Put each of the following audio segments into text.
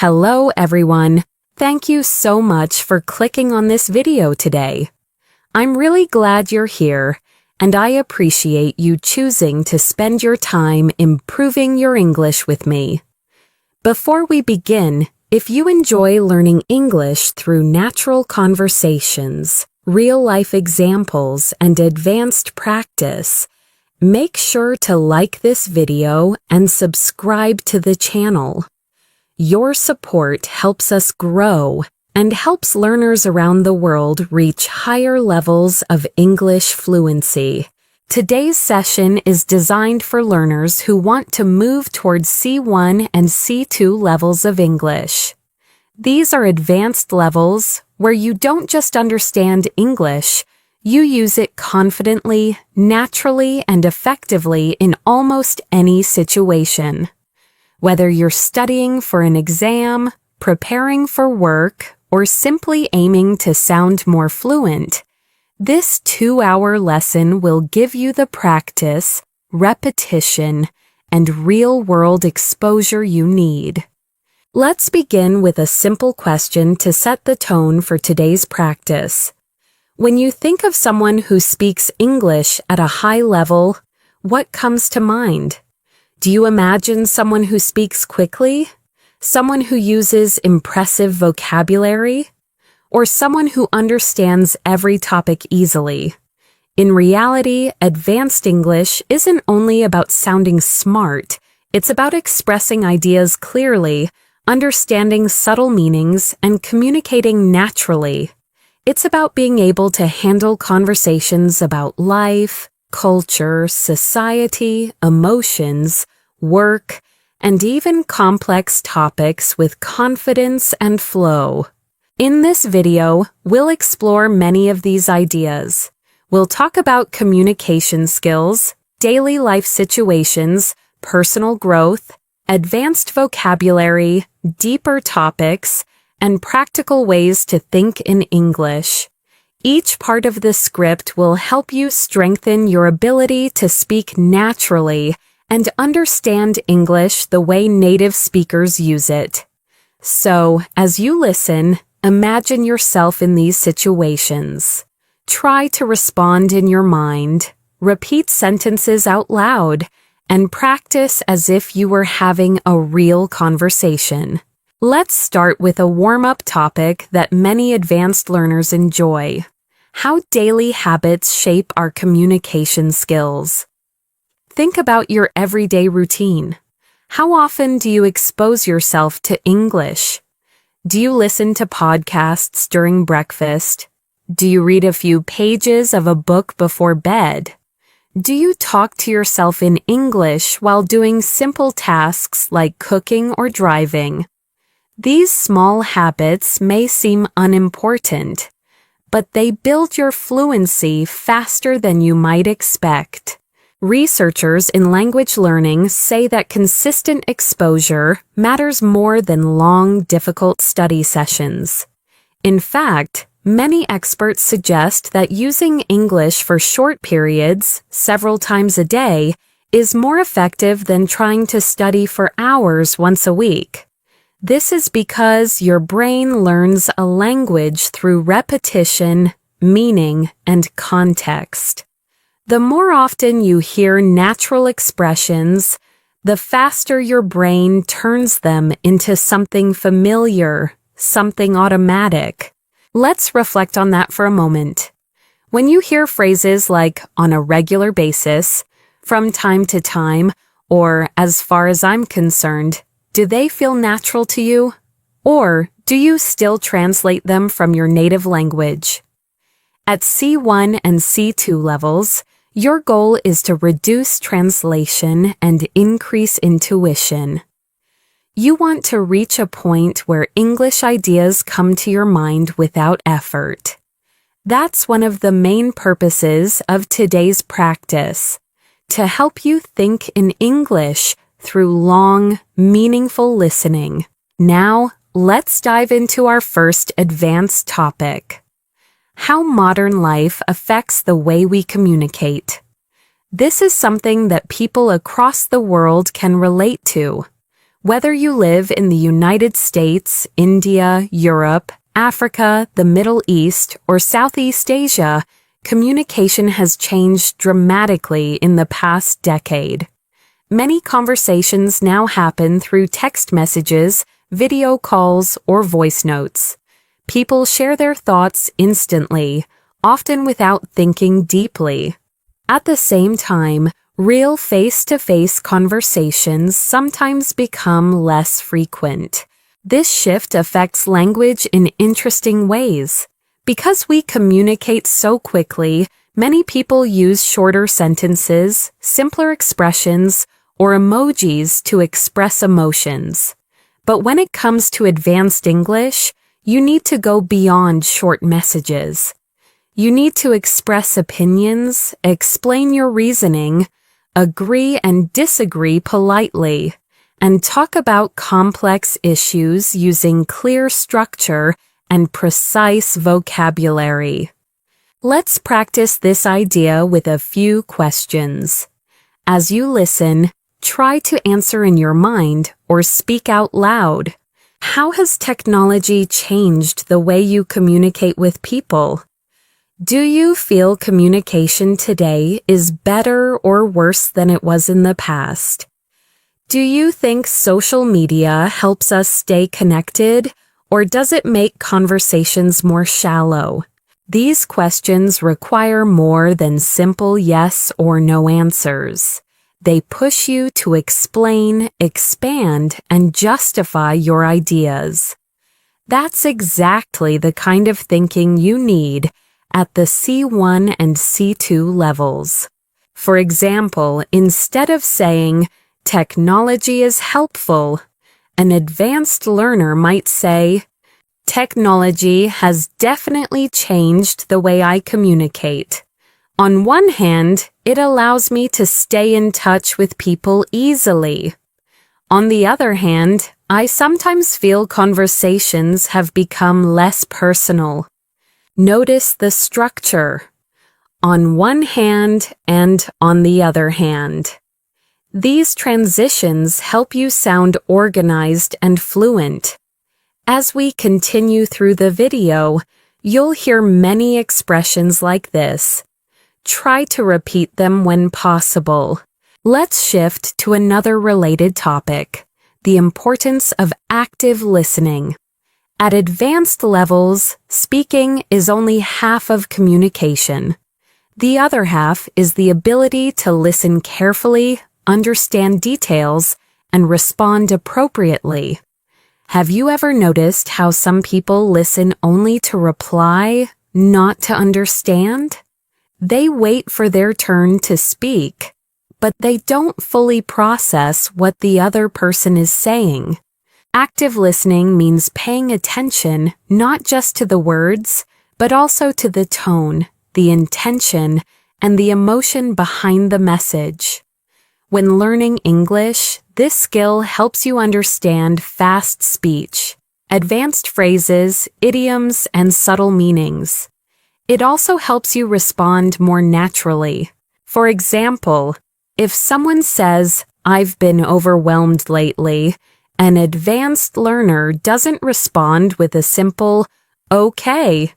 Hello everyone. Thank you so much for clicking on this video today. I'm really glad you're here, and I appreciate you choosing to spend your time improving your English with me. Before we begin, if you enjoy learning English through natural conversations, real-life examples, and advanced practice, make sure to like this video and subscribe to the channel. Your support helps us grow and helps learners around the world reach higher levels of English fluency. Today's session is designed for learners who want to move towards C1 and C2 levels of English. These are advanced levels where you don't just understand English, you use it confidently, naturally, and effectively in almost any situation. Whether you're studying for an exam, preparing for work, or simply aiming to sound more fluent, this 2-hour lesson will give you the practice, repetition, and real-world exposure you need. Let's begin with a simple question to set the tone for today's practice. When you think of someone who speaks English at a high level, what comes to mind? Do you imagine someone who speaks quickly? Someone who uses impressive vocabulary? Or someone who understands every topic easily? In reality, advanced English isn't only about sounding smart, it's about expressing ideas clearly, understanding subtle meanings, and communicating naturally. It's about being able to handle conversations about life, culture, society, emotions, work, and even complex topics with confidence and flow. In this video, we'll explore many of these ideas. We'll talk about communication skills, daily life situations, personal growth, advanced vocabulary, deeper topics, and practical ways to think in English. Each part of the script will help you strengthen your ability to speak naturally and understand English the way native speakers use it. So, as you listen, imagine yourself in these situations. Try to respond in your mind, repeat sentences out loud, and practice as if you were having a real conversation. Let's start with a warm-up topic that many advanced learners enjoy: how daily habits shape our communication skills. Think about your everyday routine. How often do you expose yourself to English? Do you listen to podcasts during breakfast? Do you read a few pages of a book before bed? Do you talk to yourself in English while doing simple tasks like cooking or driving? These small habits may seem unimportant, but they build your fluency faster than you might expect. Researchers in language learning say that consistent exposure matters more than long, difficult study sessions. In fact, many experts suggest that using English for short periods, several times a day, is more effective than trying to study for hours once a week. This is because your brain learns a language through repetition, meaning, and context. The more often you hear natural expressions, the faster your brain turns them into something familiar, something automatic. Let's reflect on that for a moment. When you hear phrases like on a regular basis, from time to time, or as far as I'm concerned, do they feel natural to you? Or do you still translate them from your native language? At C1 and C2 levels, your goal is to reduce translation and increase intuition. You want to reach a point where English ideas come to your mind without effort. That's one of the main purposes of today's practice, to help you think in English through long, meaningful listening. Now, let's dive into our first advanced topic: how modern life affects the way we communicate. This is something that people across the world can relate to. Whether you live in the United States, India, Europe, Africa, the Middle East, or Southeast Asia, communication has changed dramatically in the past decade. Many conversations now happen through text messages, video calls, or voice notes. People share their thoughts instantly, often without thinking deeply. At the same time, real face-to-face conversations sometimes become less frequent. This shift affects language in interesting ways. Because we communicate so quickly, many people use shorter sentences, simpler expressions, or emojis to express emotions. But when it comes to advanced English, you need to go beyond short messages. You need to express opinions, explain your reasoning, agree and disagree politely, and talk about complex issues using clear structure and precise vocabulary. Let's practice this idea with a few questions. As you listen, try to answer in your mind or speak out loud. How has technology changed the way you communicate with people? Do you feel communication today is better or worse than it was in the past? Do you think social media helps us stay connected, or does it make conversations more shallow? These questions require more than simple yes or no answers. They push you to explain, expand, and justify your ideas. That's exactly the kind of thinking you need at the C1 and C2 levels. For example, instead of saying, "Technology is helpful," an advanced learner might say, "Technology has definitely changed the way I communicate. On one hand, it allows me to stay in touch with people easily. On the other hand, I sometimes feel conversations have become less personal." Notice the structure. On one hand and on the other hand. These transitions help you sound organized and fluent. As we continue through the video, you'll hear many expressions like this. Try to repeat them when possible. Let's shift to another related topic, the importance of active listening. At advanced levels, speaking is only half of communication. The other half is the ability to listen carefully, understand details, and respond appropriately. Have you ever noticed how some people listen only to reply, not to understand? They wait for their turn to speak, but they don't fully process what the other person is saying. Active listening means paying attention not just to the words, but also to the tone, the intention, and the emotion behind the message. When learning English, this skill helps you understand fast speech, advanced phrases, idioms, and subtle meanings. It also helps you respond more naturally. For example, if someone says, "I've been overwhelmed lately," an advanced learner doesn't respond with a simple, "Okay."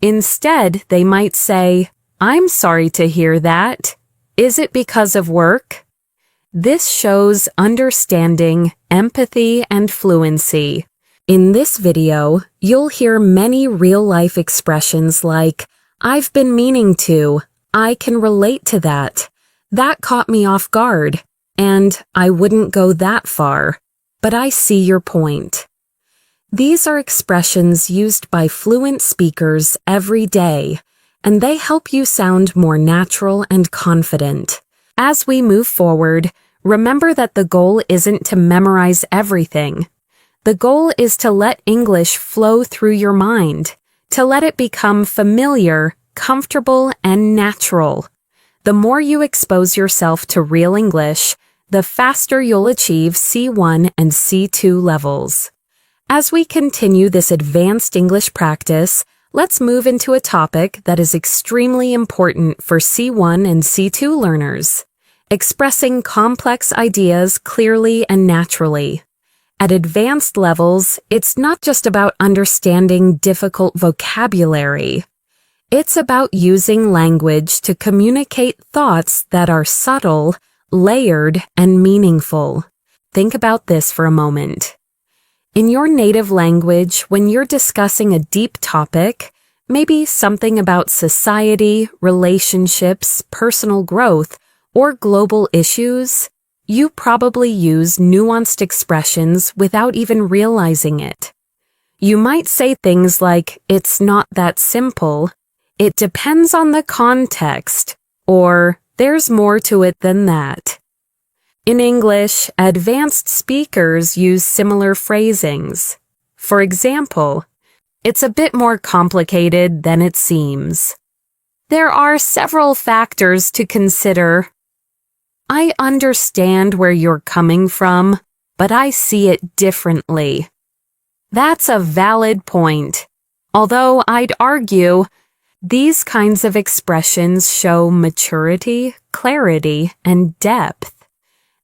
Instead, they might say, "I'm sorry to hear that. Is it because of work?" This shows understanding, empathy, and fluency. In this video, you'll hear many real-life expressions like, "I've been meaning to," "I can relate to that," "That caught me off guard," and "I wouldn't go that far, but I see your point." These are expressions used by fluent speakers every day, and they help you sound more natural and confident. As we move forward, remember that the goal isn't to memorize everything. The goal is to let English flow through your mind, to let it become familiar, comfortable, and natural. The more you expose yourself to real English, the faster you'll achieve C1 and C2 levels. As we continue this advanced English practice, let's move into a topic that is extremely important for C1 and C2 learners: expressing complex ideas clearly and naturally. At advanced levels, it's not just about understanding difficult vocabulary. It's about using language to communicate thoughts that are subtle, layered, and meaningful. Think about this for a moment. In your native language, when you're discussing a deep topic, maybe something about society, relationships, personal growth, or global issues, you probably use nuanced expressions without even realizing it. You might say things like, "It's not that simple," "It depends on the context," or "There's more to it than that." In English, advanced speakers use similar phrasings. For example, "It's a bit more complicated than it seems." There are several factors to consider. "I understand where you're coming from, but I see it differently." That's a valid point. Although I'd argue, these kinds of expressions show maturity, clarity, and depth.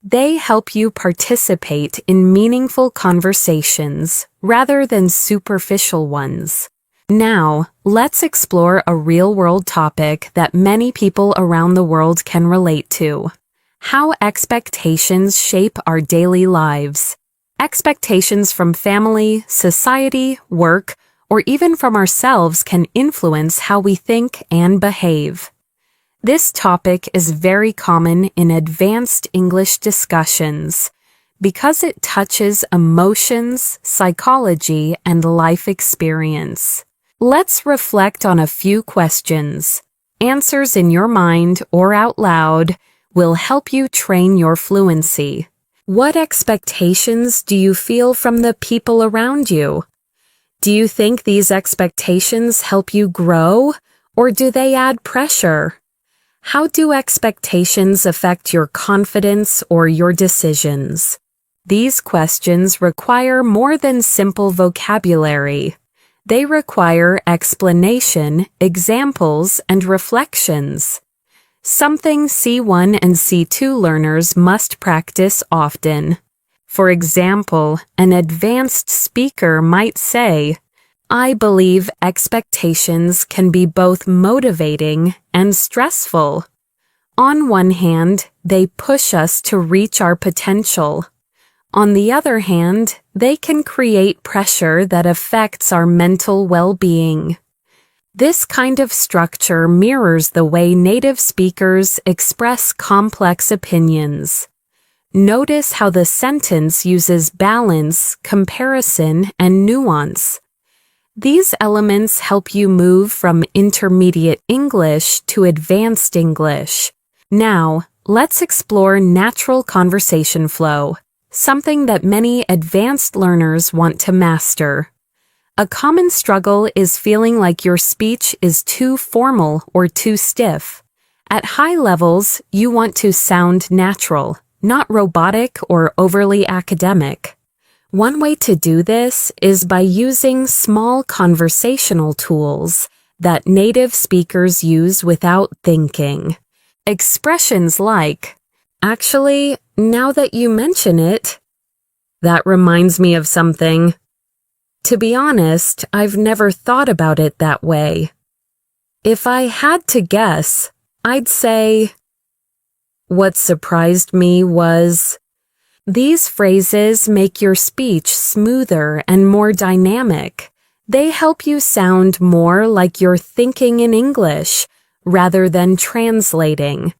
They help you participate in meaningful conversations rather than superficial ones. Now, let's explore a real-world topic that many people around the world can relate to: how expectations shape our daily lives. Expectations from family, society, work, or even from ourselves can influence how we think and behave. This topic is very common in advanced English discussions because it touches emotions, psychology, and life experience. Let's reflect on a few questions. Answers in your mind or out loud will help you train your fluency. What expectations do you feel from the people around you? Do you think these expectations help you grow, or do they add pressure? How do expectations affect your confidence or your decisions? These questions require more than simple vocabulary. They require explanation, examples, and reflections. Something C1 and C2 learners must practice often. For example, an advanced speaker might say, "I believe expectations can be both motivating and stressful. On one hand, they push us to reach our potential. On the other hand, they can create pressure that affects our mental well-being." This kind of structure mirrors the way native speakers express complex opinions. Notice how the sentence uses balance, comparison, and nuance. These elements help you move from intermediate English to advanced English. Now, let's explore natural conversation flow, something that many advanced learners want to master. A common struggle is feeling like your speech is too formal or too stiff. At high levels, you want to sound natural, not robotic or overly academic. One way to do this is by using small conversational tools that native speakers use without thinking. Expressions like, "Actually, now that you mention it, that reminds me of something. To be honest, I've never thought about it that way. If I had to guess, I'd say, what surprised me was..." These phrases make your speech smoother and more dynamic. They help you sound more like you're thinking in English rather than translating.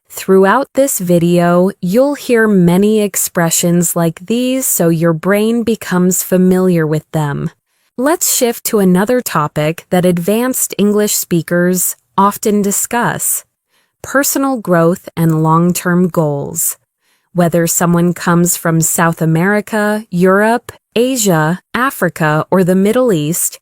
Throughout this video, you'll hear many expressions like these so your brain becomes familiar with them. Let's shift to another topic that advanced English speakers often discuss: personal growth and long-term goals. Whether someone comes from South America, Europe, Asia, Africa, or the Middle East,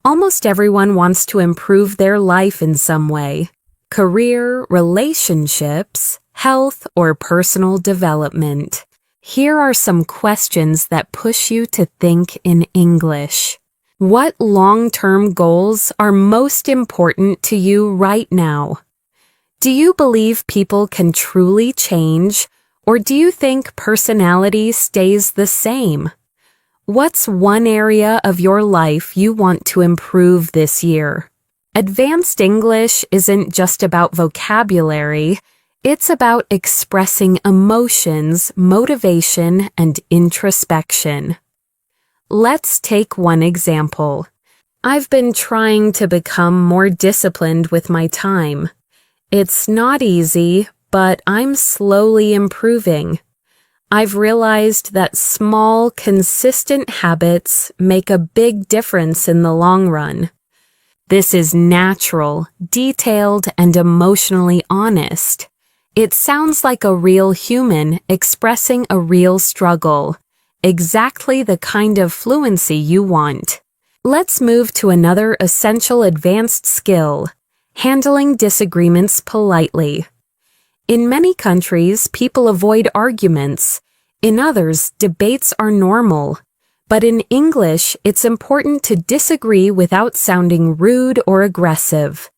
almost everyone wants to improve their life in some way: career, relationships, health, or personal development. Here are some questions that push you to think in English. What long-term goals are most important to you right now? Do you believe people can truly change, Or do you think personality stays the same? What's one area of your life you want to improve this year? Advanced English isn't just about vocabulary, it's about expressing emotions, motivation, and introspection. Let's take one example. I've been trying to become more disciplined with my time. It's not easy, but I'm slowly improving. I've realized that small, consistent habits make a big difference in the long run. This is natural, detailed, and emotionally honest. It sounds like a real human expressing a real struggle, exactly the kind of fluency you want. Let's move to another essential advanced skill, handling disagreements politely. In many countries, people avoid arguments. In others, debates are normal. But in English, it's important to disagree without sounding rude or aggressive.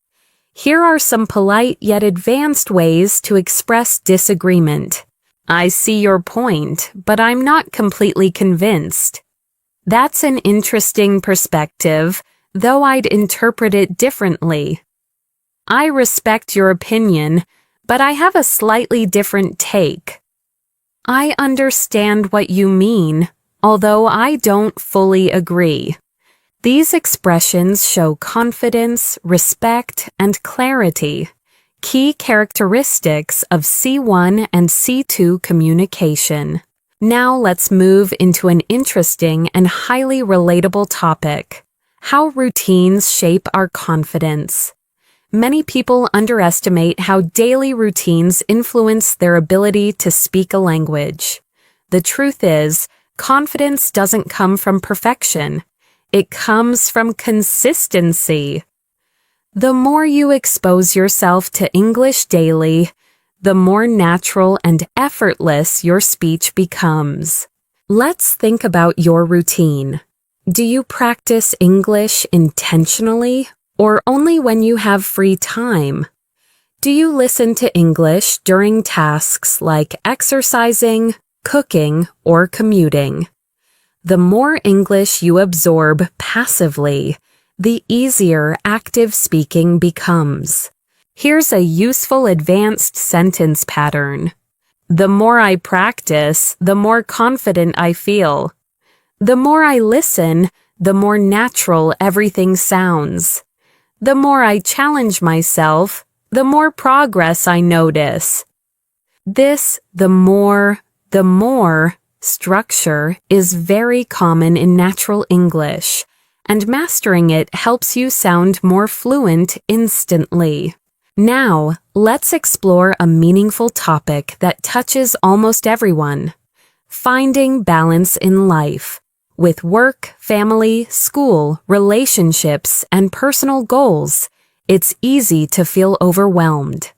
Here are some polite yet advanced ways to express disagreement. I see your point, but I'm not completely convinced. That's an interesting perspective, though I'd interpret it differently. I respect your opinion, but I have a slightly different take. I understand what you mean, although I don't fully agree. These expressions show confidence, respect, and clarity, key characteristics of C1 and C2 communication. Now let's move into an interesting and highly relatable topic: how routines shape our confidence. Many people underestimate how daily routines influence their ability to speak a language. The truth is, confidence doesn't come from perfection. It comes from consistency. The more you expose yourself to English daily, the more natural and effortless your speech becomes. Let's think about your routine. Do you practice English intentionally, or only when you have free time? Do you listen to English during tasks like exercising, cooking, or commuting? The more English you absorb passively, the easier active speaking becomes. Here's a useful advanced sentence pattern. The more I practice, the more confident I feel. The more I listen, the more natural everything sounds. The more I challenge myself, the more progress I notice. This the more structure is very common in natural English, and mastering it helps you sound more fluent instantly. Now, let's explore a meaningful topic that touches almost everyone: finding balance in life. With work, family, school, relationships, and personal goals, it's easy to feel overwhelmed.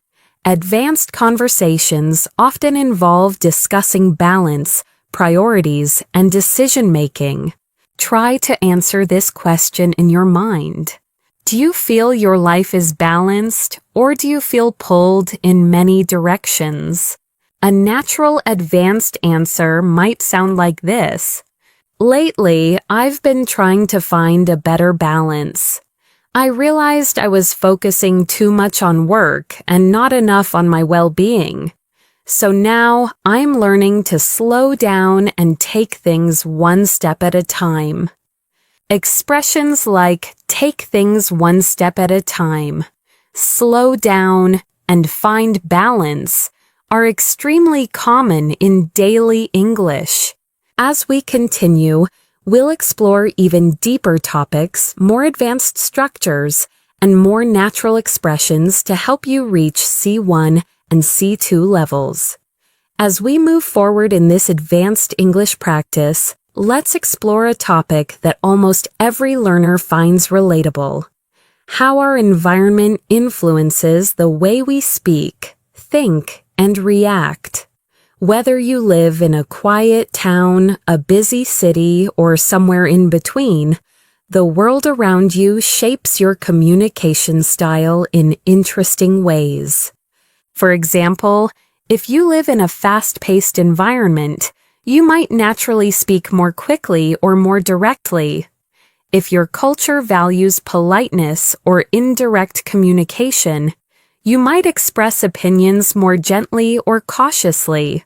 Advanced conversations often involve discussing balance, priorities, and decision-making. Try to answer this question in your mind. Do you feel your life is balanced, or do you feel pulled in many directions? A natural advanced answer might sound like this: lately, I've been trying to find a better balance. I realized I was focusing too much on work and not enough on my well-being. So now I'm learning to slow down and take things one step at a time. Expressions like take things one step at a time, slow down, and find balance are extremely common in daily English. As we continue, we'll explore even deeper topics, more advanced structures, and more natural expressions to help you reach C1 and C2 levels. As we move forward in this advanced English practice, let's explore a topic that almost every learner finds relatable: how our environment influences the way we speak, think, and react. Whether you live in a quiet town, a busy city, or somewhere in between, the world around you shapes your communication style in interesting ways. For example, If you live in a fast-paced environment, you might naturally speak more quickly or more directly. If your culture values politeness or indirect communication, you might express opinions more gently or cautiously.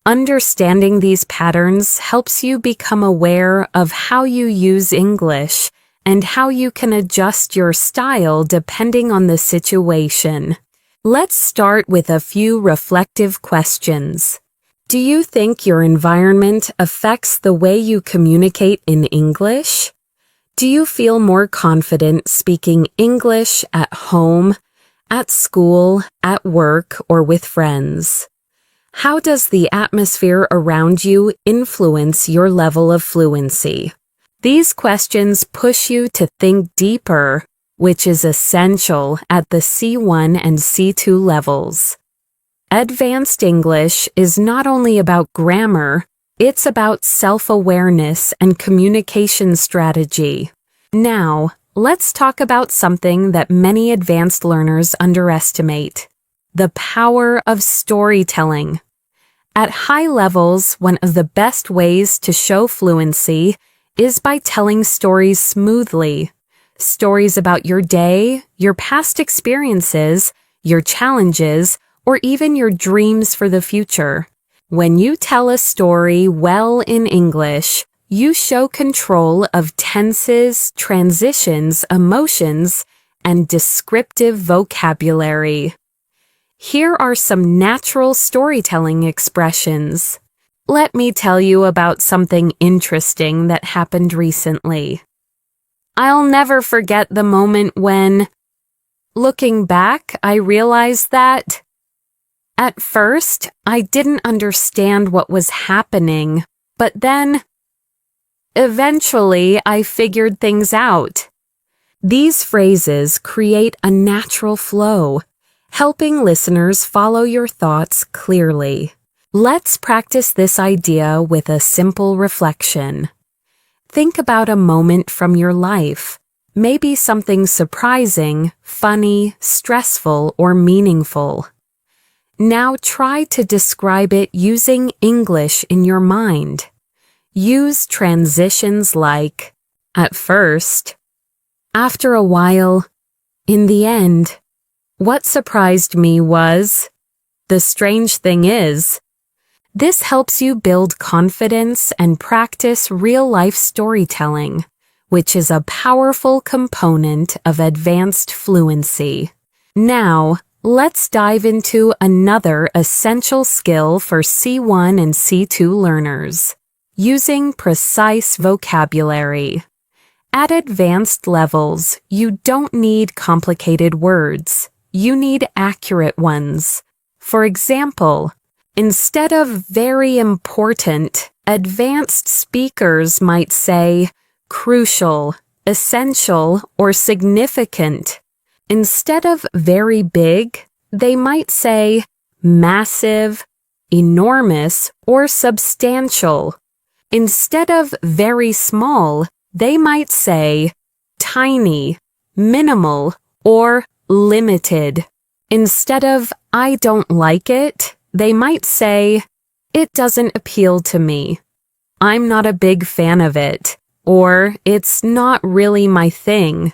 Understanding these patterns helps you become aware of how you use English and how you can adjust your style depending on the situation. Let's start with a few reflective questions. Do you think your environment affects the way you communicate in English? Do you feel more confident speaking English at home, at school, at work, or with friends? How does the atmosphere around you influence your level of fluency? These questions push you to think deeper, which is essential at the C1 and C2 levels. Advanced English is not only about grammar, it's about self-awareness and communication strategy. Now, let's talk about something that many advanced learners underestimate: the power of storytelling. At high levels, one of the best ways to show fluency is by telling stories smoothly. Stories about your day, your past experiences, your challenges, or even your dreams for the future. When you tell a story well in English, you show control of tenses, transitions, emotions, and descriptive vocabulary. Here are some natural storytelling expressions. Let me tell you about something interesting that happened recently. I'll never forget the moment when, looking back, I realized that, at first, I didn't understand what was happening, but then, eventually, I figured things out. These phrases create a natural flow, helping listeners follow your thoughts clearly. Let's practice this idea with a simple reflection. Think about a moment from your life, maybe something surprising, funny, stressful, or meaningful. Now try to describe it using English in your mind. Use transitions like, at first, after a while, in the end. What surprised me was, the strange thing is. This helps you build confidence and practice real-life storytelling, which is a powerful component of advanced fluency. Now, let's dive into another essential skill for C1 and C2 learners: using precise vocabulary. At advanced levels, you don't need complicated words. You need accurate ones. For example, instead of very important, advanced speakers might say crucial, essential, or significant. Instead of very big, they might say massive, enormous, or substantial. Instead of very small, they might say tiny, minimal, or limited. Instead of I don't like it, they might say, it doesn't appeal to me. I'm not a big fan of it, or it's not really my thing.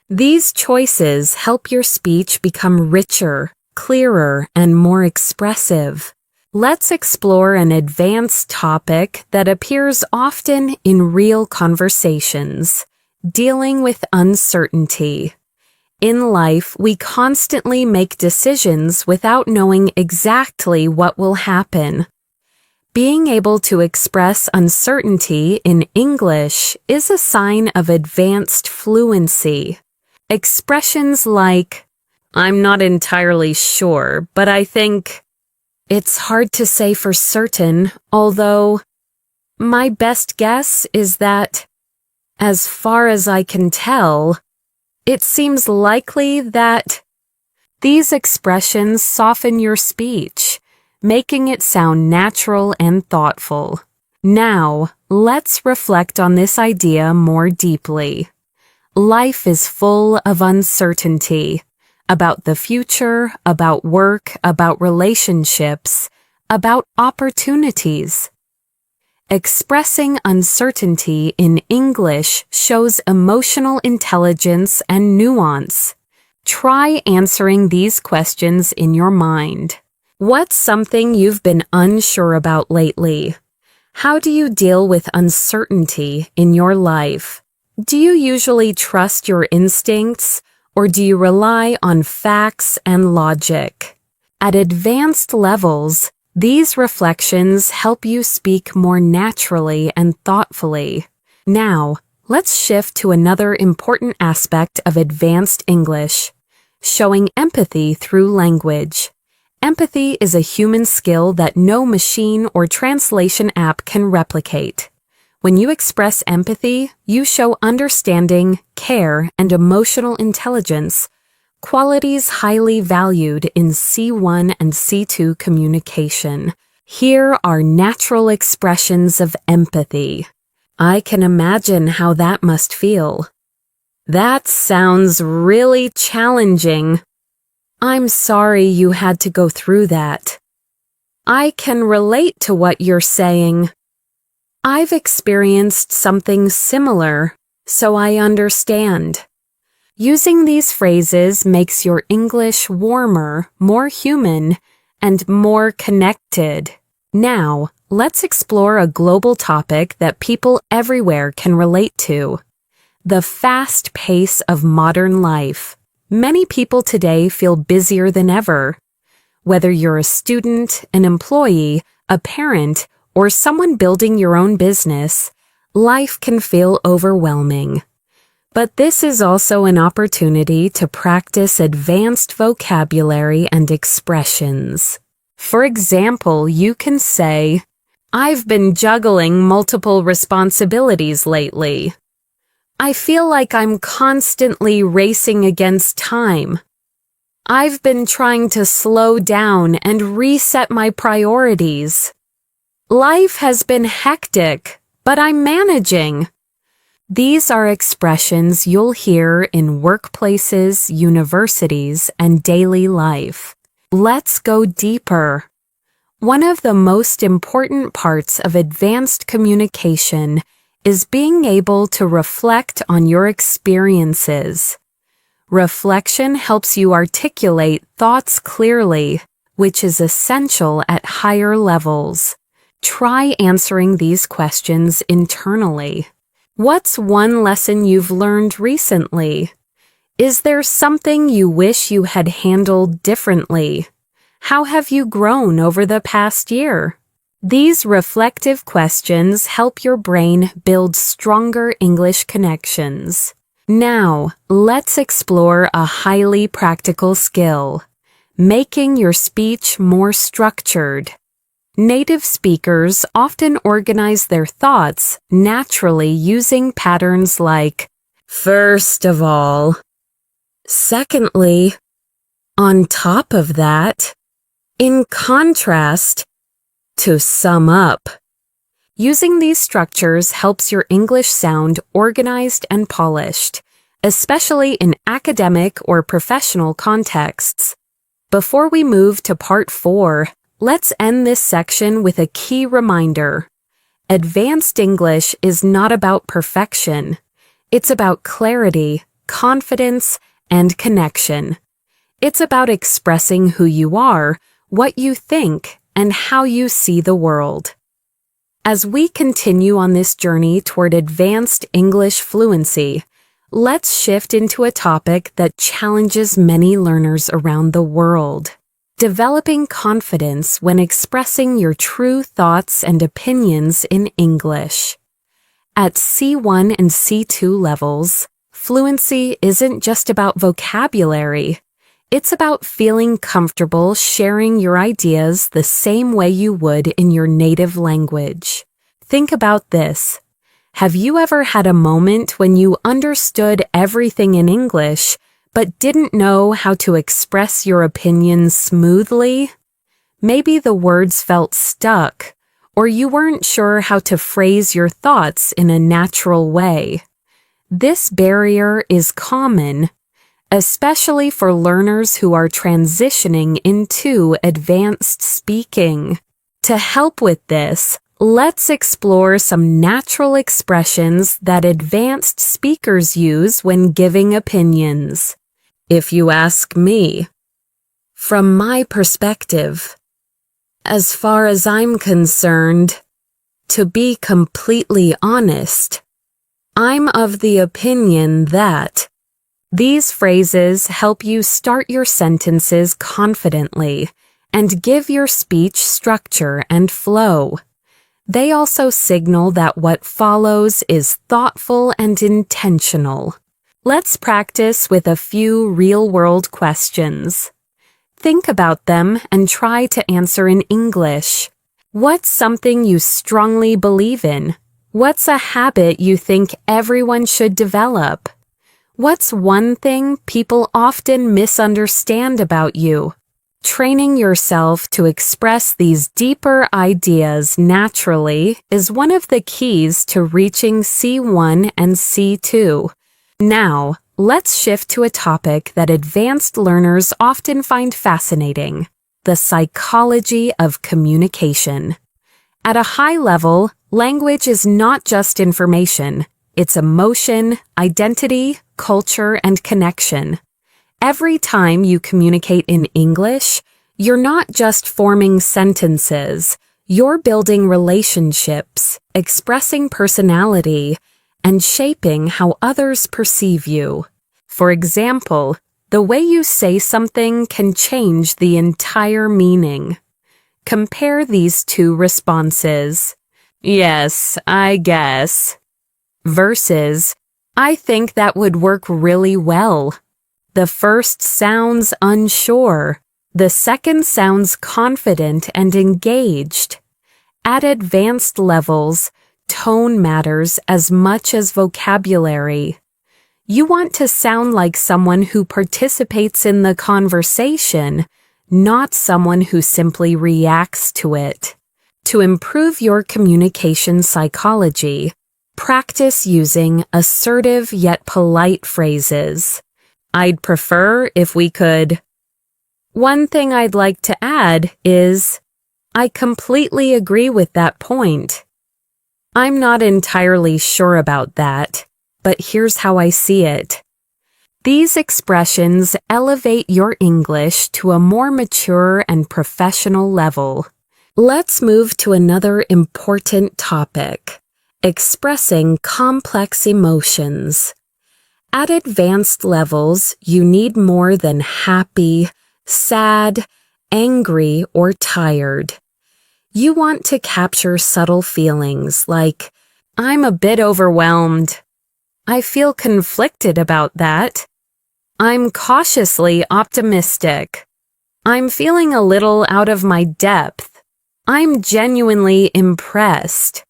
These choices help your speech become richer, clearer, and more expressive. Let's explore an advanced topic that appears often in real conversations: dealing with uncertainty. In life, we constantly make decisions without knowing exactly what will happen. Being able to express uncertainty in English is a sign of advanced fluency. Expressions like, I'm not entirely sure, but I think, it's hard to say for certain, although, my best guess is that, as far as I can tell, it seems likely that. These expressions soften your speech, making it sound natural and thoughtful. Now, let's reflect on this idea more deeply. Life is full of uncertainty. about the future, about work, about relationships, about opportunities. Expressing uncertainty in English shows emotional intelligence and nuance. Try answering these questions in your mind. What's something you've been unsure about lately? How do you deal with uncertainty in your life? Do you usually trust your instincts, or do you rely on facts and logic? At advanced levels, these reflections help you speak more naturally and thoughtfully. Now, let's shift to another important aspect of advanced English, showing empathy through language. Empathy is a human skill that no machine or translation app can replicate. When you express empathy, you show understanding, care, and emotional intelligence, qualities highly valued in C1 and C2 communication. Here are natural expressions of empathy. I can imagine how that must feel. That sounds really challenging. I'm sorry you had to go through that. I can relate to what you're saying. I've experienced something similar, so I understand. Using these phrases makes your English warmer, more human, and more connected. Now, let's explore a global topic that people everywhere can relate to: the fast pace of modern life. Many people today feel busier than ever. Whether you're a student, an employee, a parent, or someone building your own business, life can feel overwhelming. But this is also an opportunity to practice advanced vocabulary and expressions. For example, you can say, "I've been juggling multiple responsibilities lately. I feel like I'm constantly racing against time. I've been trying to slow down and reset my priorities. Life has been hectic, but I'm managing." These are expressions you'll hear in workplaces, universities, and daily life. Let's go deeper. One of the most important parts of advanced communication is being able to reflect on your experiences. Reflection helps you articulate thoughts clearly, which is essential at higher levels. Try answering these questions internally. What's one lesson you've learned recently? Is there something you wish you had handled differently? How have you grown over the past year? These reflective questions help your brain build stronger English connections. Now, let's explore a highly practical skill: making your speech more structured. Native speakers often organize their thoughts naturally using patterns like, "First of all," "Secondly," "On top of that," "In contrast," "To sum up." Using these structures helps your English sound organized and polished, especially in academic or professional contexts. Before we move to part 4, let's end this section with a key reminder. Advanced English is not about perfection. It's about clarity, confidence, and connection. It's about expressing who you are, what you think, and how you see the world. As we continue on this journey toward advanced English fluency, let's shift into a topic that challenges many learners around the world: developing confidence when expressing your true thoughts and opinions in English. At C1 and C2 levels, fluency isn't just about vocabulary. It's about feeling comfortable sharing your ideas the same way you would in your native language. Think about this. Have you ever had a moment when you understood everything in English, but didn't know how to express your opinions smoothly? Maybe the words felt stuck, or you weren't sure how to phrase your thoughts in a natural way. This barrier is common. especially for learners who are transitioning into advanced speaking. To help with this, let's explore some natural expressions that advanced speakers use when giving opinions. If you ask me, from my perspective, as far as I'm concerned, to be completely honest, I'm of the opinion that these phrases help you start your sentences confidently and give your speech structure and flow. They also signal that what follows is thoughtful and intentional. Let's practice with a few real-world questions. Think about them and try to answer in English. What's something you strongly believe in? What's a habit you think everyone should develop? What's one thing people often misunderstand about you? Training yourself to express these deeper ideas naturally is one of the keys to reaching C1 and C2. Now, let's shift to a topic that advanced learners often find fascinating: the psychology of communication. At a high level, language is not just information. It's emotion, identity, culture, and connection. Every time you communicate in English, you're not just forming sentences, you're building relationships, expressing personality, and shaping how others perceive you. For example, the way you say something can change the entire meaning. Compare these two responses. Yes, I guess. Versus, I think that would work really well. The first sounds unsure. The second sounds confident and engaged. At advanced levels, tone matters as much as vocabulary. You want to sound like someone who participates in the conversation, not someone who simply reacts to it. To improve your communication psychology, practice using assertive yet polite phrases. I'd prefer if we could. One thing I'd like to add is, I completely agree with that point. I'm not entirely sure about that, but here's how I see it. These expressions elevate your English to a more mature and professional level. Let's move to another important topic: expressing complex emotions. At advanced levels, you need more than happy, sad, angry, or tired. You want to capture subtle feelings like, I'm a bit overwhelmed. I feel conflicted about that. I'm cautiously optimistic. I'm feeling a little out of my depth. I'm genuinely impressed.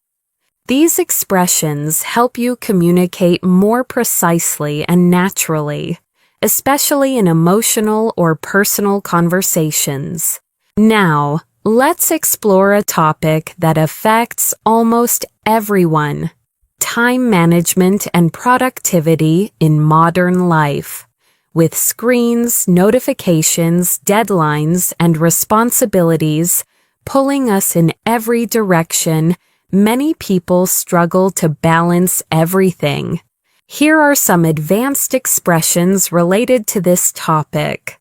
These expressions help you communicate more precisely and naturally, especially in emotional or personal conversations. Now, let's explore a topic that affects almost everyone: time management and productivity in modern life. With screens, notifications, deadlines, and responsibilities pulling us in every direction, many people struggle to balance everything. Here are some advanced expressions related to this topic.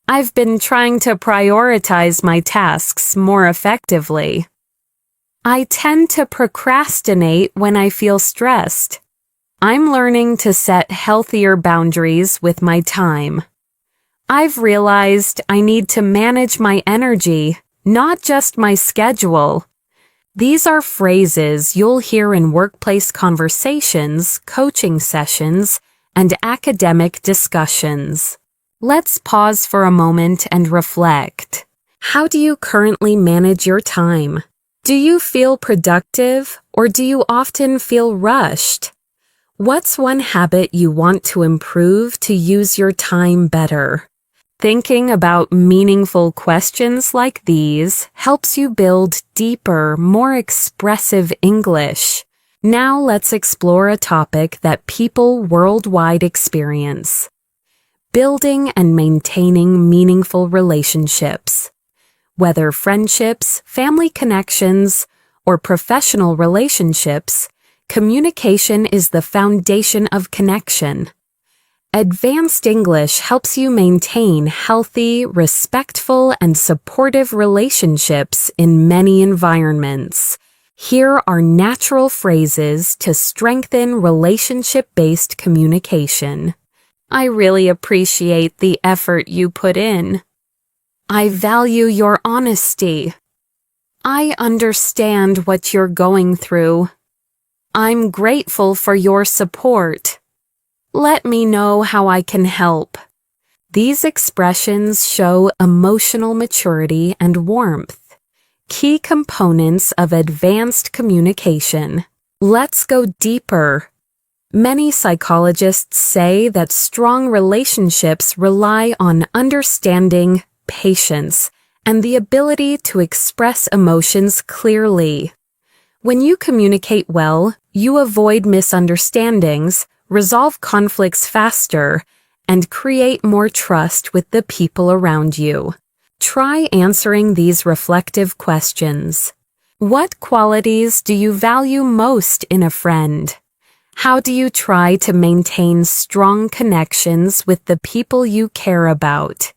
I've been trying to prioritize my tasks more effectively. I tend to procrastinate when I feel stressed. I'm learning to set healthier boundaries with my time. I've realized I need to manage my energy, not just my schedule. These are phrases you'll hear in workplace conversations, coaching sessions, and academic discussions. Let's pause for a moment and reflect. How do you currently manage your time? Do you feel productive, or do you often feel rushed? What's one habit you want to improve to use your time better? Thinking about meaningful questions like these helps you build deeper, more expressive English. Now let's explore a topic that people worldwide experience: building and maintaining meaningful relationships. Whether friendships, family connections, or professional relationships, communication is the foundation of connection. Advanced English helps you maintain healthy, respectful, and supportive relationships in many environments. Here are natural phrases to strengthen relationship-based communication. I really appreciate the effort you put in. I value your honesty. I understand what you're going through. I'm grateful for your support. Let me know how I can help. These expressions show emotional maturity and warmth, key components of advanced communication. Let's go deeper. Many psychologists say that strong relationships rely on understanding, patience, and the ability to express emotions clearly. When you communicate well, you avoid misunderstandings, resolve conflicts faster, and create more trust with the people around you. Try answering these reflective questions. What qualities do you value most in a friend? How do you try to maintain strong connections with the people you care about?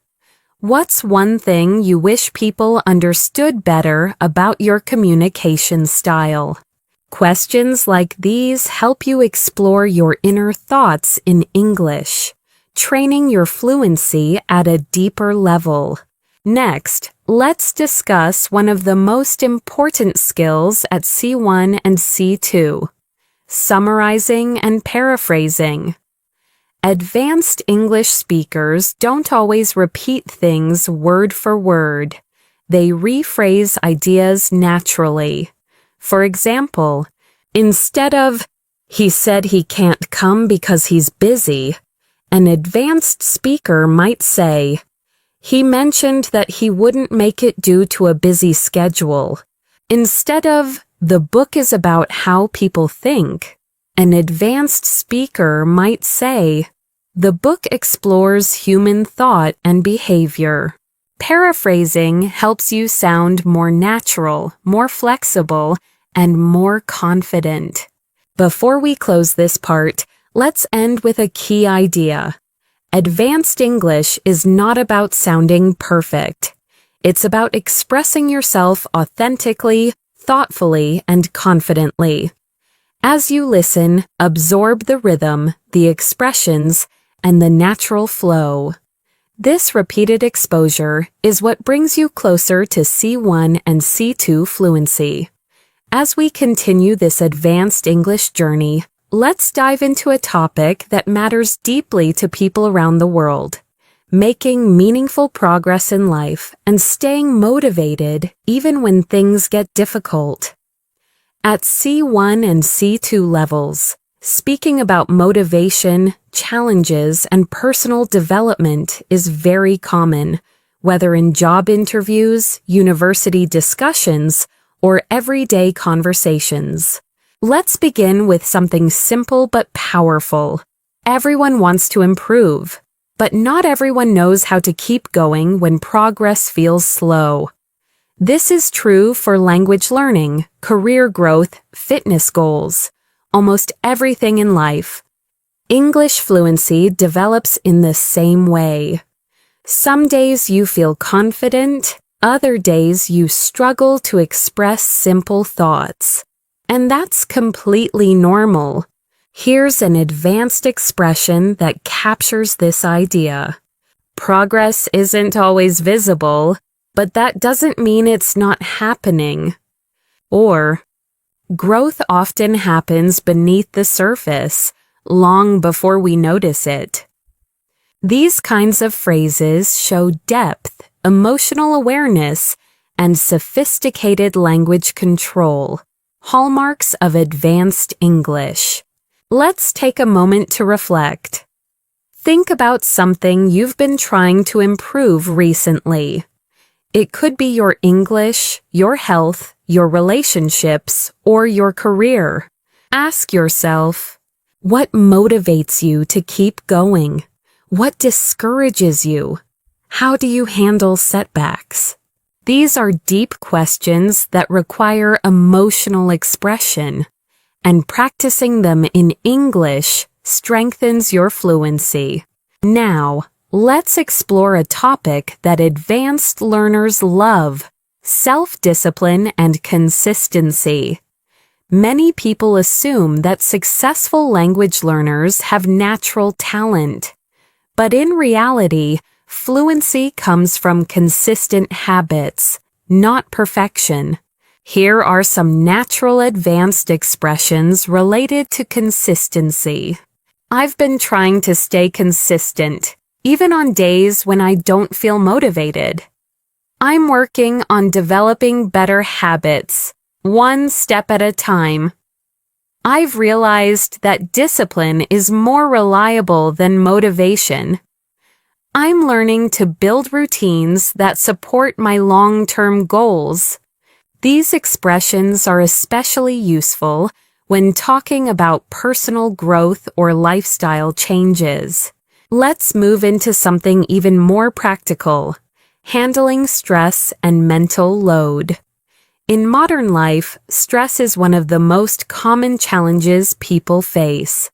What's one thing you wish people understood better about your communication style? Questions like these help you explore your inner thoughts in English, training your fluency at a deeper level. Next, let's discuss one of the most important skills at C1 and C2, summarizing and paraphrasing. Advanced English speakers don't always repeat things word for word. They rephrase ideas naturally. For example, instead of, "He said he can't come because he's busy," an advanced speaker might say, "He mentioned that he wouldn't make it due to a busy schedule." Instead of, "The book is about how people think," an advanced speaker might say, "The book explores human thought and behavior." Paraphrasing helps you sound more natural, more flexible, and more confident. Before we close this part, let's end with a key idea. Advanced English is not about sounding perfect. It's about expressing yourself authentically, thoughtfully, and confidently. As you listen, absorb the rhythm, the expressions, and the natural flow. This repeated exposure is what brings you closer to C1 and C2 fluency. As we continue this advanced English journey, let's dive into a topic that matters deeply to people around the world: making meaningful progress in life and staying motivated even when things get difficult. At C1 and C2 levels, speaking about motivation, challenges, and personal development is very common, whether in job interviews, university discussions, or everyday conversations. Let's begin with something simple but powerful. Everyone wants to improve, but not everyone knows how to keep going when progress feels slow. This is true for language learning, career growth, fitness goals, almost everything in life. English fluency develops in the same way. Some days you feel confident, other days you struggle to express simple thoughts. And that's completely normal. Here's an advanced expression that captures this idea. Progress isn't always visible, but that doesn't mean it's not happening. Or, growth often happens beneath the surface, long before we notice it. These kinds of phrases show depth, emotional awareness, and sophisticated language control, hallmarks of advanced English. Let's take a moment to reflect. Think about something you've been trying to improve recently. It could be your English, your health, your relationships, or your career. Ask yourself, what motivates you to keep going? What discourages you? How do you handle setbacks? These are deep questions that require emotional expression, and practicing them in English strengthens your fluency. Now, let's explore a topic that advanced learners love: self-discipline and consistency. Many people assume that successful language learners have natural talent, but in reality, fluency comes from consistent habits, not perfection. Here are some natural advanced expressions related to consistency. I've been trying to stay consistent, even on days when I don't feel motivated. I'm working on developing better habits, one step at a time. I've realized that discipline is more reliable than motivation. I'm learning to build routines that support my long-term goals. These expressions are especially useful when talking about personal growth or lifestyle changes. Let's move into something even more practical: handling stress and mental load. In modern life, stress is one of the most common challenges people face.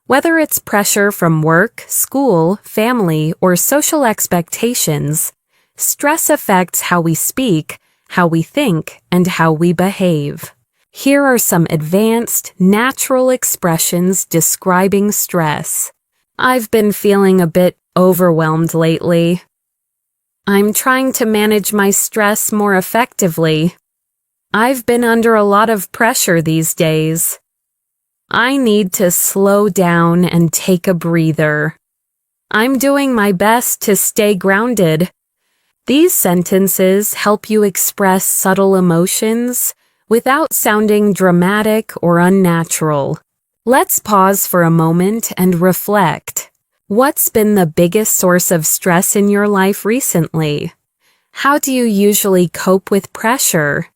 Whether it's pressure from work, school, family, or social expectations, stress affects how we speak, how we think, and how we behave. Here are some advanced, natural expressions describing stress. I've been feeling a bit overwhelmed lately. I'm trying to manage my stress more effectively. I've been under a lot of pressure these days. I need to slow down and take a breather. I'm doing my best to stay grounded. These sentences help you express subtle emotions without sounding dramatic or unnatural. Let's pause for a moment and reflect. What's been the biggest source of stress in your life recently? How do you usually cope with pressure?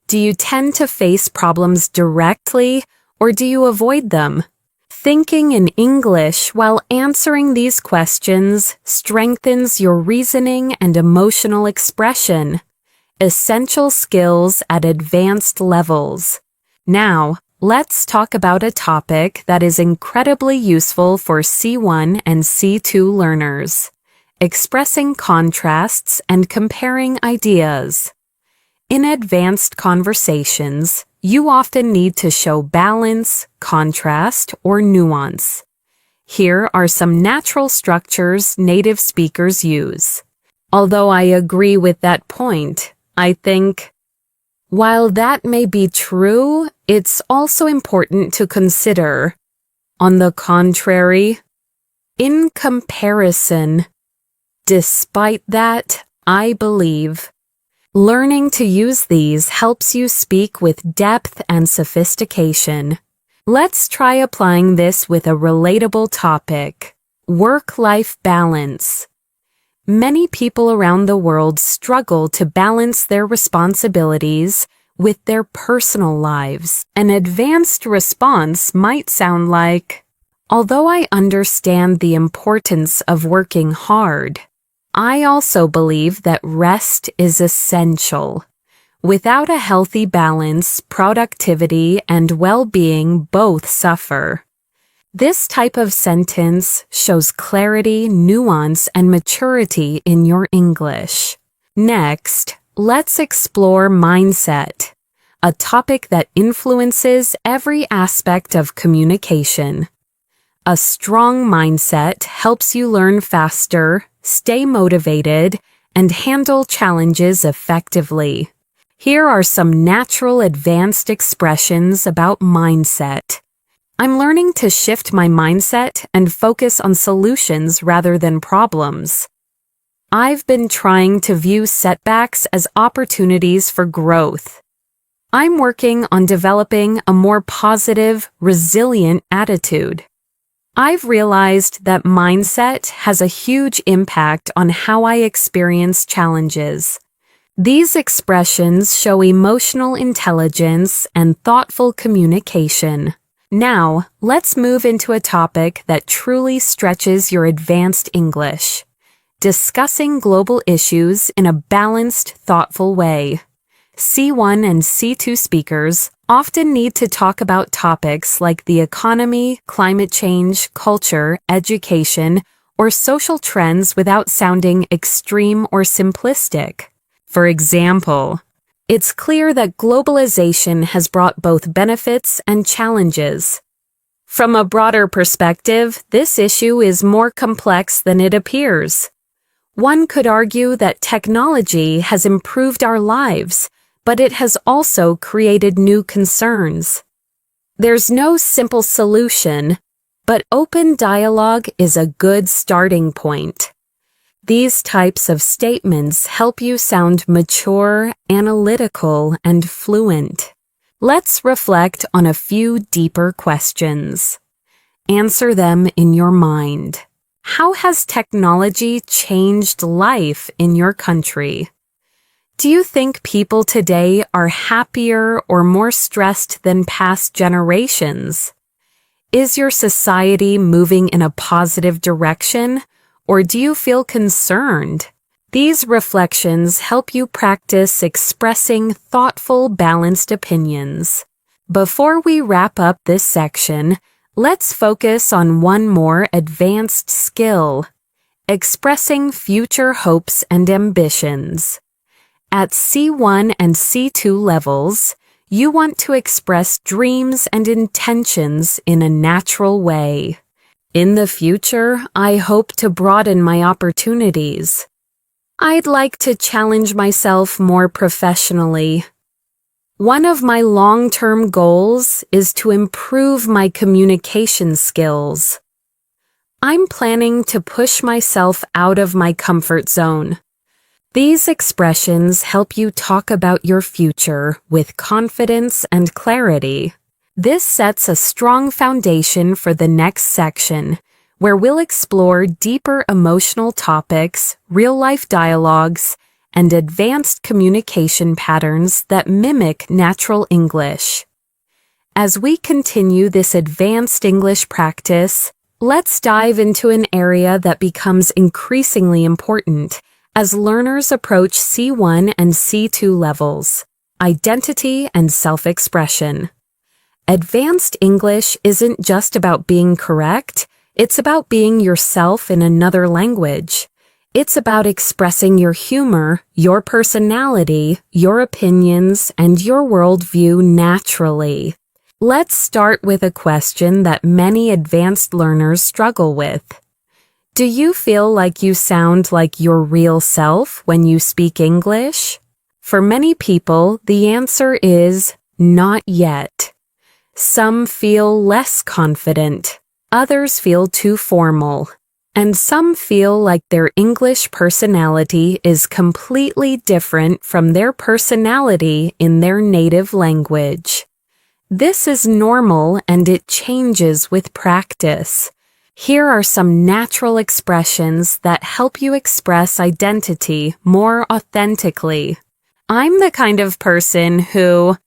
Do you tend to face problems directly, or do you avoid them? Thinking in English while answering these questions strengthens your reasoning and emotional expression, essential skills at advanced levels. Now, let's talk about a topic that is incredibly useful for C1 and C2 learners: expressing contrasts and comparing ideas. In advanced conversations, you often need to show balance, contrast, or nuance. Here are some natural structures native speakers use. Although I agree with that point, I think, while that may be true, it's also important to consider, on the contrary, in comparison. Despite that, I believe, learning to use these helps you speak with depth and sophistication. Let's try applying this with a relatable topic: work-life balance. Many people around the world struggle to balance their responsibilities with their personal lives. An advanced response might sound like, although I understand the importance of working hard, I also believe that rest is essential. Without a healthy balance, productivity and well-being both suffer. This type of sentence shows clarity, nuance, and maturity in your English. Next, let's explore mindset, a topic that influences every aspect of communication. A strong mindset helps you learn faster, stay motivated, and handle challenges effectively. Here are some natural advanced expressions about mindset. I'm learning to shift my mindset and focus on solutions rather than problems. I've been trying to view setbacks as opportunities for growth. I'm working on developing a more positive, resilient attitude. I've realized that mindset has a huge impact on how I experience challenges. These expressions show emotional intelligence and thoughtful communication. Now, let's move into a topic that truly stretches your advanced English. Discussing global issues in a balanced, thoughtful way. C1 and C2 speakers often need to talk about topics like the economy, climate change, culture, education, or social trends without sounding extreme or simplistic. For example, it's clear that globalization has brought both benefits and challenges. From a broader perspective, this issue is more complex than it appears. One could argue that technology has improved our lives, but it has also created new concerns. There's no simple solution, but open dialogue is a good starting point. These types of statements help you sound mature, analytical, and fluent. Let's reflect on a few deeper questions. Answer them in your mind. How has technology changed life in your country? Do you think people today are happier or more stressed than past generations? Is your society moving in a positive direction, or do you feel concerned? These reflections help you practice expressing thoughtful, balanced opinions. Before we wrap up this section, let's focus on one more advanced skill: expressing future hopes and ambitions. At C1 and C2 levels, you want to express dreams and intentions in a natural way. In the future, I hope to broaden my opportunities. I'd like to challenge myself more professionally. One of my long-term goals is to improve my communication skills. I'm planning to push myself out of my comfort zone. These expressions help you talk about your future with confidence and clarity. This sets a strong foundation for the next section, where we'll explore deeper emotional topics, real-life dialogues, and advanced communication patterns that mimic natural English. As we continue this advanced English practice, let's dive into an area that becomes increasingly important as learners approach C1 and C2 levels: identity and self-expression. Advanced English isn't just about being correct, it's about being yourself in another language. It's about expressing your humor, your personality, your opinions, and your worldview naturally. Let's start with a question that many advanced learners struggle with. Do you feel like you sound like your real self when you speak English? For many people, the answer is not yet. Some feel less confident, others feel too formal, and some feel like their English personality is completely different from their personality in their native language. This is normal and it changes with practice. Here are some natural expressions that help you express identity more authentically. I'm the kind of person who...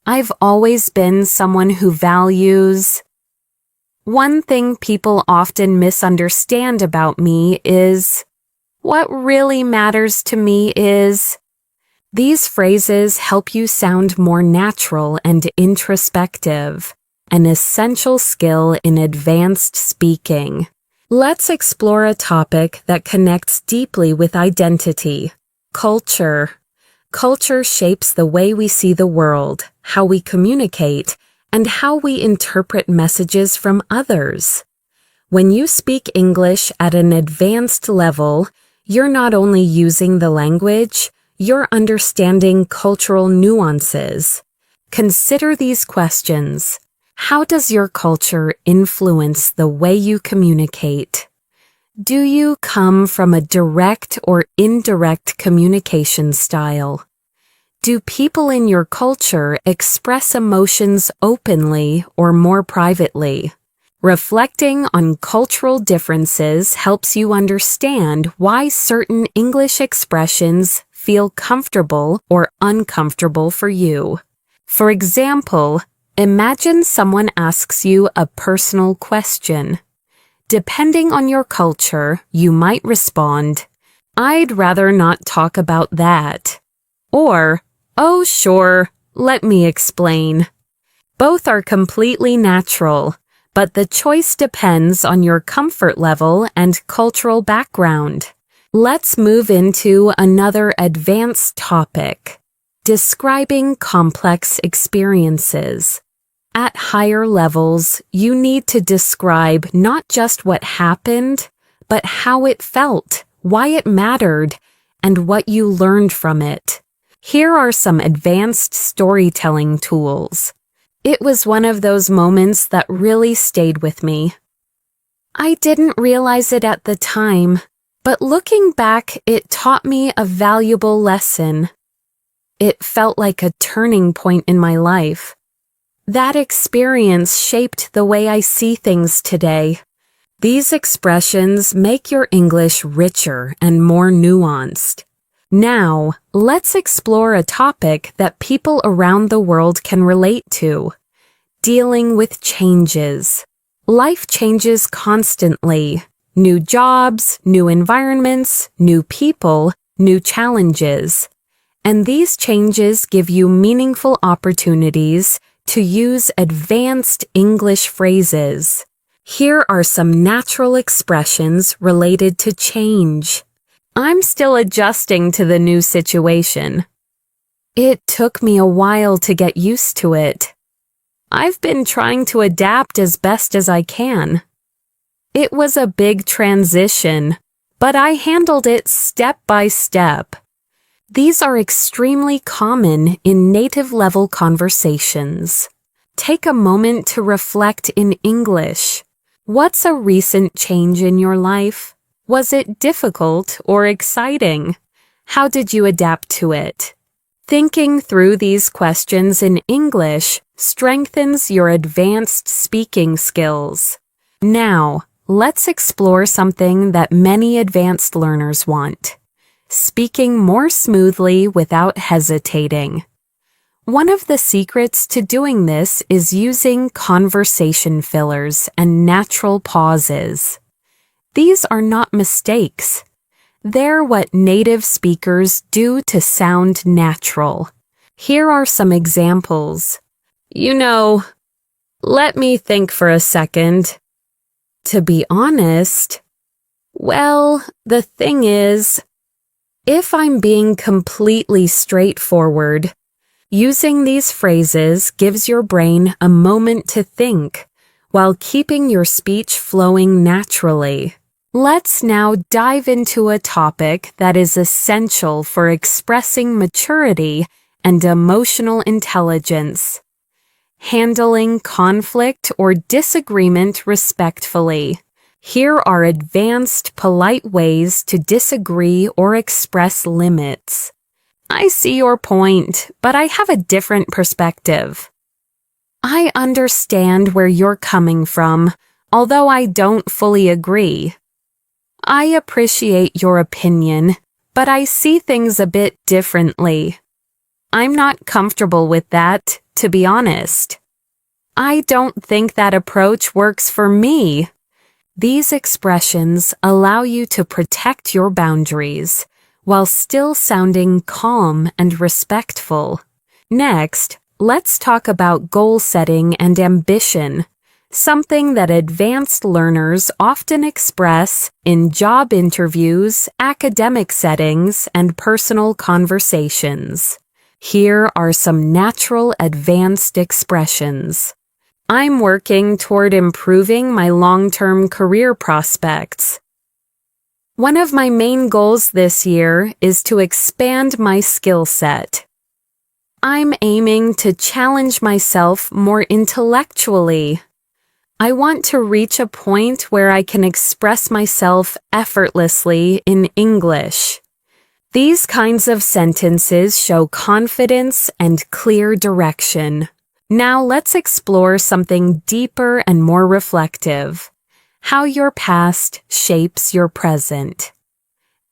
I've always been someone who values... One thing people often misunderstand about me is... What really matters to me is... These phrases help you sound more natural and introspective, an essential skill in advanced speaking. Let's explore a topic that connects deeply with identity: culture. Culture shapes the way we see the world, how we communicate, and how we interpret messages from others. When you speak English at an advanced level, you're not only using the language, you're understanding cultural nuances. Consider these questions. How does your culture influence the way you communicate? Do you come from a direct or indirect communication style? Do people in your culture express emotions openly or more privately? Reflecting on cultural differences helps you understand why certain English expressions feel comfortable or uncomfortable for you. For example, Imagine someone asks you a personal question. Depending on your culture, you might respond, "I'd rather not talk about that." Or, "Oh, sure, let me explain." Both are completely natural, but the choice depends on your comfort level and cultural background. Let's move into another advanced topic, describing complex experiences. At higher levels, you need to describe not just what happened, but how it felt, why it mattered, and what you learned from it. Here are some advanced storytelling tools. It was one of those moments that really stayed with me. I didn't realize it at the time, but looking back, it taught me a valuable lesson. It felt like a turning point in my life. That experience shaped the way I see things today. These expressions make your English richer and more nuanced. Now, let's explore a topic that people around the world can relate to: dealing with changes. Life changes constantly. New jobs, new environments, new people, new challenges. And these changes give you meaningful opportunities to use advanced English phrases. Here are some natural expressions related to change. I'm still adjusting to the new situation. It took me a while to get used to it. I've been trying to adapt as best as I can. It was a big transition, but I handled it step by step. These are extremely common in native-level conversations. Take a moment to reflect in English. What's a recent change in your life? Was it difficult or exciting? How did you adapt to it? Thinking through these questions in English strengthens your advanced speaking skills. Now, let's explore something that many advanced learners want: speaking more smoothly without hesitating. One of the secrets to doing this is using conversation fillers and natural pauses. These are not mistakes. They're what native speakers do to sound natural. Here are some examples. Let me think for a second. To be honest, well, the thing is, if I'm being completely straightforward, using these phrases gives your brain a moment to think while keeping your speech flowing naturally. Let's now dive into a topic that is essential for expressing maturity and emotional intelligence: handling conflict or disagreement respectfully. Here are advanced, polite ways to disagree or express limits. I see your point, but I have a different perspective. I understand where you're coming from, although I don't fully agree. I appreciate your opinion, but I see things a bit differently. I'm not comfortable with that, to be honest. I don't think that approach works for me. These expressions allow you to protect your boundaries while still sounding calm and respectful. Next, let's talk about goal setting and ambition, something that advanced learners often express in job interviews, academic settings, and personal conversations. Here are some natural advanced expressions. I'm working toward improving my long-term career prospects. One of my main goals this year is to expand my skill set. I'm aiming to challenge myself more intellectually. I want to reach a point where I can express myself effortlessly in English. These kinds of sentences show confidence and clear direction. Now let's explore something deeper and more reflective: how your past shapes your present.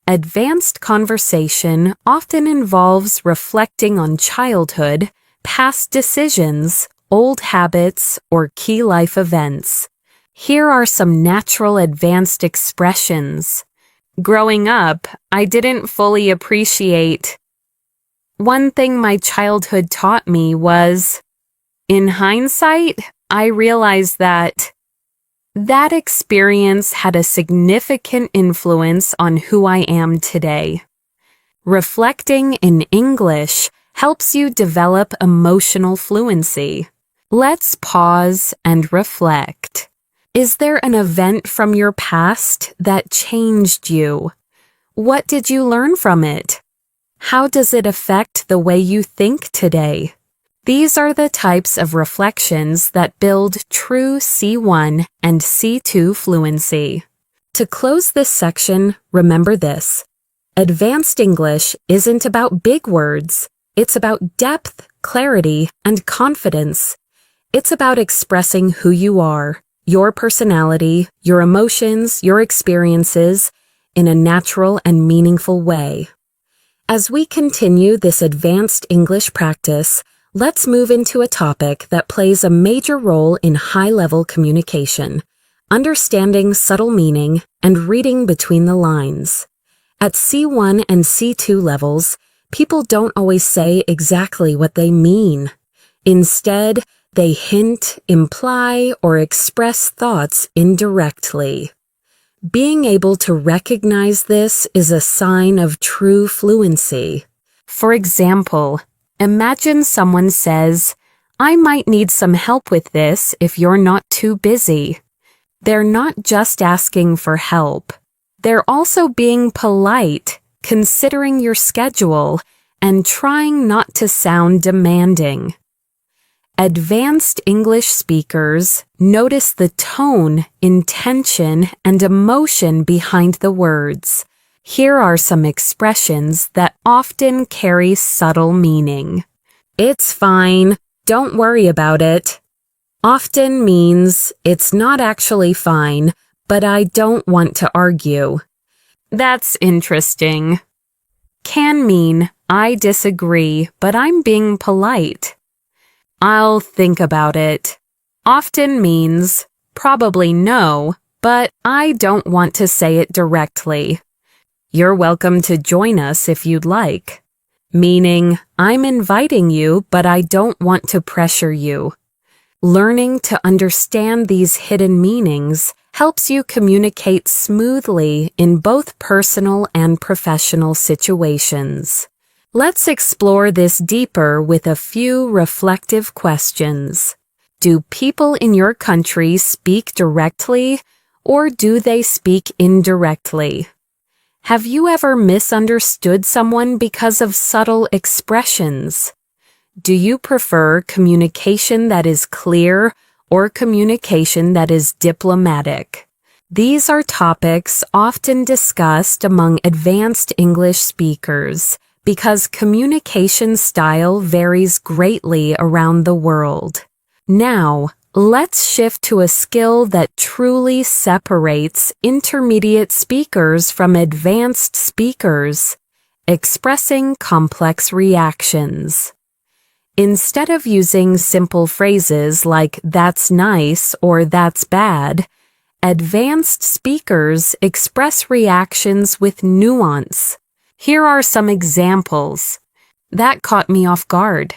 Advanced conversation often involves reflecting on childhood, past decisions, old habits, or key life events. Here are some natural advanced expressions. Growing up, I didn't fully appreciate. One thing my childhood taught me was, in hindsight, I realized that experience had a significant influence on who I am today. Reflecting in English helps you develop emotional fluency. Let's pause and reflect. Is there an event from your past that changed you? What did you learn from it? How does it affect the way you think today? These are the types of reflections that build true C1 and C2 fluency. To close this section, remember this. Advanced English isn't about big words. It's about depth, clarity, and confidence. It's about expressing who you are, your personality, your emotions, your experiences, in a natural and meaningful way. As we continue this advanced English practice, let's move into a topic that plays a major role in high-level communication, understanding subtle meaning and reading between the lines. At C1 and C2 levels, people don't always say exactly what they mean. Instead, they hint, imply, or express thoughts indirectly. Being able to recognize this is a sign of true fluency. For example, imagine someone says, "I might need some help with this if you're not too busy." They're not just asking for help. They're also being polite, considering your schedule, and trying not to sound demanding. Advanced English speakers notice the tone, intention, and emotion behind the words. Here are some expressions that often carry subtle meaning. "It's fine. Don't worry about it." Often means, "It's not actually fine, but I don't want to argue." That's interesting. Can mean, "I disagree, but I'm being polite." "I'll think about it." Often means, "Probably no, but I don't want to say it directly." "You're welcome to join us if you'd like." Meaning, "I'm inviting you, but I don't want to pressure you." Learning to understand these hidden meanings helps you communicate smoothly in both personal and professional situations. Let's explore this deeper with a few reflective questions. Do people in your country speak directly, or do they speak indirectly? Have you ever misunderstood someone because of subtle expressions? Do you prefer communication that is clear or communication that is diplomatic? These are topics often discussed among advanced English speakers because communication style varies greatly around the world. Now, let's shift to a skill that truly separates intermediate speakers from advanced speakers: expressing complex reactions. Instead of using simple phrases like "that's nice" or "that's bad," advanced speakers express reactions with nuance. Here are some examples. "That caught me off guard."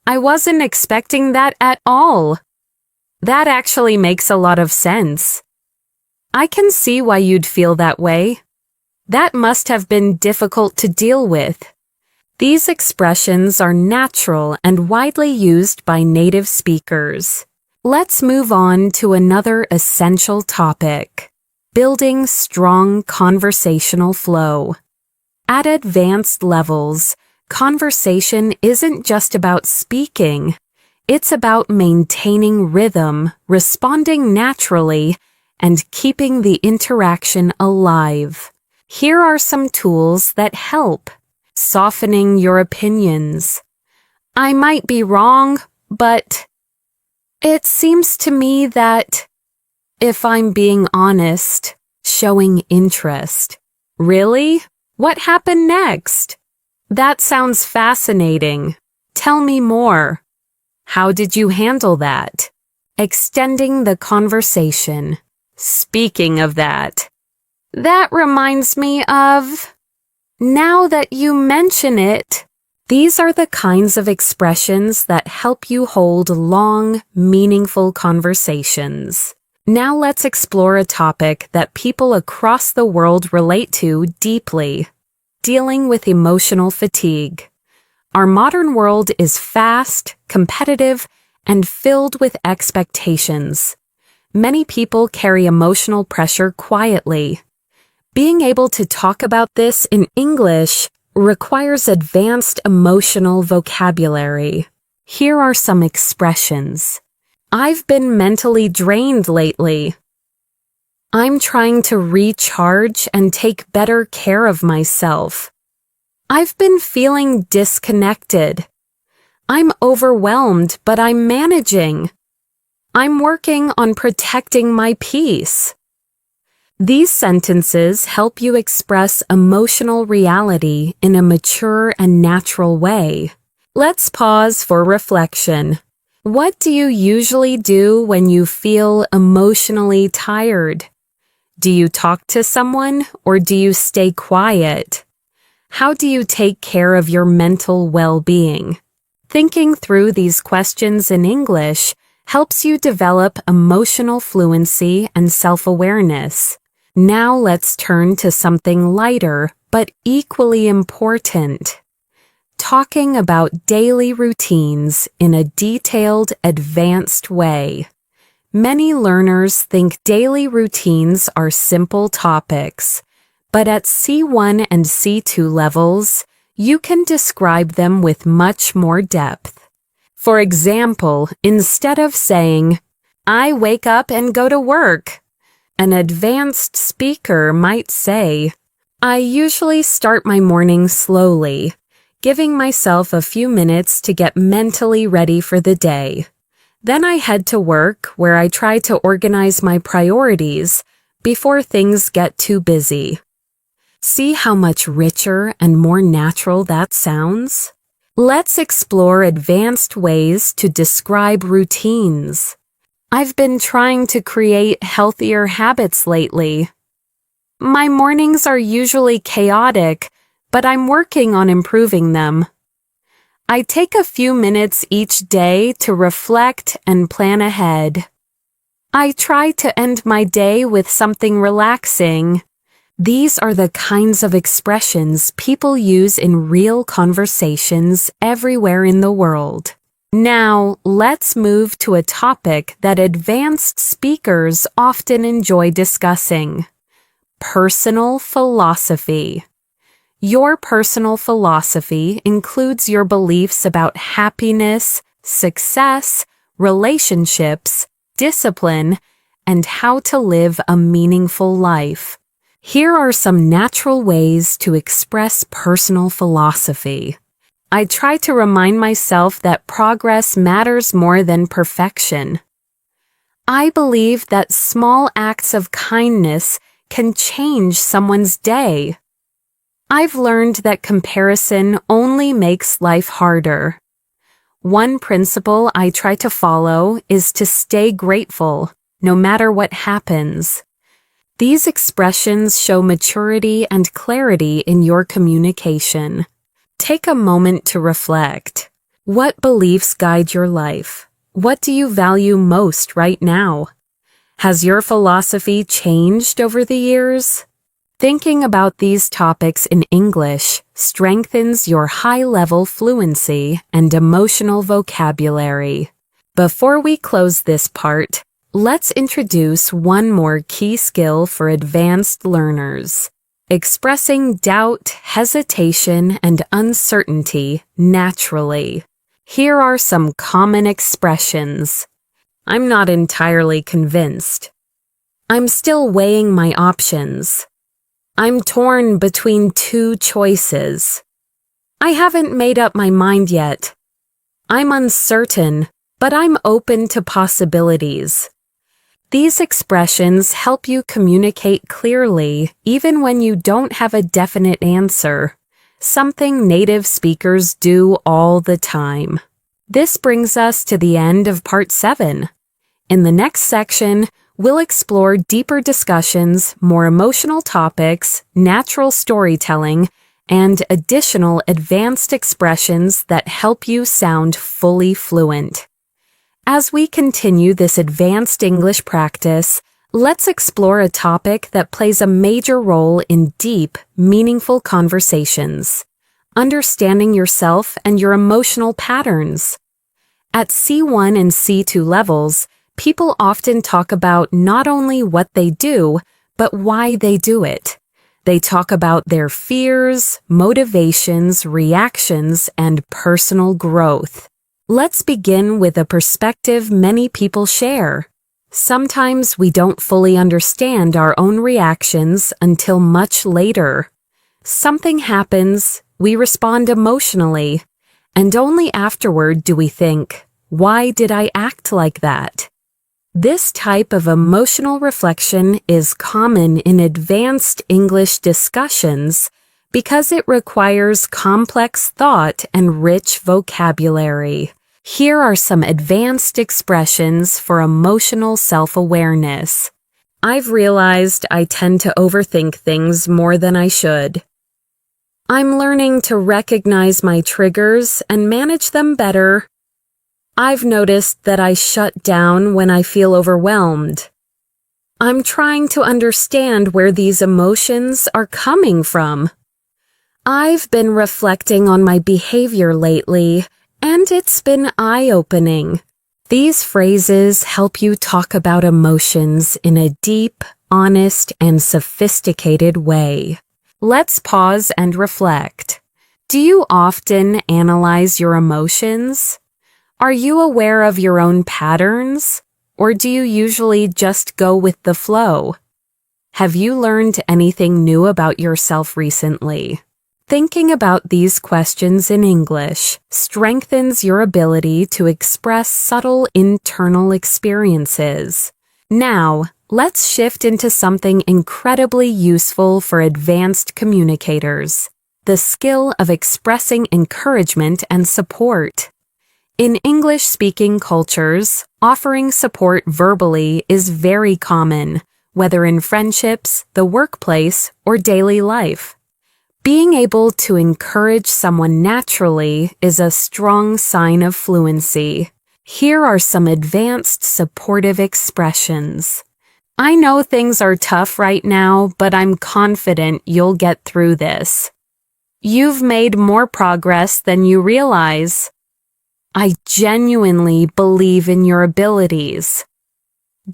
"I wasn't expecting that at all." "That actually makes a lot of sense." "I can see why you'd feel that way." "That must have been difficult to deal with." These expressions are natural and widely used by native speakers. Let's move on to another essential topic: building strong conversational flow. At advanced levels, conversation isn't just about speaking. It's about maintaining rhythm, responding naturally, and keeping the interaction alive. Here are some tools that help. Softening your opinions. "I might be wrong, but it seems to me that..." If I'm being honest, showing interest. "Really? What happened next?" "That sounds fascinating. Tell me more." How did you handle that? Extending the conversation. Speaking of that reminds me of... Now that you mention it, these are the kinds of expressions that help you hold long, meaningful conversations. Now let's explore a topic that people across the world relate to deeply: dealing with emotional fatigue. Our modern world is fast, competitive, and filled with expectations. Many people carry emotional pressure quietly. Being able to talk about this in English requires advanced emotional vocabulary. Here are some expressions. I've been mentally drained lately. I'm trying to recharge and take better care of myself. I've been feeling disconnected. I'm overwhelmed, but I'm managing. I'm working on protecting my peace. These sentences help you express emotional reality in a mature and natural way. Let's pause for reflection. What do you usually do when you feel emotionally tired? Do you talk to someone or do you stay quiet? How do you take care of your mental well-being? Thinking through these questions in English helps you develop emotional fluency and self-awareness. Now let's turn to something lighter but equally important. Talking about daily routines in a detailed, advanced way. Many learners think daily routines are simple topics, but at C1 and C2 levels, you can describe them with much more depth. For example, instead of saying, "I wake up and go to work," an advanced speaker might say, "I usually start my morning slowly, giving myself a few minutes to get mentally ready for the day. Then I head to work where I try to organize my priorities before things get too busy." See how much richer and more natural that sounds? Let's explore advanced ways to describe routines. I've been trying to create healthier habits lately. My mornings are usually chaotic, but I'm working on improving them. I take a few minutes each day to reflect and plan ahead. I try to end my day with something relaxing. These are the kinds of expressions people use in real conversations everywhere in the world. Now, let's move to a topic that advanced speakers often enjoy discussing: personal philosophy. Your personal philosophy includes your beliefs about happiness, success, relationships, discipline, and how to live a meaningful life. Here are some natural ways to express personal philosophy. I try to remind myself that progress matters more than perfection. I believe that small acts of kindness can change someone's day. I've learned that comparison only makes life harder. One principle I try to follow is to stay grateful, no matter what happens. These expressions show maturity and clarity in your communication. Take a moment to reflect. What beliefs guide your life? What do you value most right now? Has your philosophy changed over the years? Thinking about these topics in English strengthens your high-level fluency and emotional vocabulary. Before we close this part, let's introduce one more key skill for advanced learners: expressing doubt, hesitation, and uncertainty naturally. Here are some common expressions. I'm not entirely convinced. I'm still weighing my options. I'm torn between two choices. I haven't made up my mind yet. I'm uncertain, but I'm open to possibilities. These expressions help you communicate clearly even when you don't have a definite answer, something native speakers do all the time. This brings us to the end of Part 7. In the next section, we'll explore deeper discussions, more emotional topics, natural storytelling, and additional advanced expressions that help you sound fully fluent. As we continue this advanced English practice, let's explore a topic that plays a major role in deep, meaningful conversations: understanding yourself and your emotional patterns. At C1 and C2 levels, people often talk about not only what they do, but why they do it. They talk about their fears, motivations, reactions, and personal growth. Let's begin with a perspective many people share. Sometimes we don't fully understand our own reactions until much later. Something happens, we respond emotionally, and only afterward do we think, "Why did I act like that?" This type of emotional reflection is common in advanced English discussions because it requires complex thought and rich vocabulary. Here are some advanced expressions for emotional self-awareness. I've realized I tend to overthink things more than I should. I'm learning to recognize my triggers and manage them better. I've noticed that I shut down when I feel overwhelmed. I'm trying to understand where these emotions are coming from. I've been reflecting on my behavior lately, and it's been eye-opening. These phrases help you talk about emotions in a deep, honest, and sophisticated way. Let's pause and reflect. Do you often analyze your emotions? Are you aware of your own patterns, or do you usually just go with the flow? Have you learned anything new about yourself recently? Thinking about these questions in English strengthens your ability to express subtle internal experiences. Now, let's shift into something incredibly useful for advanced communicators: the skill of expressing encouragement and support. In English-speaking cultures, offering support verbally is very common, whether in friendships, the workplace, or daily life. Being able to encourage someone naturally is a strong sign of fluency. Here are some advanced supportive expressions. I know things are tough right now, but I'm confident you'll get through this. You've made more progress than you realize. I genuinely believe in your abilities.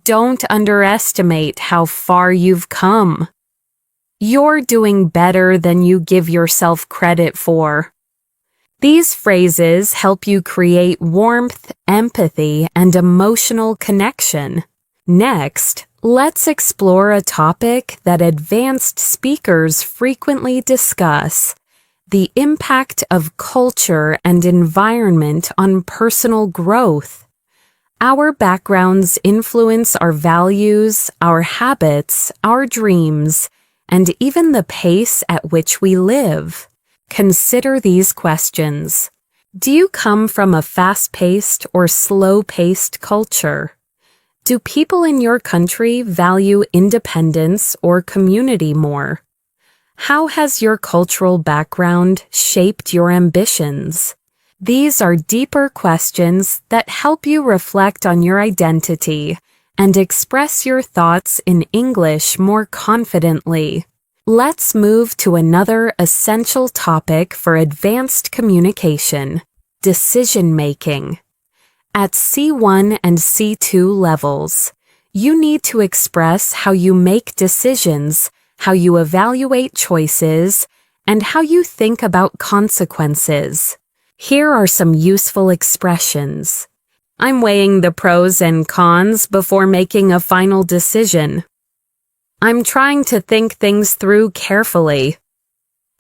Don't underestimate how far you've come. You're doing better than you give yourself credit for. These phrases help you create warmth, empathy, and emotional connection. Next, let's explore a topic that advanced speakers frequently discuss: the impact of culture and environment on personal growth. Our backgrounds influence our values, our habits, our dreams, and even the pace at which we live. Consider these questions. Do you come from a fast-paced or slow-paced culture? Do people in your country value independence or community more? How has your cultural background shaped your ambitions? These are deeper questions that help you reflect on your identity and express your thoughts in English more confidently. Let's move to another essential topic for advanced communication: decision-making. At C1 and C2 levels, you need to express how you make decisions, how you evaluate choices, and how you think about consequences. Here are some useful expressions. I'm weighing the pros and cons before making a final decision. I'm trying to think things through carefully.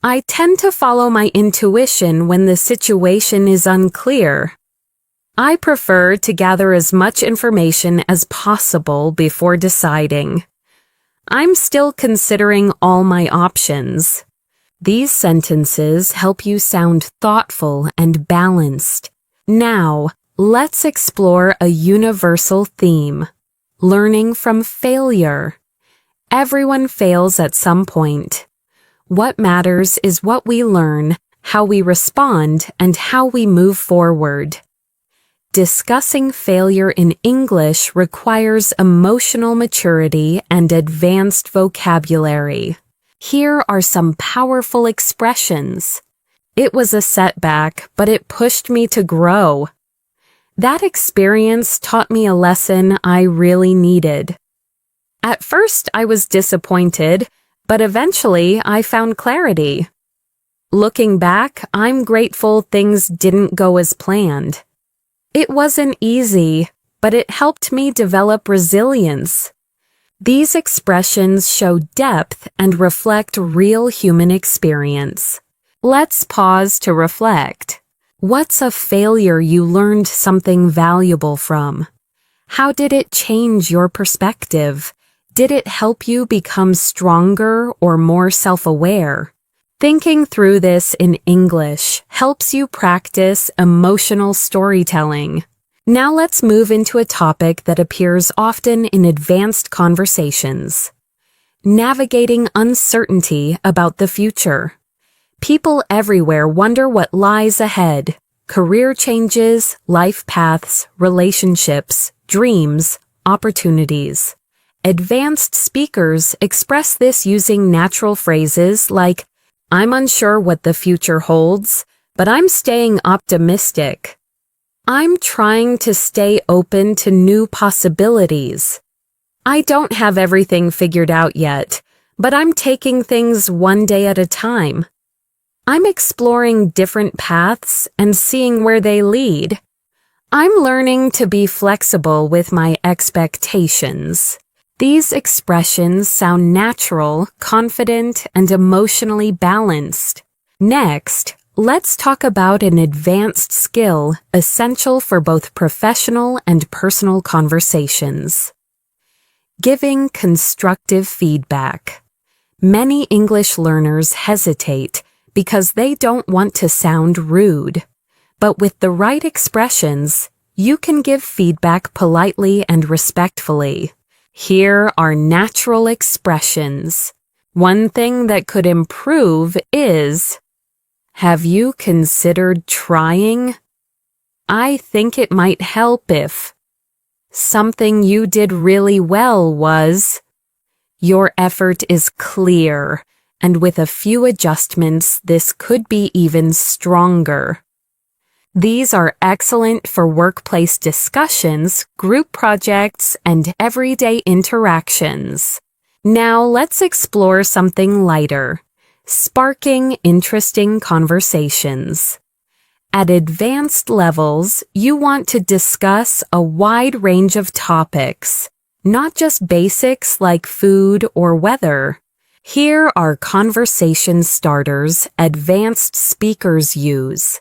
I tend to follow my intuition when the situation is unclear. I prefer to gather as much information as possible before deciding. I'm still considering all my options. These sentences help you sound thoughtful and balanced. Now, let's explore a universal theme: learning from failure. Everyone fails at some point. What matters is what we learn, how we respond, and how we move forward. Discussing failure in English requires emotional maturity and advanced vocabulary. Here are some powerful expressions. It was a setback, but it pushed me to grow. That experience taught me a lesson I really needed. At first, I was disappointed, but eventually I found clarity. Looking back, I'm grateful things didn't go as planned. It wasn't easy, but it helped me develop resilience. These expressions show depth and reflect real human experience. Let's pause to reflect. What's a failure you learned something valuable from? How did it change your perspective? Did it help you become stronger or more self-aware? Thinking through this in English helps you practice emotional storytelling. Now let's move into a topic that appears often in advanced conversations: navigating uncertainty about the future. People everywhere wonder what lies ahead: career changes, life paths, relationships, dreams, opportunities. Advanced speakers express this using natural phrases like, "I'm unsure what the future holds, but I'm staying optimistic." "I'm trying to stay open to new possibilities." "I don't have everything figured out yet, but I'm taking things one day at a time." "I'm exploring different paths and seeing where they lead." "I'm learning to be flexible with my expectations." These expressions sound natural, confident, and emotionally balanced. Next, let's talk about an advanced skill essential for both professional and personal conversations: giving constructive feedback. Many English learners hesitate because they don't want to sound rude. But with the right expressions, you can give feedback politely and respectfully. Here are natural expressions. One thing that could improve is, "Have you considered trying?" "I think it might help if." "Something you did really well was." Your effort is clear, and with a few adjustments, this could be even stronger. These are excellent for workplace discussions, group projects, and everyday interactions. Now let's explore something lighter: sparking interesting conversations. At advanced levels, you want to discuss a wide range of topics, not just basics like food or weather. Here are conversation starters advanced speakers use.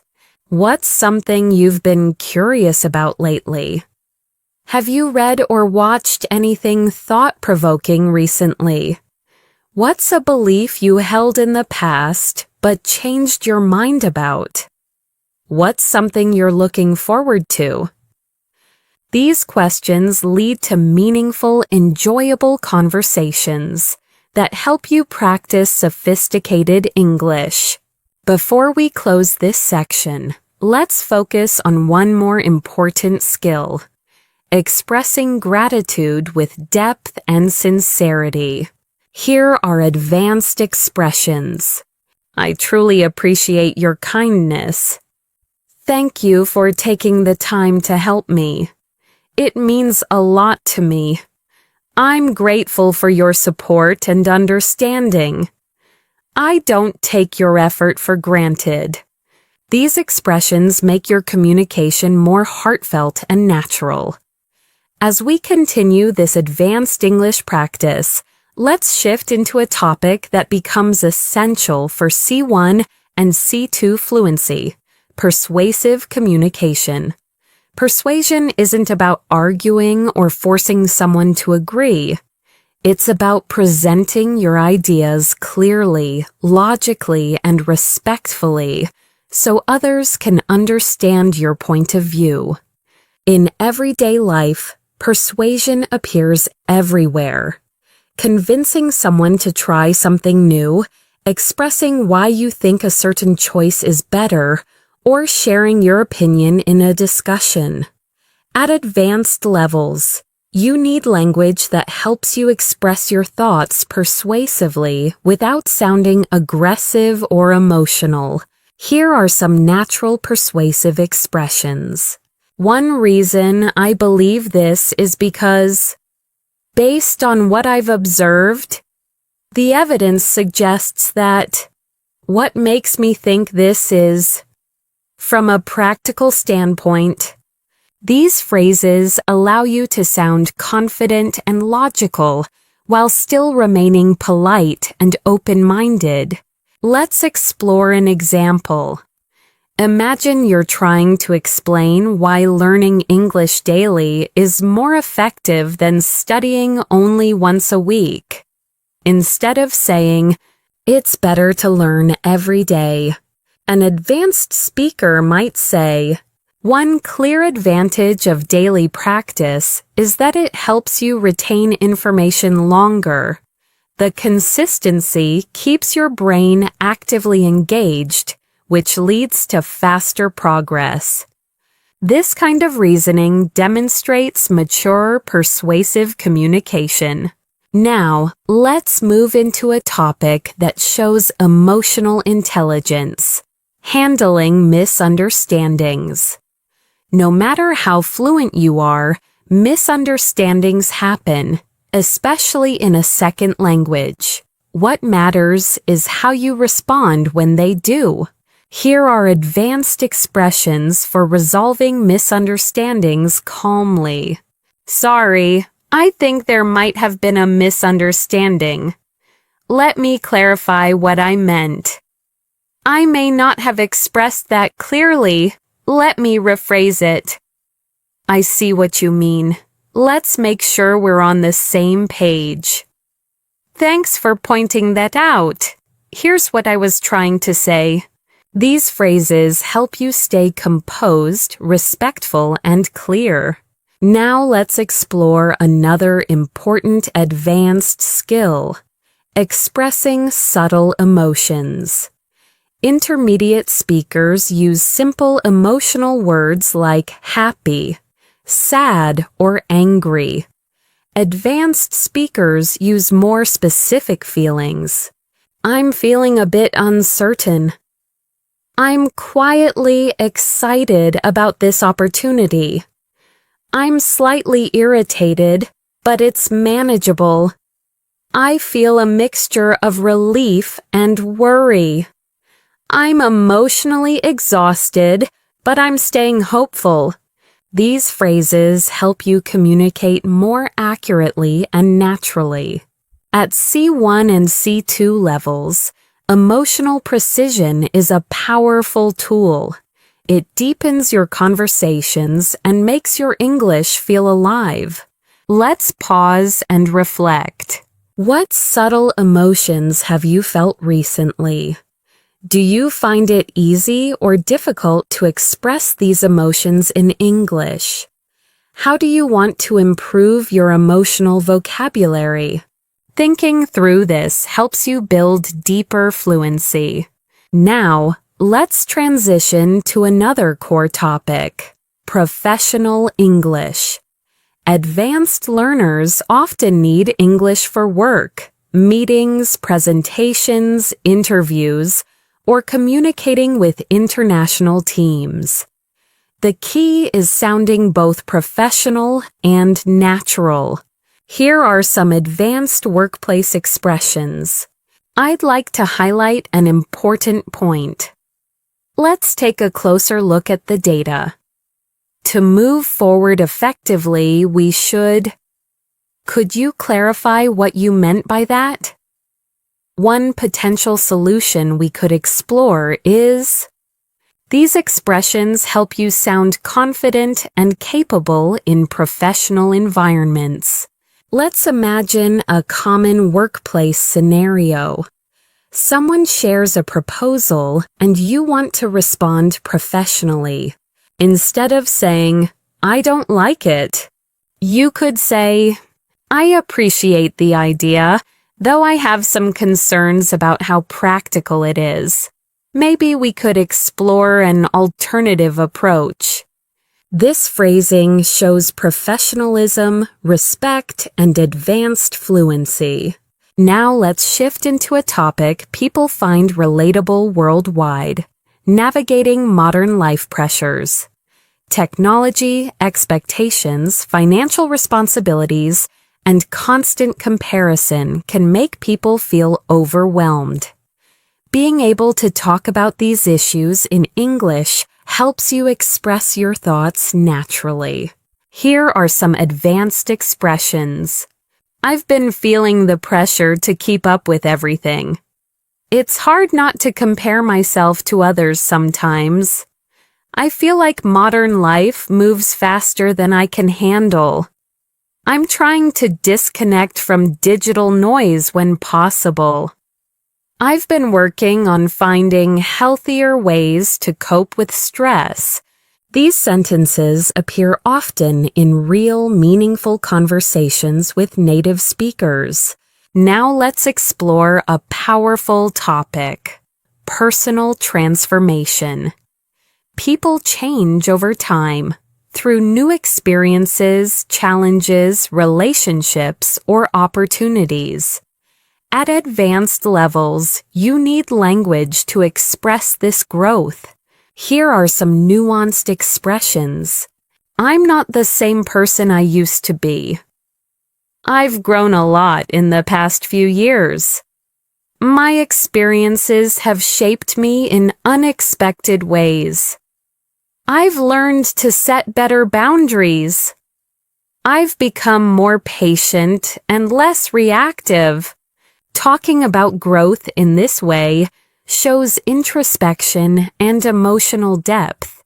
What's something you've been curious about lately? Have you read or watched anything thought-provoking recently? What's a belief you held in the past but changed your mind about? What's something you're looking forward to? These questions lead to meaningful, enjoyable conversations that help you practice sophisticated English. Before we close this section, let's focus on one more important skill: expressing gratitude with depth and sincerity. Here are advanced expressions. "I truly appreciate your kindness." "Thank you for taking the time to help me. It means a lot to me." "I'm grateful for your support and understanding." "I don't take your effort for granted." These expressions make your communication more heartfelt and natural. As we continue this advanced English practice, let's shift into a topic that becomes essential for C1 and C2 fluency: persuasive communication. Persuasion isn't about arguing or forcing someone to agree. It's about presenting your ideas clearly, logically, and respectfully, so others can understand your point of view. In everyday life, persuasion appears everywhere. Convincing someone to try something new, expressing why you think a certain choice is better, or sharing your opinion in a discussion. At advanced levels, you need language that helps you express your thoughts persuasively without sounding aggressive or emotional. Here are some natural persuasive expressions. One reason I believe this is because, based on what I've observed, the evidence suggests that. What makes me think this is, from a practical standpoint, these phrases allow you to sound confident and logical while still remaining polite and open-minded. Let's explore an example. Imagine you're trying to explain why learning English daily is more effective than studying only once a week. Instead of saying, "It's better to learn every day," an advanced speaker might say, "One clear advantage of daily practice is that it helps you retain information longer. The consistency keeps your brain actively engaged, which leads to faster progress." This kind of reasoning demonstrates mature, persuasive communication. Now, let's move into a topic that shows emotional intelligence: handling misunderstandings. No matter how fluent you are, misunderstandings happen, especially in a second language. What matters is how you respond when they do. Here are advanced expressions for resolving misunderstandings calmly. "Sorry, I think there might have been a misunderstanding. Let me clarify what I meant. I may not have expressed that clearly. Let me rephrase it. I see what you mean. Let's make sure we're on the same page. Thanks for pointing that out. Here's what I was trying to say." These phrases help you stay composed, respectful, and clear. Now let's explore another important advanced skill: expressing subtle emotions. Intermediate speakers use simple emotional words like happy, sad, or angry. Advanced speakers use more specific feelings. "I'm feeling a bit uncertain." "I'm quietly excited about this opportunity." "I'm slightly irritated, but it's manageable." "I feel a mixture of relief and worry." "I'm emotionally exhausted, but I'm staying hopeful." These phrases help you communicate more accurately and naturally. At C1 and C2 levels, emotional precision is a powerful tool. It deepens your conversations and makes your English feel alive. Let's pause and reflect. What subtle emotions have you felt recently? Do you find it easy or difficult to express these emotions in English? How do you want to improve your emotional vocabulary? Thinking through this helps you build deeper fluency. Now, let's transition to another core topic: professional English. Advanced learners often need English for work, meetings, presentations, interviews, or communicating with international teams. The key is sounding both professional and natural. Here are some advanced workplace expressions. I'd like to highlight an important point. Let's take a closer look at the data. To move forward effectively, we should... Could you clarify what you meant by that? One potential solution we could explore is... These expressions help you sound confident and capable in professional environments. Let's imagine a common workplace scenario. Someone shares a proposal and you want to respond professionally. Instead of saying, "I don't like it," you could say, "I appreciate the idea, though I have some concerns about how practical it is. Maybe we could explore an alternative approach." This phrasing shows professionalism, respect, and advanced fluency. Now let's shift into a topic people find relatable worldwide: navigating modern life pressures. Technology, expectations, financial responsibilities, and constant comparison can make people feel overwhelmed. Being able to talk about these issues in English helps you express your thoughts naturally. Here are some advanced expressions. I've been feeling the pressure to keep up with everything. It's hard not to compare myself to others sometimes. I feel like modern life moves faster than I can handle. I'm trying to disconnect from digital noise when possible. I've been working on finding healthier ways to cope with stress. These sentences appear often in real, meaningful conversations with native speakers. Now let's explore a powerful topic: personal transformation. People change over time through new experiences, challenges, relationships, or opportunities. At advanced levels, you need language to express this growth. Here are some nuanced expressions. I'm not the same person I used to be. I've grown a lot in the past few years. My experiences have shaped me in unexpected ways. I've learned to set better boundaries. I've become more patient and less reactive. Talking about growth in this way shows introspection and emotional depth.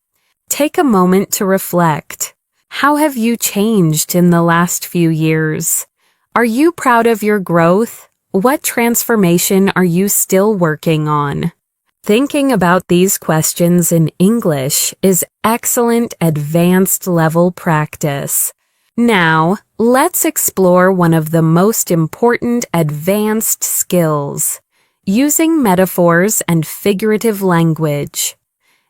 Take a moment to reflect. How have you changed in the last few years? Are you proud of your growth? What transformation are you still working on? Thinking about these questions in English is excellent advanced level practice. Now, let's explore one of the most important advanced skills: using metaphors and figurative language.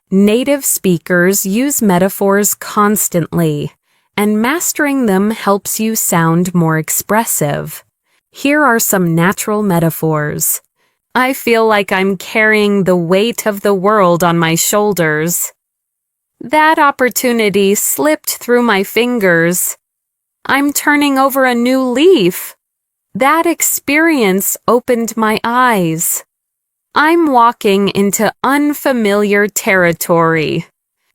Native speakers use metaphors constantly, and mastering them helps you sound more expressive. Here are some natural metaphors. I feel like I'm carrying the weight of the world on my shoulders. That opportunity slipped through my fingers. I'm turning over a new leaf. That experience opened my eyes. I'm walking into unfamiliar territory.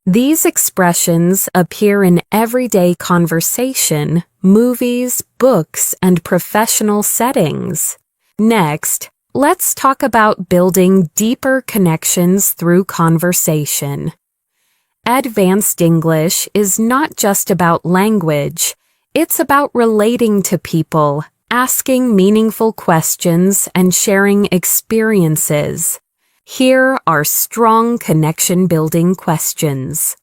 These expressions appear in everyday conversation, movies, books, and professional settings. Next, let's talk about building deeper connections through conversation. Advanced English is not just about language. It's about relating to people, asking meaningful questions, and sharing experiences. Here are strong connection-building questions.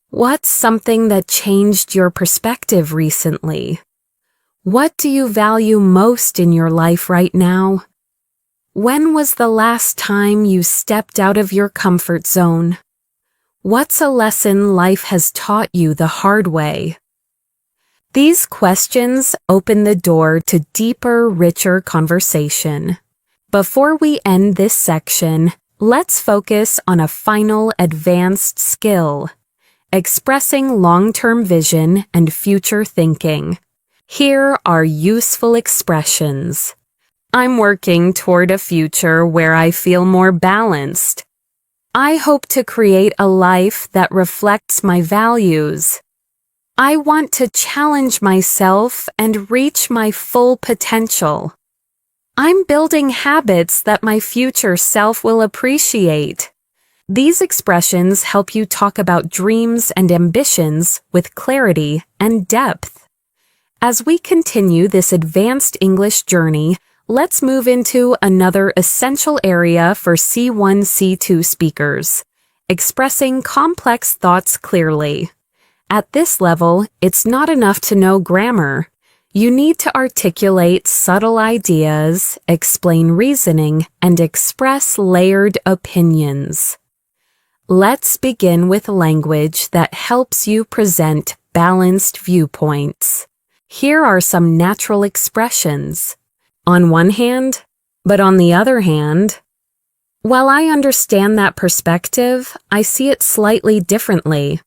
What's something that changed your perspective recently? What do you value most in your life right now? When was the last time you stepped out of your comfort zone? What's a lesson life has taught you the hard way? These questions open the door to deeper, richer conversation. Before we end this section, let's focus on a final advanced skill: expressing long-term vision and future thinking. Here are useful expressions. I'm working toward a future where I feel more balanced. I hope to create a life that reflects my values. I want to challenge myself and reach my full potential. I'm building habits that my future self will appreciate. These expressions help you talk about dreams and ambitions with clarity and depth. As we continue this advanced English journey, let's move into another essential area for C1, C2 speakers, expressing complex thoughts clearly. At this level, it's not enough to know grammar. You need to articulate subtle ideas, explain reasoning, and express layered opinions. Let's begin with language that helps you present balanced viewpoints. Here are some natural expressions. On one hand, but on the other hand. While I understand that perspective, I see it slightly differently.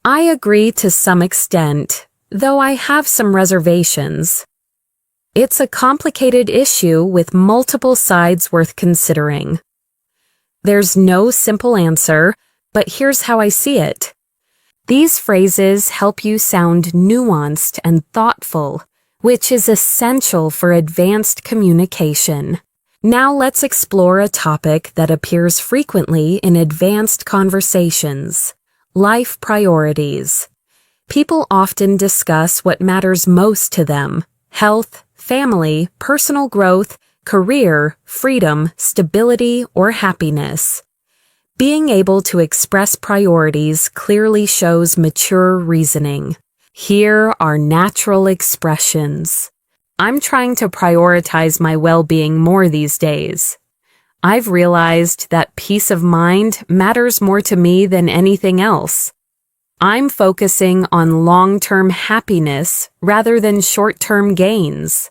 I agree to some extent, though I have some reservations. It's a complicated issue with multiple sides worth considering. There's no simple answer, but here's how I see it. These phrases help you sound nuanced and thoughtful, which is essential for advanced communication. Now let's explore a topic that appears frequently in advanced conversations: life priorities. People often discuss what matters most to them: health, family, personal growth, career, freedom, stability, or happiness. Being able to express priorities clearly shows mature reasoning. Here are natural expressions. I'm trying to prioritize my well-being more these days. I've realized that peace of mind matters more to me than anything else. I'm focusing on long-term happiness rather than short-term gains.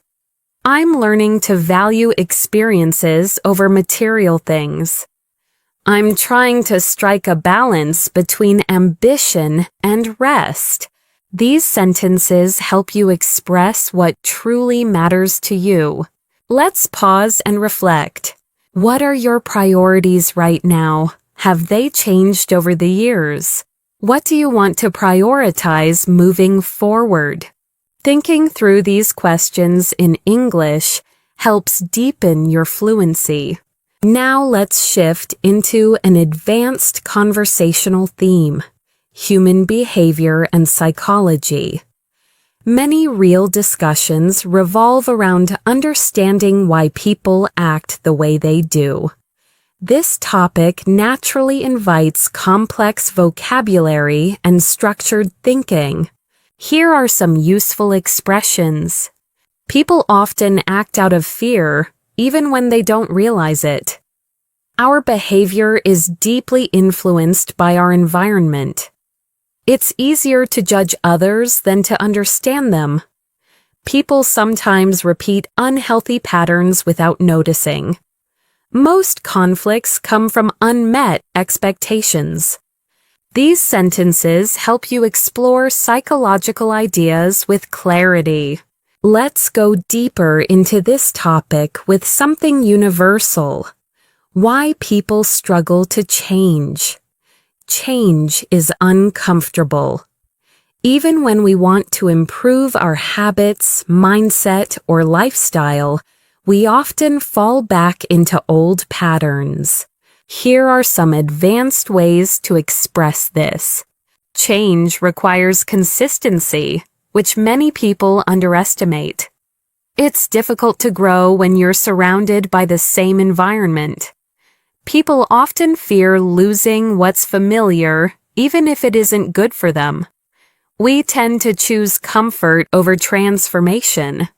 I'm learning to value experiences over material things. I'm trying to strike a balance between ambition and rest. These sentences help you express what truly matters to you. Let's pause and reflect. What are your priorities right now? Have they changed over the years? What do you want to prioritize moving forward? Thinking through these questions in English helps deepen your fluency. Now let's shift into an advanced conversational theme: human behavior and psychology. Many real discussions revolve around understanding why people act the way they do. This topic naturally invites complex vocabulary and structured thinking. Here are some useful expressions. People often act out of fear, even when they don't realize it. Our behavior is deeply influenced by our environment. It's easier to judge others than to understand them. People sometimes repeat unhealthy patterns without noticing. Most conflicts come from unmet expectations. These sentences help you explore psychological ideas with clarity. Let's go deeper into this topic with something universal: why people struggle to change. Change is uncomfortable. Even when we want to improve our habits, mindset, or lifestyle, we often fall back into old patterns. Here are some advanced ways to express this. Change requires consistency, which many people underestimate. It's difficult to grow when you're surrounded by the same environment. People often fear losing what's familiar, even if it isn't good for them. We tend to choose comfort over transformation.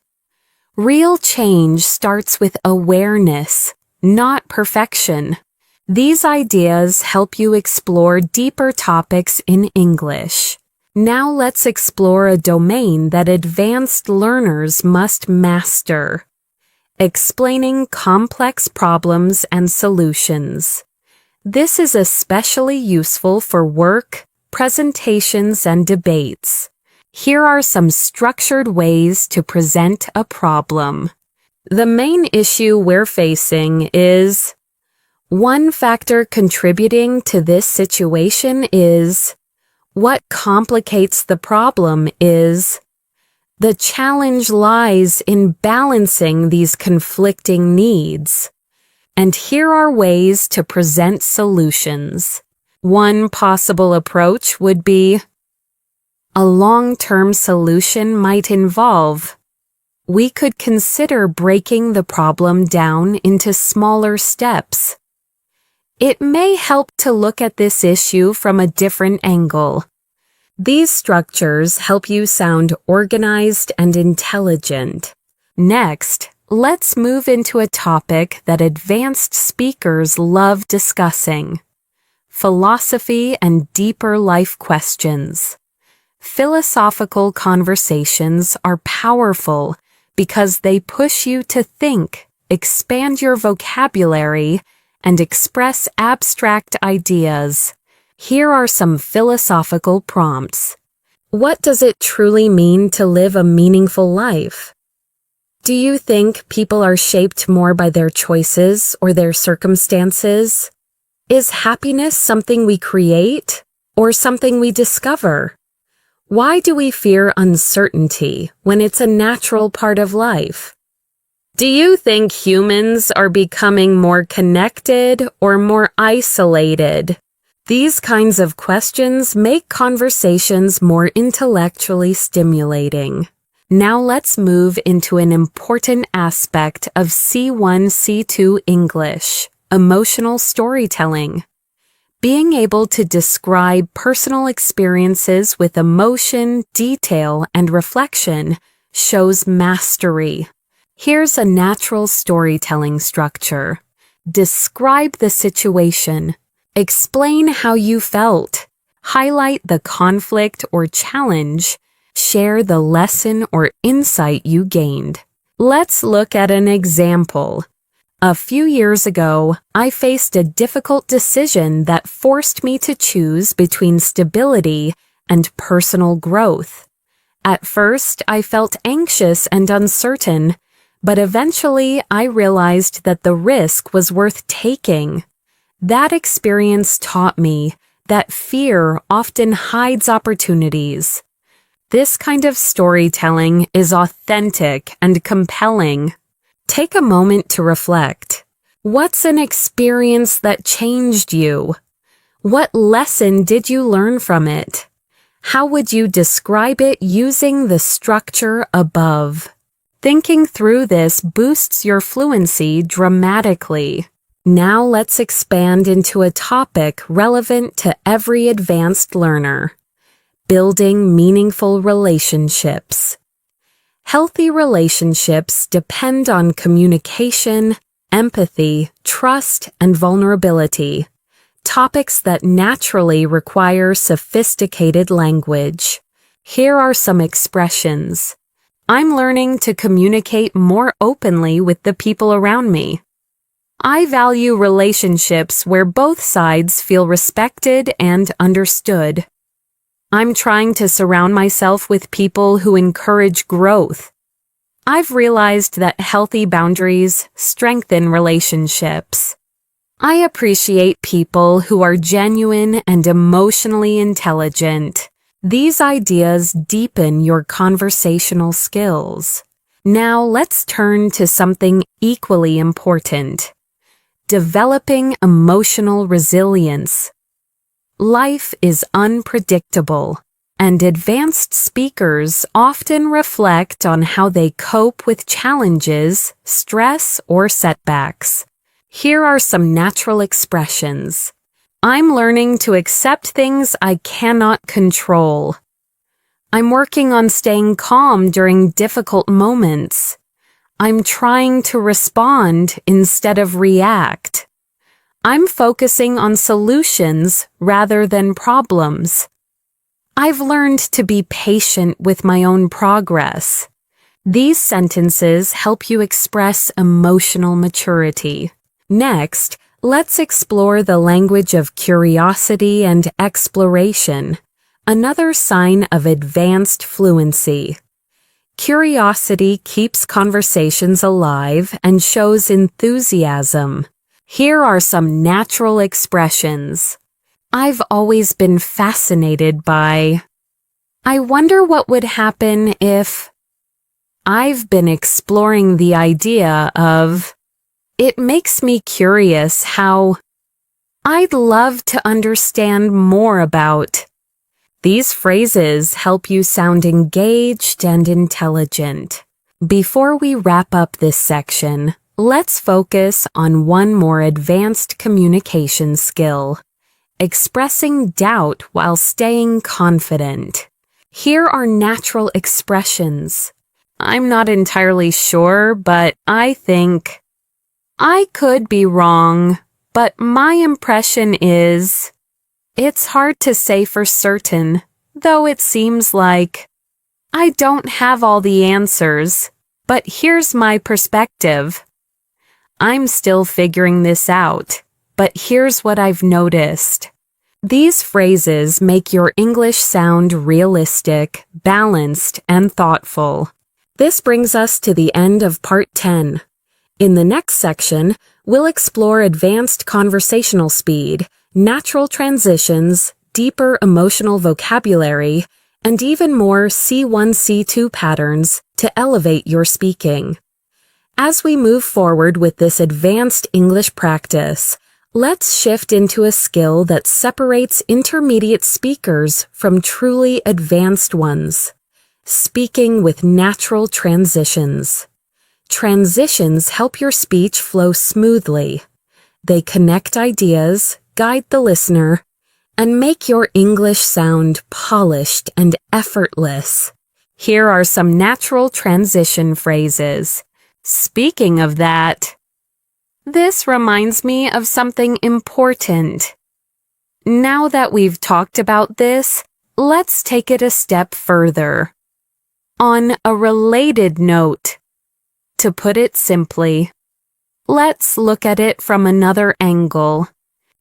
Real change starts with awareness, not perfection. These ideas help you explore deeper topics in English. Now let's explore a domain that advanced learners must master: explaining complex problems and solutions. This is especially useful for work, presentations, and debates. Here are some structured ways to present a problem. The main issue we're facing is: one factor contributing to this situation is. What complicates the problem is. The challenge lies in balancing these conflicting needs. And here are ways to present solutions. One possible approach would be: a long-term solution might involve. we could consider breaking the problem down into smaller steps. It may help to look at this issue from a different angle. These structures help you sound organized and intelligent. Next, let's move into a topic that advanced speakers love discussing: philosophy and deeper life questions. Philosophical conversations are powerful because they push you to think, expand your vocabulary, and express abstract ideas. Here are some philosophical prompts. What does it truly mean to live a meaningful life? Do you think people are shaped more by their choices or their circumstances? Is happiness something we create or something we discover? Why do we fear uncertainty when it's a natural part of life? Do you think humans are becoming more connected or more isolated? These kinds of questions make conversations more intellectually stimulating. Now let's move into an important aspect of C1, C2 English: emotional storytelling. Being able to describe personal experiences with emotion, detail, and reflection shows mastery. Here's a natural storytelling structure. Describe the situation. Explain how you felt. Highlight the conflict or challenge. Share the lesson or insight you gained. Let's look at an example. A few years ago, I faced a difficult decision that forced me to choose between stability and personal growth. At first, I felt anxious and uncertain, but eventually I realized that the risk was worth taking. That experience taught me that fear often hides opportunities. This kind of storytelling is authentic and compelling. Take a moment to reflect. What's an experience that changed you? What lesson did you learn from it? How would you describe it using the structure above? Thinking through this boosts your fluency dramatically. Now let's expand into a topic relevant to every advanced learner: building meaningful relationships. Healthy relationships depend on communication, empathy, trust, and vulnerability, topics that naturally require sophisticated language. Here are some expressions. I'm learning to communicate more openly with the people around me. I value relationships where both sides feel respected and understood. I'm trying to surround myself with people who encourage growth. I've realized that healthy boundaries strengthen relationships. I appreciate people who are genuine and emotionally intelligent. These ideas deepen your conversational skills. Now let's turn to something equally important: developing emotional resilience. Life is unpredictable, and advanced speakers often reflect on how they cope with challenges, stress, or setbacks. Here are some natural expressions. I'm learning to accept things I cannot control. I'm working on staying calm during difficult moments. I'm trying to respond instead of react. I'm focusing on solutions rather than problems. I've learned to be patient with my own progress. These sentences help you express emotional maturity. Next, let's explore the language of curiosity and exploration, another sign of advanced fluency. Curiosity keeps conversations alive and shows enthusiasm. Here are some natural expressions. I've always been fascinated by. I wonder what would happen if. I've been exploring the idea of. It makes me curious how. I'd love to understand more about. These phrases help you sound engaged and intelligent. Before we wrap up this section, let's focus on one more advanced communication skill: expressing doubt while staying confident. Here are natural expressions. I'm not entirely sure, but I think. I could be wrong, but my impression is. It's hard to say for certain, though it seems like. I don't have all the answers, but here's my perspective. I'm still figuring this out, but here's what I've noticed. These phrases make your English sound realistic, balanced, and thoughtful. This brings us to the end of Part 10. In the next section, we'll explore advanced conversational speed, natural transitions, deeper emotional vocabulary, and even more C1, C2 patterns to elevate your speaking. As we move forward with this advanced English practice, let's shift into a skill that separates intermediate speakers from truly advanced ones: speaking with natural transitions. Transitions help your speech flow smoothly. They connect ideas, guide the listener, and make your English sound polished and effortless. Here are some natural transition phrases. Speaking of that, this reminds me of something important. Now that we've talked about this, let's take it a step further. On a related note, to put it simply, let's look at it from another angle.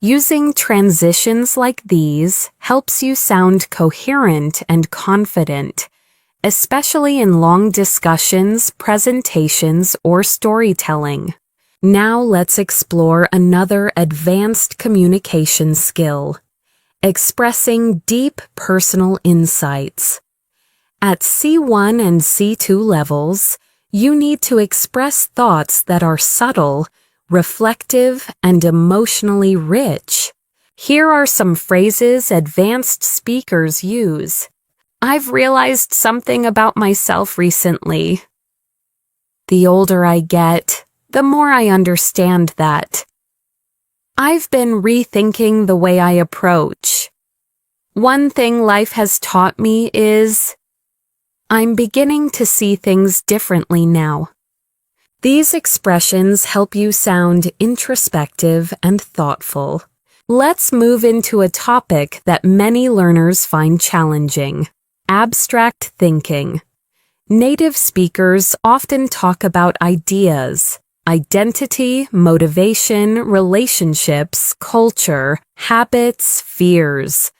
Using transitions like these helps you sound coherent and confident, especially in long discussions, presentations, or storytelling. Now let's explore another advanced communication skill: expressing deep personal insights. At C1 and C2 levels, you need to express thoughts that are subtle, reflective, and emotionally rich. Here are some phrases advanced speakers use. I've realized something about myself recently. The older I get, the more I understand that. I've been rethinking the way I approach. One thing life has taught me is I'm beginning to see things differently now. These expressions help you sound introspective and thoughtful. Let's move into a topic that many learners find challenging: abstract thinking. Native speakers often talk about ideas, identity, motivation, relationships, culture, habits, fears,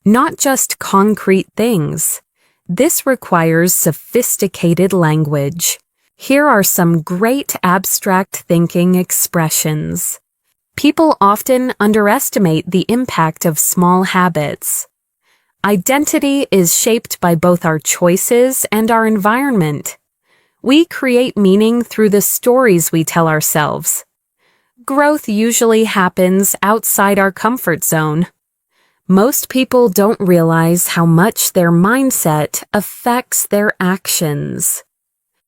not just concrete things. This requires sophisticated language. Here are some great abstract thinking expressions. People often underestimate the impact of small habits. Identity is shaped by both our choices and our environment. We create meaning through the stories we tell ourselves. Growth usually happens outside our comfort zone. Most people don't realize how much their mindset affects their actions.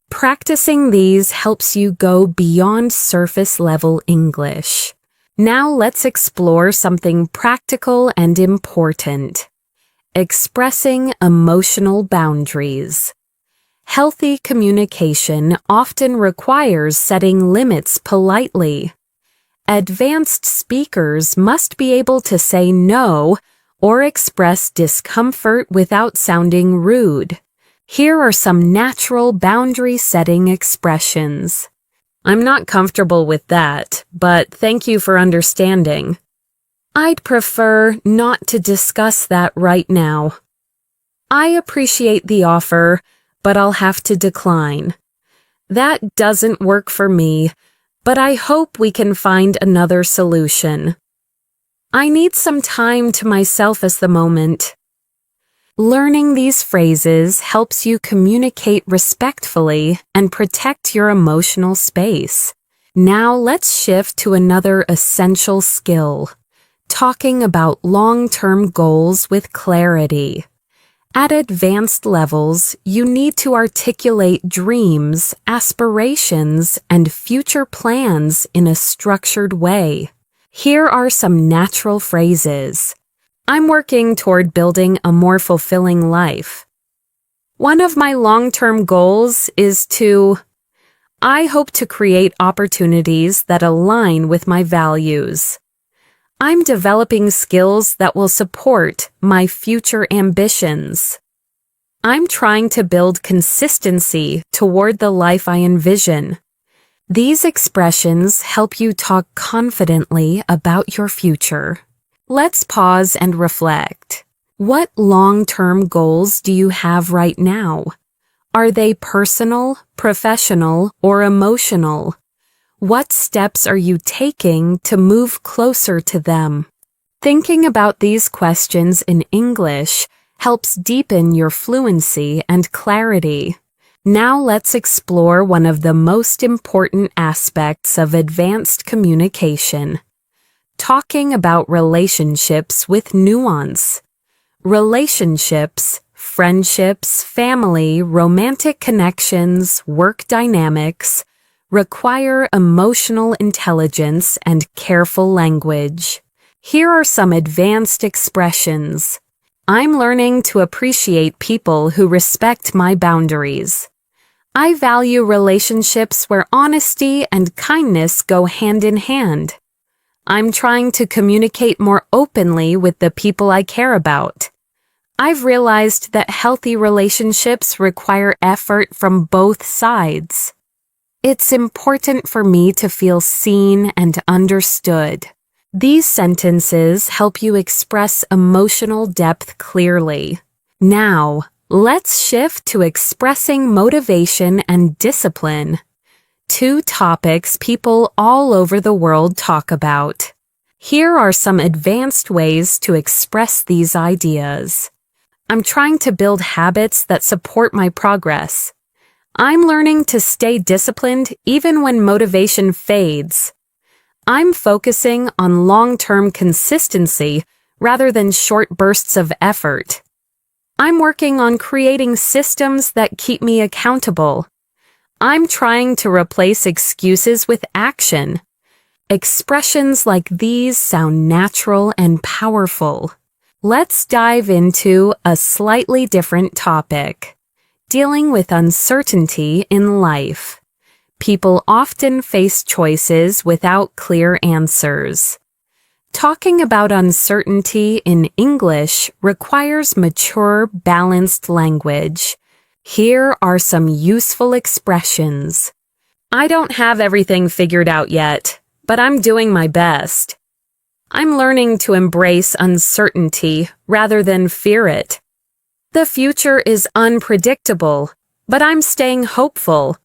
Practicing these helps you go beyond surface-level English. Now let's explore something practical and important: expressing emotional boundaries. Healthy communication often requires setting limits politely. Advanced speakers must be able to say no or express discomfort without sounding rude. Here are some natural boundary-setting expressions. I'm not comfortable with that, but thank you for understanding. I'd prefer not to discuss that right now. I appreciate the offer, but I'll have to decline. That doesn't work for me, but I hope we can find another solution. I need some time to myself at the moment. Learning these phrases helps you communicate respectfully and protect your emotional space. Now let's shift to another essential skill: talking about long-term goals with clarity. At advanced levels, you need to articulate dreams, aspirations, and future plans in a structured way. Here are some natural phrases. I'm working toward building a more fulfilling life. One of my long-term goals is to... I hope to create opportunities that align with my values. I'm developing skills that will support my future ambitions. I'm trying to build consistency toward the life I envision. These expressions help you talk confidently about your future. Let's pause and reflect. What long-term goals do you have right now? Are they personal, professional, or emotional? What steps are you taking to move closer to them? Thinking about these questions in English helps deepen your fluency and clarity. Now let's explore one of the most important aspects of advanced communication. Talking about relationships with nuance. Relationships, friendships, family, romantic connections, work dynamics require emotional intelligence and careful language. Here are some advanced expressions. I'm learning to appreciate people who respect my boundaries. I value relationships where honesty and kindness go hand in hand. I'm trying to communicate more openly with the people I care about. I've realized that healthy relationships require effort from both sides. It's important for me to feel seen and understood. These sentences help you express emotional depth clearly. Now, let's shift to expressing motivation and discipline. Two topics people all over the world talk about. Here are some advanced ways to express these ideas. I'm trying to build habits that support my progress. I'm learning to stay disciplined even when motivation fades. I'm focusing on long-term consistency rather than short bursts of effort. I'm working on creating systems that keep me accountable. I'm trying to replace excuses with action. Expressions like these sound natural and powerful. Let's dive into a slightly different topic. Dealing with uncertainty in life. People often face choices without clear answers. Talking about uncertainty in English requires mature, balanced language. Here are some useful expressions. I don't have everything figured out yet, but I'm doing my best. I'm learning to embrace uncertainty rather than fear it. The future is unpredictable, but I'm staying hopeful.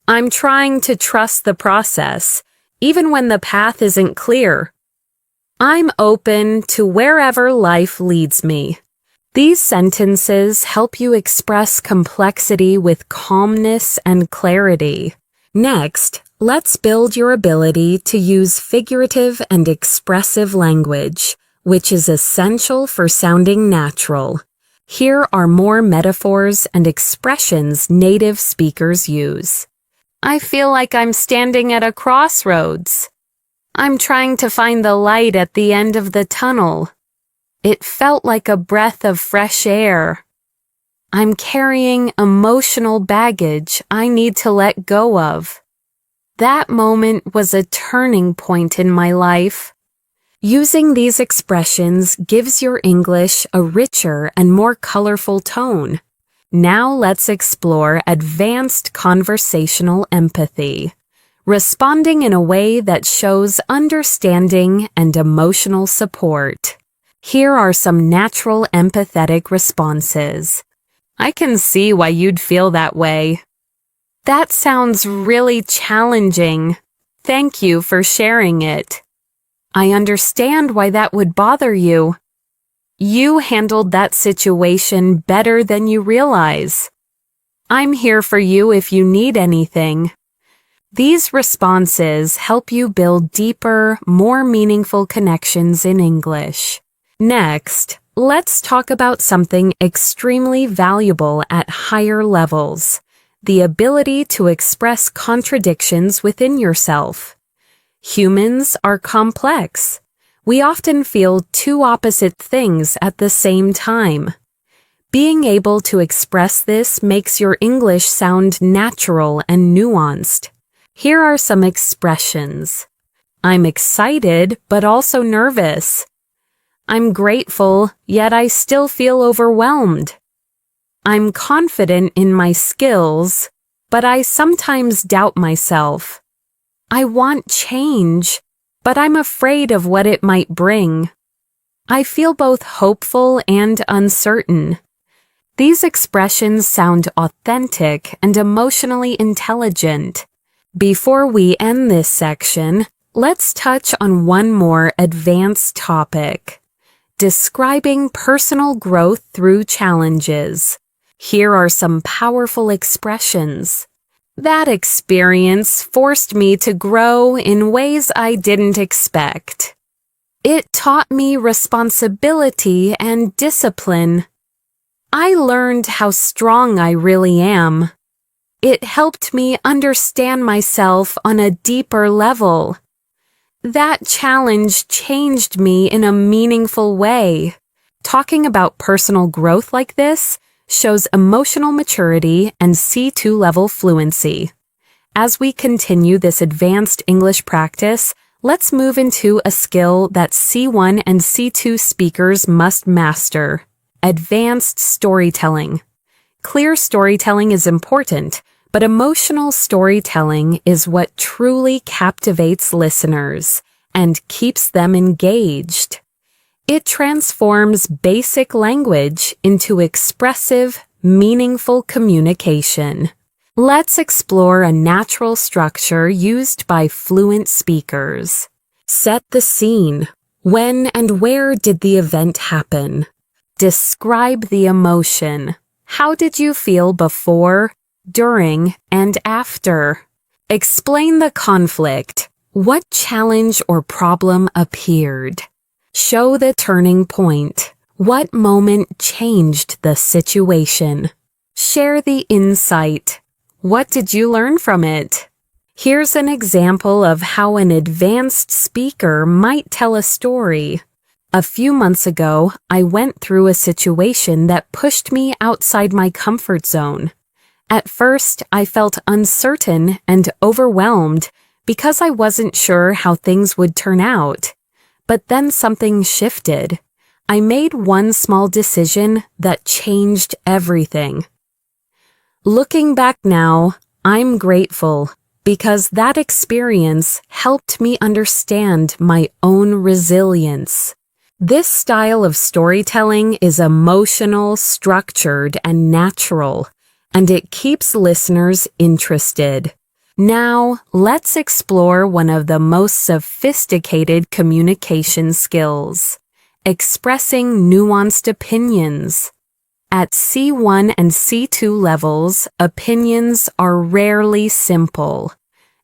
I'm trying to trust the process, even when the path isn't clear. I'm open to wherever life leads me. These sentences help you express complexity with calmness and clarity. Next, let's build your ability to use figurative and expressive language, which is essential for sounding natural. Here are more metaphors and expressions native speakers use. I feel like I'm standing at a crossroads. I'm trying to find the light at the end of the tunnel. It felt like a breath of fresh air. I'm carrying emotional baggage I need to let go of. That moment was a turning point in my life. Using these expressions gives your English a richer and more colorful tone. Now let's explore advanced conversational empathy, responding in a way that shows understanding and emotional support. Here are some natural empathetic responses. I can see why you'd feel that way. That sounds really challenging. Thank you for sharing it. I understand why that would bother you. You handled that situation better than you realize. I'm here for you if you need anything. These responses help you build deeper, more meaningful connections in English. Next, Let's talk about something extremely valuable at higher levels: the ability to express contradictions within yourself. Humans are complex. We often feel two opposite things at the same time. Being able to express this makes your English sound natural and nuanced. Here are some expressions. I'm excited, but also nervous. I'm grateful, yet I still feel overwhelmed. I'm confident in my skills, but I sometimes doubt myself. I want change, but I'm afraid of what it might bring. I feel both hopeful and uncertain. These expressions sound authentic and emotionally intelligent. Before we end this section, let's touch on one more advanced topic: describing personal growth through challenges. Here are some powerful expressions. That experience forced me to grow in ways I didn't expect. It taught me responsibility and discipline. I learned how strong I really am. It helped me understand myself on a deeper level. That challenge changed me in a meaningful way. Talking about personal growth like this shows emotional maturity and C2 level fluency. As we continue this advanced English practice, let's move into a skill that C1 and C2 speakers must master: advanced storytelling. Clear storytelling is important, but emotional storytelling is what truly captivates listeners and keeps them engaged. It transforms basic language into expressive, meaningful communication. Let's explore a natural structure used by fluent speakers. Set the scene. When and where did the event happen? Describe the emotion. How did you feel before, during, and after? Explain the conflict. What challenge or problem appeared? Show the turning point. What moment changed the situation? Share the insight. What did you learn from it? Here's an example of how an advanced speaker might tell a story. A few months ago, I went through a situation that pushed me outside my comfort zone. At first, I felt uncertain and overwhelmed because I wasn't sure how things would turn out. But then something shifted. I made one small decision that changed everything. Looking back now, I'm grateful because that experience helped me understand my own resilience. This style of storytelling is emotional, structured, and natural, and it keeps listeners interested. Now, let's explore one of the most sophisticated communication skills: expressing nuanced opinions. At C1 and C2 levels, opinions are rarely simple.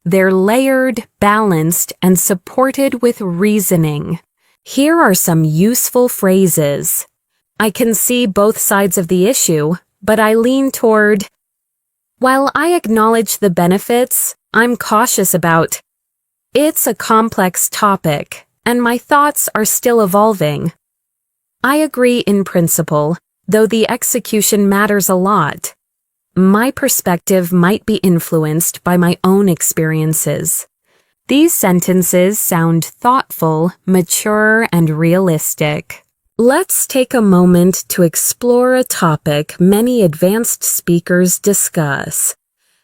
They're layered, balanced, and supported with reasoning. Here are some useful phrases. I can see both sides of the issue, but I lean toward. While I acknowledge the benefits, I'm cautious about. It's a complex topic, and my thoughts are still evolving. I agree in principle, though the execution matters a lot. My perspective might be influenced by my own experiences. These sentences sound thoughtful, mature, and realistic. Let's take a moment to explore a topic many advanced speakers discuss: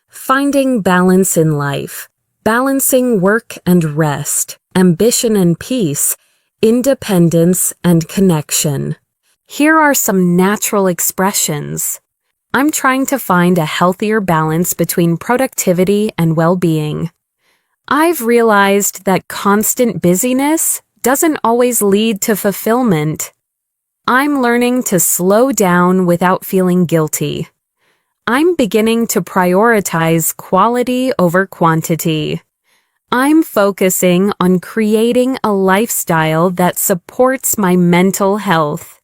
finding balance in life, balancing work and rest, ambition and peace, independence and connection. Here are some natural expressions. I'm trying to find a healthier balance between productivity and well-being. I've realized that constant busyness doesn't always lead to fulfillment. I'm learning to slow down without feeling guilty. I'm beginning to prioritize quality over quantity. I'm focusing on creating a lifestyle that supports my mental health.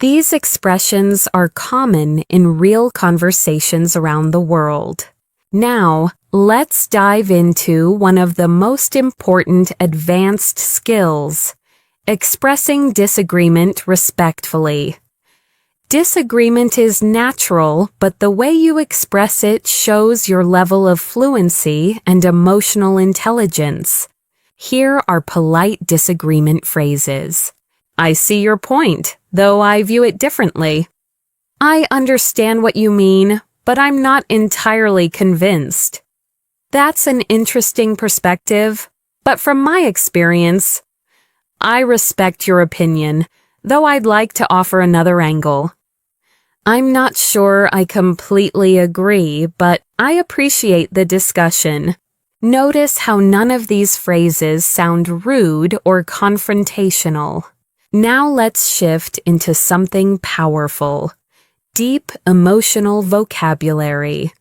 These expressions are common in real conversations around the world. Now, let's dive into one of the most important advanced skills, expressing disagreement respectfully. Disagreement is natural, but the way you express it shows your level of fluency and emotional intelligence. Here are polite disagreement phrases. I see your point, though I view it differently. I understand what you mean, but I'm not entirely convinced. That's an interesting perspective, but from my experience, I respect your opinion, though I'd like to offer another angle. I'm not sure I completely agree, but I appreciate the discussion. Notice how none of these phrases sound rude or confrontational. Now let's shift into something powerful. Deep emotional vocabulary.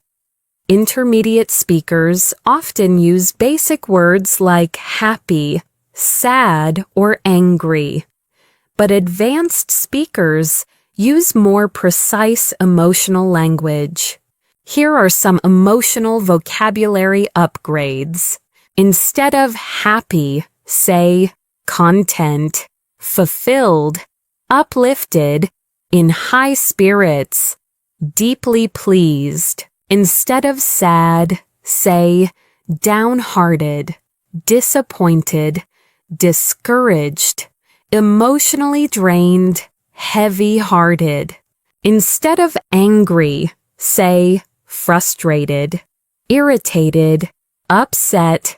Intermediate speakers often use basic words like happy, sad, or angry. But advanced speakers use more precise emotional language. Here are some emotional vocabulary upgrades. Instead of happy, say content, fulfilled, uplifted, in high spirits, deeply pleased. Instead of sad, say downhearted, disappointed, discouraged, emotionally drained, heavy-hearted. Instead of angry, say frustrated, irritated, upset,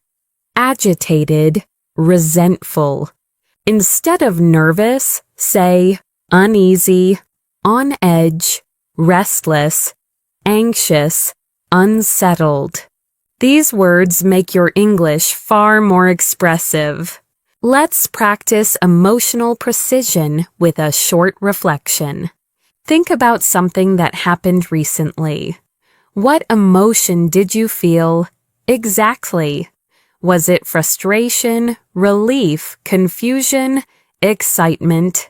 agitated, resentful. Instead of nervous, say uneasy, on edge, restless, anxious, unsettled. These words make your English far more expressive. Let's practice emotional precision with a short reflection. Think about something that happened recently. What emotion did you feel exactly? Was it frustration, relief, confusion, excitement?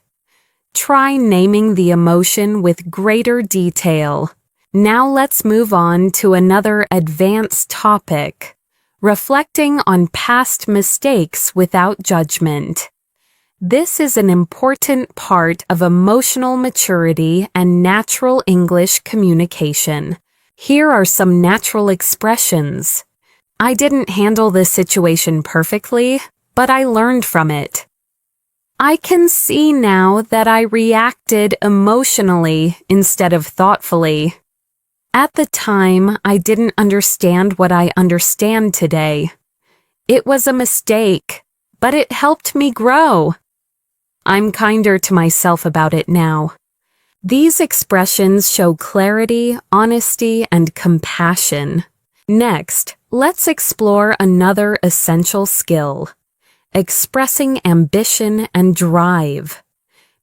Try naming the emotion with greater detail. Now let's move on to another advanced topic. Reflecting on past mistakes without judgment. This is an important part of emotional maturity and natural English communication. Here are some natural expressions. I didn't handle this situation perfectly, but I learned from it. I can see now that I reacted emotionally instead of thoughtfully. At the time, I didn't understand what I understand today. It was a mistake, but it helped me grow. I'm kinder to myself about it now. These expressions show clarity, honesty, and compassion. Next, let's explore another essential skill. Expressing ambition and drive.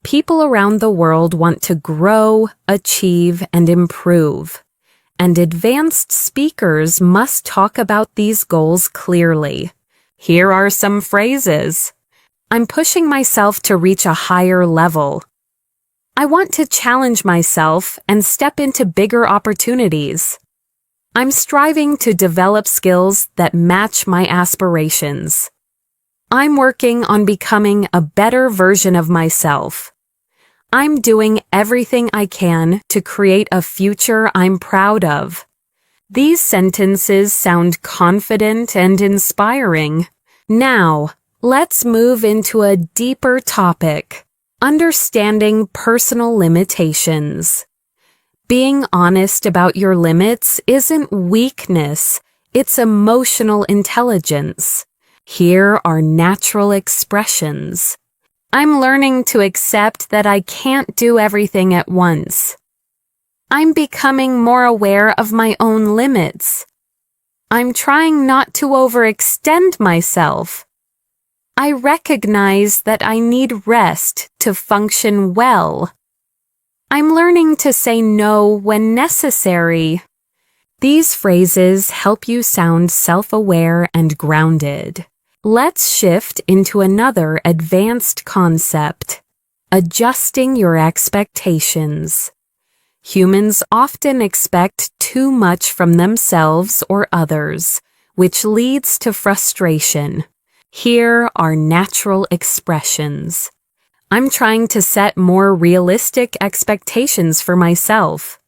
People around the world want to grow, achieve, and improve. And advanced speakers must talk about these goals clearly. Here are some phrases. I'm pushing myself to reach a higher level. I want to challenge myself and step into bigger opportunities. I'm striving to develop skills that match my aspirations. I'm working on becoming a better version of myself. I'm doing everything I can to create a future I'm proud of. These sentences sound confident and inspiring. Now, let's move into a deeper topic, understanding personal limitations. Being honest about your limits isn't weakness, it's emotional intelligence. Here are natural expressions. I'm learning to accept that I can't do everything at once. I'm becoming more aware of my own limits. I'm trying not to overextend myself. I recognize that I need rest to function well. I'm learning to say no when necessary. These phrases help you sound self-aware and grounded. Let's shift into another advanced concept. adjusting your expectations. Humans often expect too much from themselves or others, which leads to frustration. Here are natural expressions. I'm trying to set more realistic expectations for myself.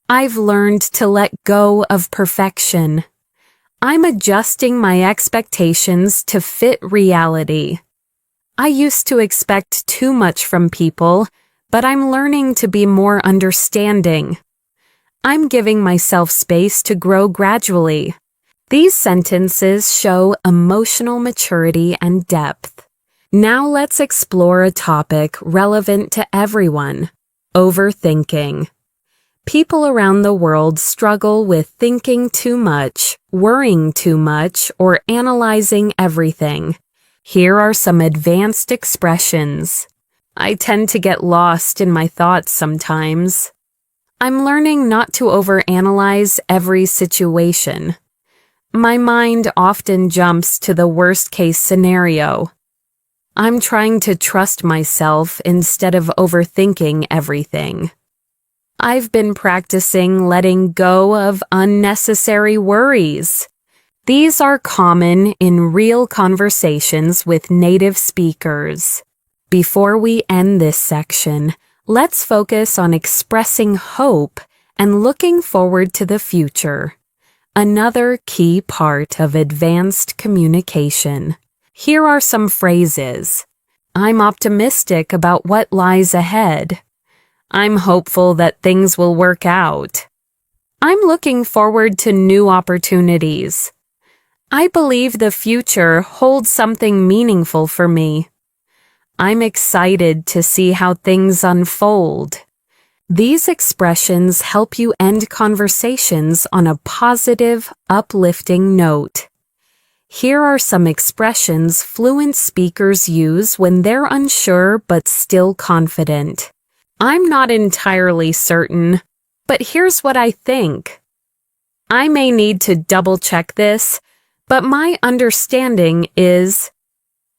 I've learned to let go of perfection. I'm adjusting my expectations to fit reality. I used to expect too much from people, but I'm learning to be more understanding. I'm giving myself space to grow gradually. These sentences show emotional maturity and depth. Now let's explore a topic relevant to everyone: overthinking. People around the world struggle with thinking too much, worrying too much, or analyzing everything. Here are some advanced expressions. I tend to get lost in my thoughts sometimes. I'm learning not to overanalyze every situation. My mind often jumps to the worst-case scenario. I'm trying to trust myself instead of overthinking everything. I've been practicing letting go of unnecessary worries. These are common in real conversations with native speakers. Before we end this section, let's focus on expressing hope and looking forward to the future. Another key part of advanced communication. Here are some phrases. I'm optimistic about what lies ahead. I'm hopeful that things will work out. I'm looking forward to new opportunities. I believe the future holds something meaningful for me. I'm excited to see how things unfold. These expressions help you end conversations on a positive, uplifting note. Here are some expressions fluent speakers use when they're unsure but still confident. I'm not entirely certain, but here's what I think. I may need to double-check this, but my understanding is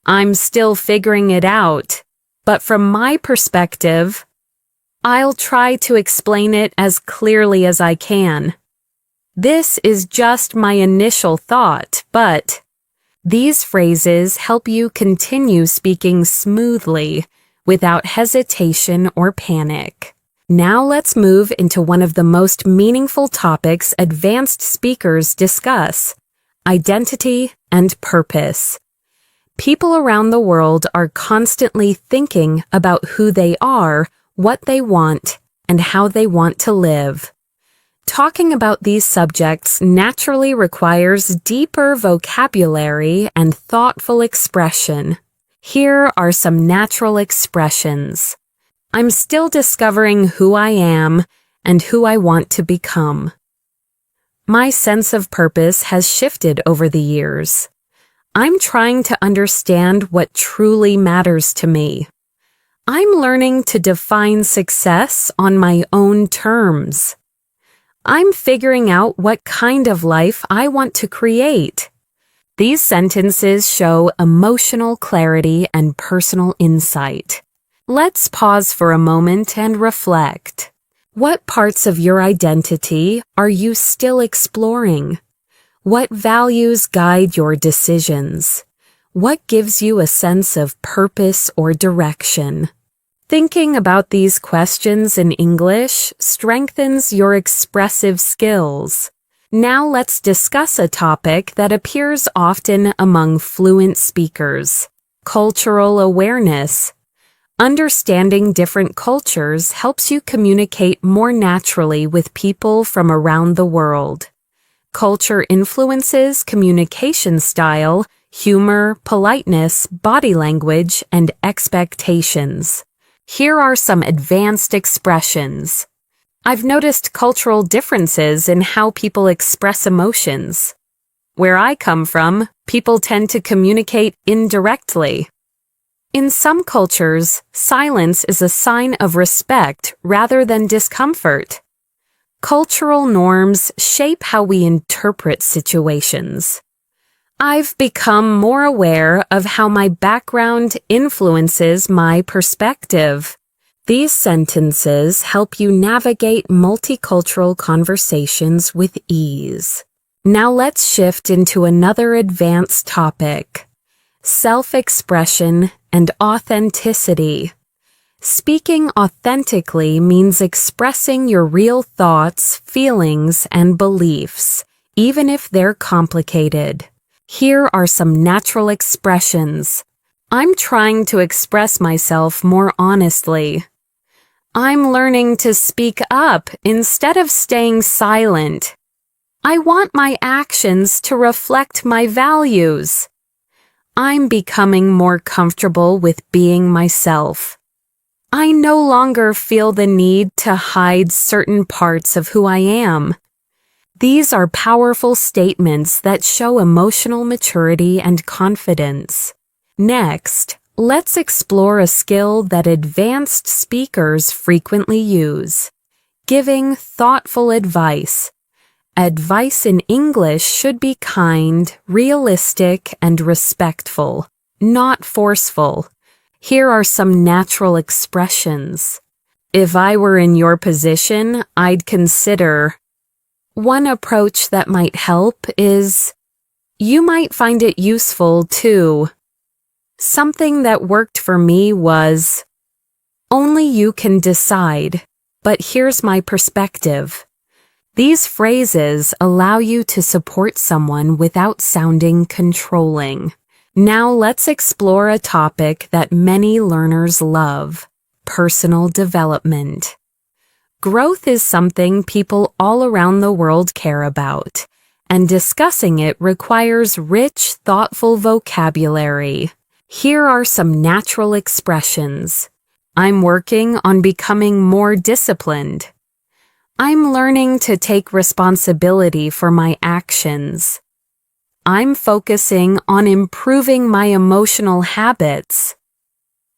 I'm still figuring it out, but from my perspective, I'll try to explain it as clearly as I can. This is just my initial thought, but these phrases help you continue speaking smoothly without hesitation or panic. Now let's move into one of the most meaningful topics advanced speakers discuss: identity and purpose. People around the world are constantly thinking about who they are, what they want, and how they want to live. Talking about these subjects naturally requires deeper vocabulary and thoughtful expression. Here are some natural expressions. I'm still discovering who I am and who I want to become. My sense of purpose has shifted over the years. I'm trying to understand what truly matters to me. I'm learning to define success on my own terms. I'm figuring out what kind of life I want to create. These sentences show emotional clarity and personal insight. Let's pause for a moment and reflect. What parts of your identity are you still exploring? What values guide your decisions? What gives you a sense of purpose or direction? Thinking about these questions in English strengthens your expressive skills. Now let's discuss a topic that appears often among fluent speakers: cultural awareness. Understanding different cultures helps you communicate more naturally with people from around the world. Culture influences communication style, humor, politeness, body language, and expectations. Here are some advanced expressions. I've noticed cultural differences in how people express emotions. Where I come from, people tend to communicate indirectly. In some cultures, silence is a sign of respect rather than discomfort. Cultural norms shape how we interpret situations. I've become more aware of how my background influences my perspective. These sentences help you navigate multicultural conversations with ease. Now let's shift into another advanced topic: self-expression and authenticity. Speaking authentically means expressing your real thoughts, feelings, and beliefs, even if they're complicated. Here are some natural expressions. I'm trying to express myself more honestly. I'm learning to speak up instead of staying silent. I want my actions to reflect my values. I'm becoming more comfortable with being myself. I no longer feel the need to hide certain parts of who I am. These are powerful statements that show emotional maturity and confidence. Next, let's explore a skill that advanced speakers frequently use: giving thoughtful advice. Advice in English should be kind, realistic, and respectful, not forceful. Here are some natural expressions. If I were in your position, I'd consider. One approach that might help is, you might find it useful too. Something that worked for me was, only you can decide, but here's my perspective. These phrases allow you to support someone without sounding controlling. Now let's explore a topic that many learners love: personal development. Growth is something people all around the world care about, and discussing it requires rich, thoughtful vocabulary. Here are some natural expressions. I'm working on becoming more disciplined. I'm learning to take responsibility for my actions. I'm focusing on improving my emotional habits.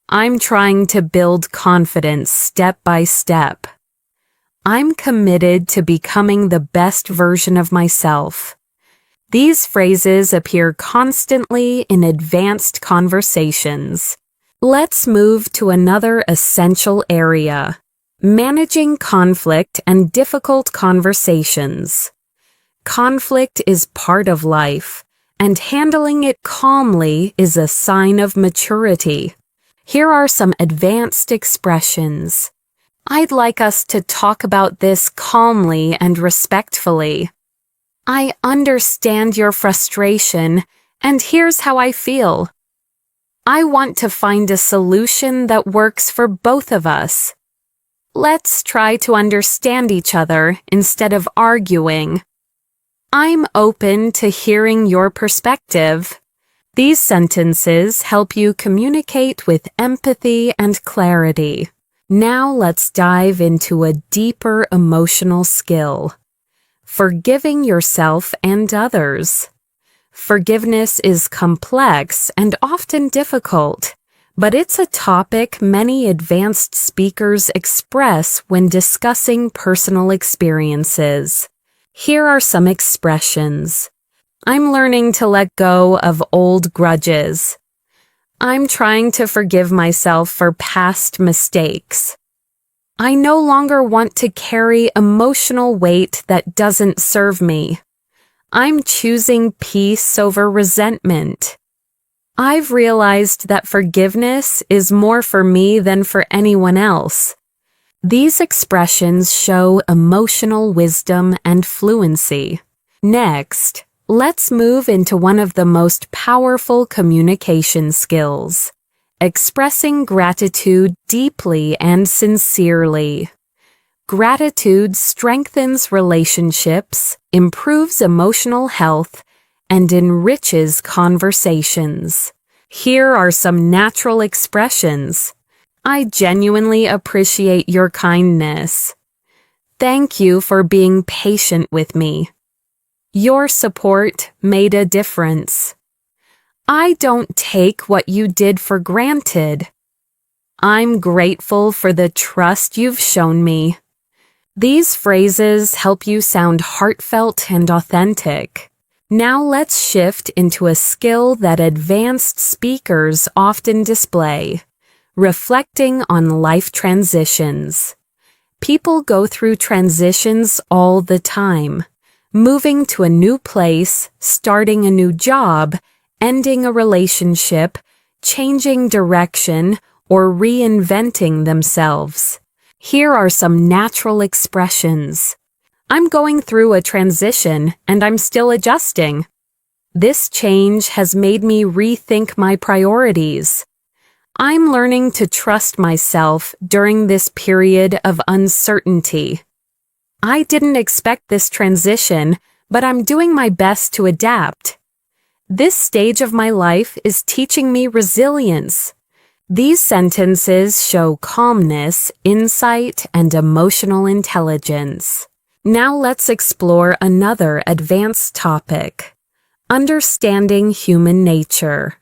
I'm trying to build confidence step by step. I'm committed to becoming the best version of myself. These phrases appear constantly in advanced conversations. Let's move to another essential area: managing conflict and difficult conversations. Conflict is part of life, and handling it calmly is a sign of maturity. Here are some advanced expressions. I'd like us to talk about this calmly and respectfully. I understand your frustration, and here's how I feel. I want to find a solution that works for both of us. Let's try to understand each other instead of arguing. I'm open to hearing your perspective. These sentences help you communicate with empathy and clarity. Now let's dive into a deeper emotional skill: forgiving yourself and others. Forgiveness is complex and often difficult, but it's a topic many advanced speakers express when discussing personal experiences. Here are some expressions. I'm learning to let go of old grudges. I'm trying to forgive myself for past mistakes. I no longer want to carry emotional weight that doesn't serve me. I'm choosing peace over resentment. I've realized that forgiveness is more for me than for anyone else. These expressions show emotional wisdom and fluency. Next, let's move into one of the most powerful communication skills: expressing gratitude deeply and sincerely. Gratitude strengthens relationships, improves emotional health, and enriches conversations. Here are some natural expressions. I genuinely appreciate your kindness. Thank you for being patient with me. Your support made a difference. I don't take what you did for granted. I'm grateful for the trust you've shown me. These phrases help you sound heartfelt and authentic. Now let's shift into a skill that advanced speakers often display: reflecting on life transitions. People go through transitions all the time, moving to a new place, starting a new job, ending a relationship, changing direction, or reinventing themselves. Here are some natural expressions. I'm going through a transition and I'm still adjusting. This change has made me rethink my priorities. I'm learning to trust myself during this period of uncertainty. I didn't expect this transition, but I'm doing my best to adapt. This stage of my life is teaching me resilience. These sentences show calmness, insight, and emotional intelligence. Now let's explore another advanced topic: understanding human nature.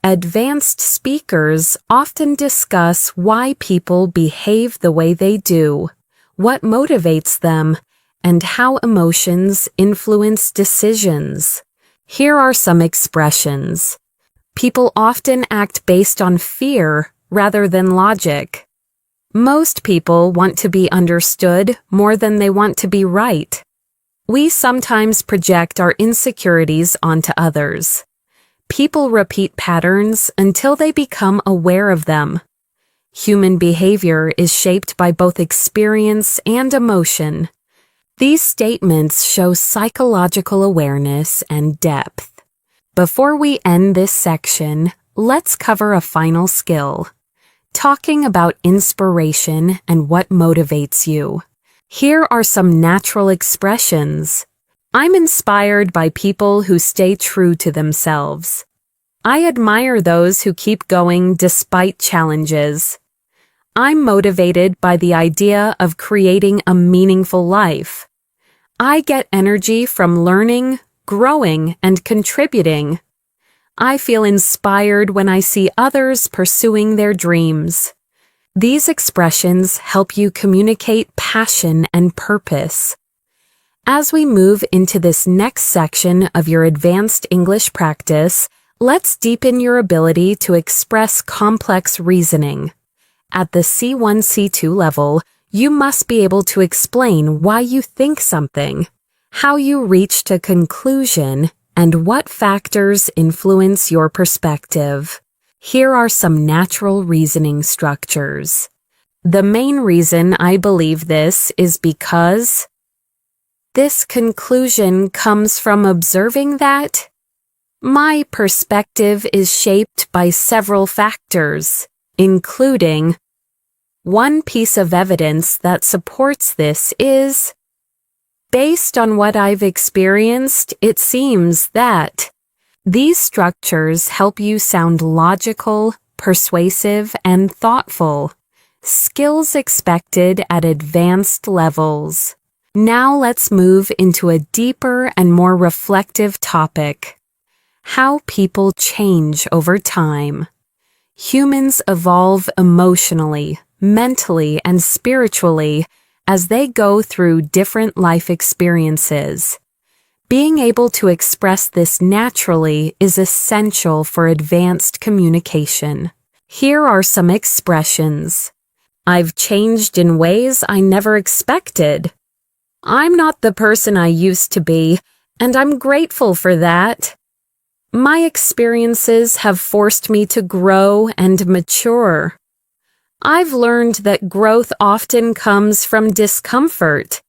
Advanced speakers often discuss why people behave the way they do, what motivates them, and how emotions influence decisions. Here are some expressions. People often act based on fear rather than logic. Most people want to be understood more than they want to be right. We sometimes project our insecurities onto others. People repeat patterns until they become aware of them. Human behavior is shaped by both experience and emotion. These statements show psychological awareness and depth. Before we end this section, let's cover a final skill: talking about inspiration and what motivates you. Here are some natural expressions. I'm inspired by people who stay true to themselves. I admire those who keep going despite challenges. I'm motivated by the idea of creating a meaningful life. I get energy from learning, growing, and contributing. I feel inspired when I see others pursuing their dreams. These expressions help you communicate passion and purpose. As we move into this next section of your advanced English practice, let's deepen your ability to express complex reasoning. At the C1, C2 level, you must be able to explain why you think something, how you reached a conclusion, and what factors influence your perspective. Here are some natural reasoning structures. The main reason I believe this is because this conclusion comes from observing that my perspective is shaped by several factors, including one piece of evidence that supports this is, based on what I've experienced, it seems that. These structures help you sound logical, persuasive, and thoughtful. Skills expected at advanced levels. Now let's move into a deeper and more reflective topic: how people change over time. Humans evolve emotionally, mentally, and spiritually as they go through different life experiences. Being able to express this naturally is essential for advanced communication. Here are some expressions. I've changed in ways I never expected. I'm not the person I used to be, and I'm grateful for that. My experiences have forced me to grow and mature. I've learned that growth often comes from discomfort.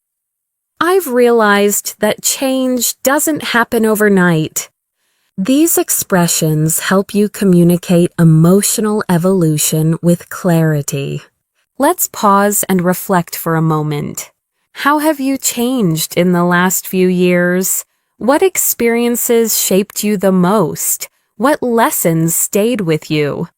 I've realized that change doesn't happen overnight. These expressions help you communicate emotional evolution with clarity. Let's pause and reflect for a moment. How have you changed in the last few years? What experiences shaped you the most? What lessons stayed with you?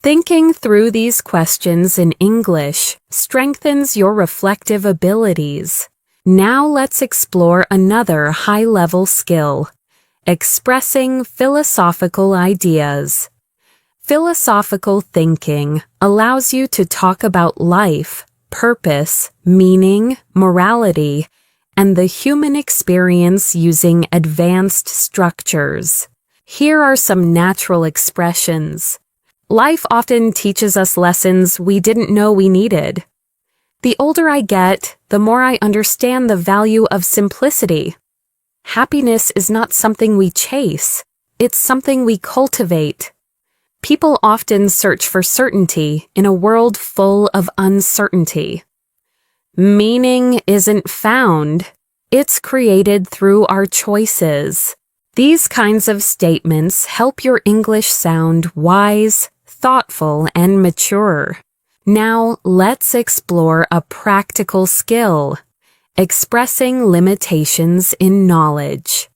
Thinking through these questions in English strengthens your reflective abilities. Now let's explore another high-level skill: expressing philosophical ideas. Philosophical thinking allows you to talk about life, purpose, meaning, morality, and the human experience using advanced structures. Here are some natural expressions. Life often teaches us lessons we didn't know we needed. The older I get, the more I understand the value of simplicity. Happiness is not something we chase, it's something we cultivate. People often search for certainty in a world full of uncertainty. Meaning isn't found, it's created through our choices. These kinds of statements help your English sound wise, thoughtful, and mature. Now let's explore a practical skill, expressing limitations in knowledge.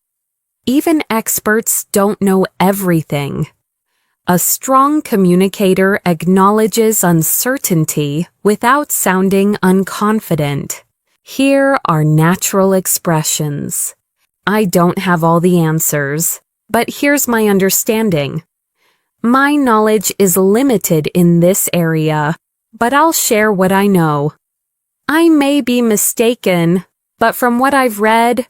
Even experts don't know everything. A strong communicator acknowledges uncertainty without sounding unconfident. Here are natural expressions. I don't have all the answers, but here's my understanding. My knowledge is limited in this area, but I'll share what I know. I may be mistaken, but from what I've read,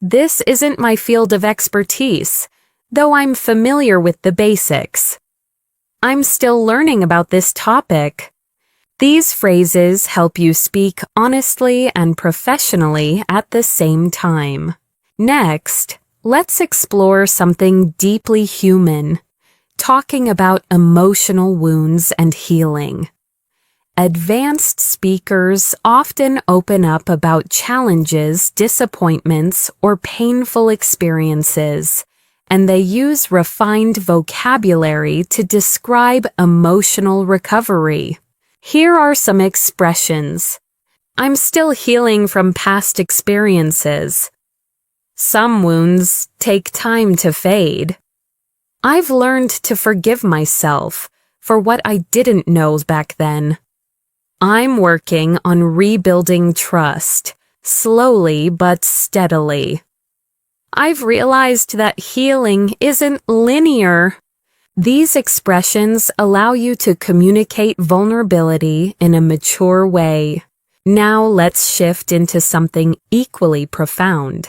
this isn't my field of expertise, though I'm familiar with the basics. I'm still learning about this topic. These phrases help you speak honestly and professionally at the same time. Next, let's explore something deeply human, talking about emotional wounds and healing. Advanced speakers often open up about challenges, disappointments, or painful experiences, and they use refined vocabulary to describe emotional recovery. Here are some expressions. I'm still healing from past experiences. Some wounds take time to fade. I've learned to forgive myself for what I didn't know back then. I'm working on rebuilding trust, slowly but steadily. I've realized that healing isn't linear. These expressions allow you to communicate vulnerability in a mature way. Now let's shift into something equally profound,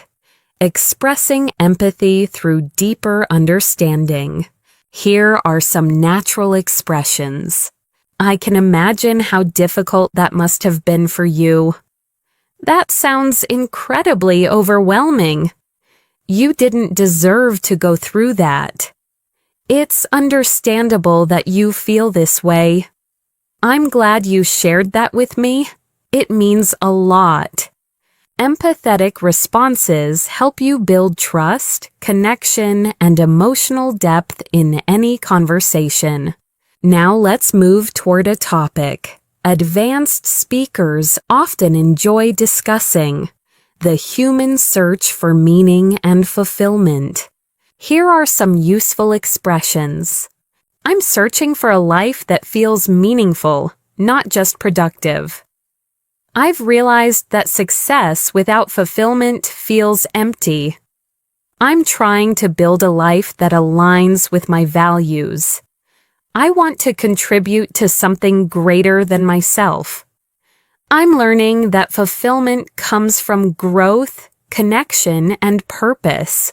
expressing empathy through deeper understanding. Here are some natural expressions. I can imagine how difficult that must have been for you. That sounds incredibly overwhelming. You didn't deserve to go through that. It's understandable that you feel this way. I'm glad you shared that with me. It means a lot. Empathetic responses help you build trust, connection, and emotional depth in any conversation. Now let's move toward a topic advanced speakers often enjoy discussing: the human search for meaning and fulfillment. Here are some useful expressions. I'm searching for a life that feels meaningful, not just productive. I've realized that success without fulfillment feels empty. I'm trying to build a life that aligns with my values. I want to contribute to something greater than myself. I'm learning that fulfillment comes from growth, connection, and purpose.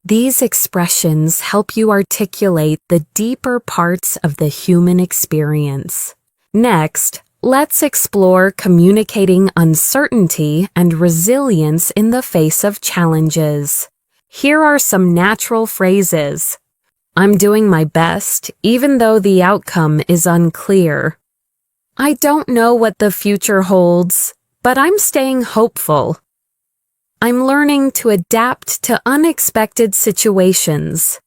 These expressions help you articulate the deeper parts of the human experience. Next, let's explore communicating uncertainty and resilience in the face of challenges. Here are some natural phrases. I'm doing my best, even though the outcome is unclear. I don't know what the future holds, but I'm staying hopeful. I'm learning to adapt to unexpected situations.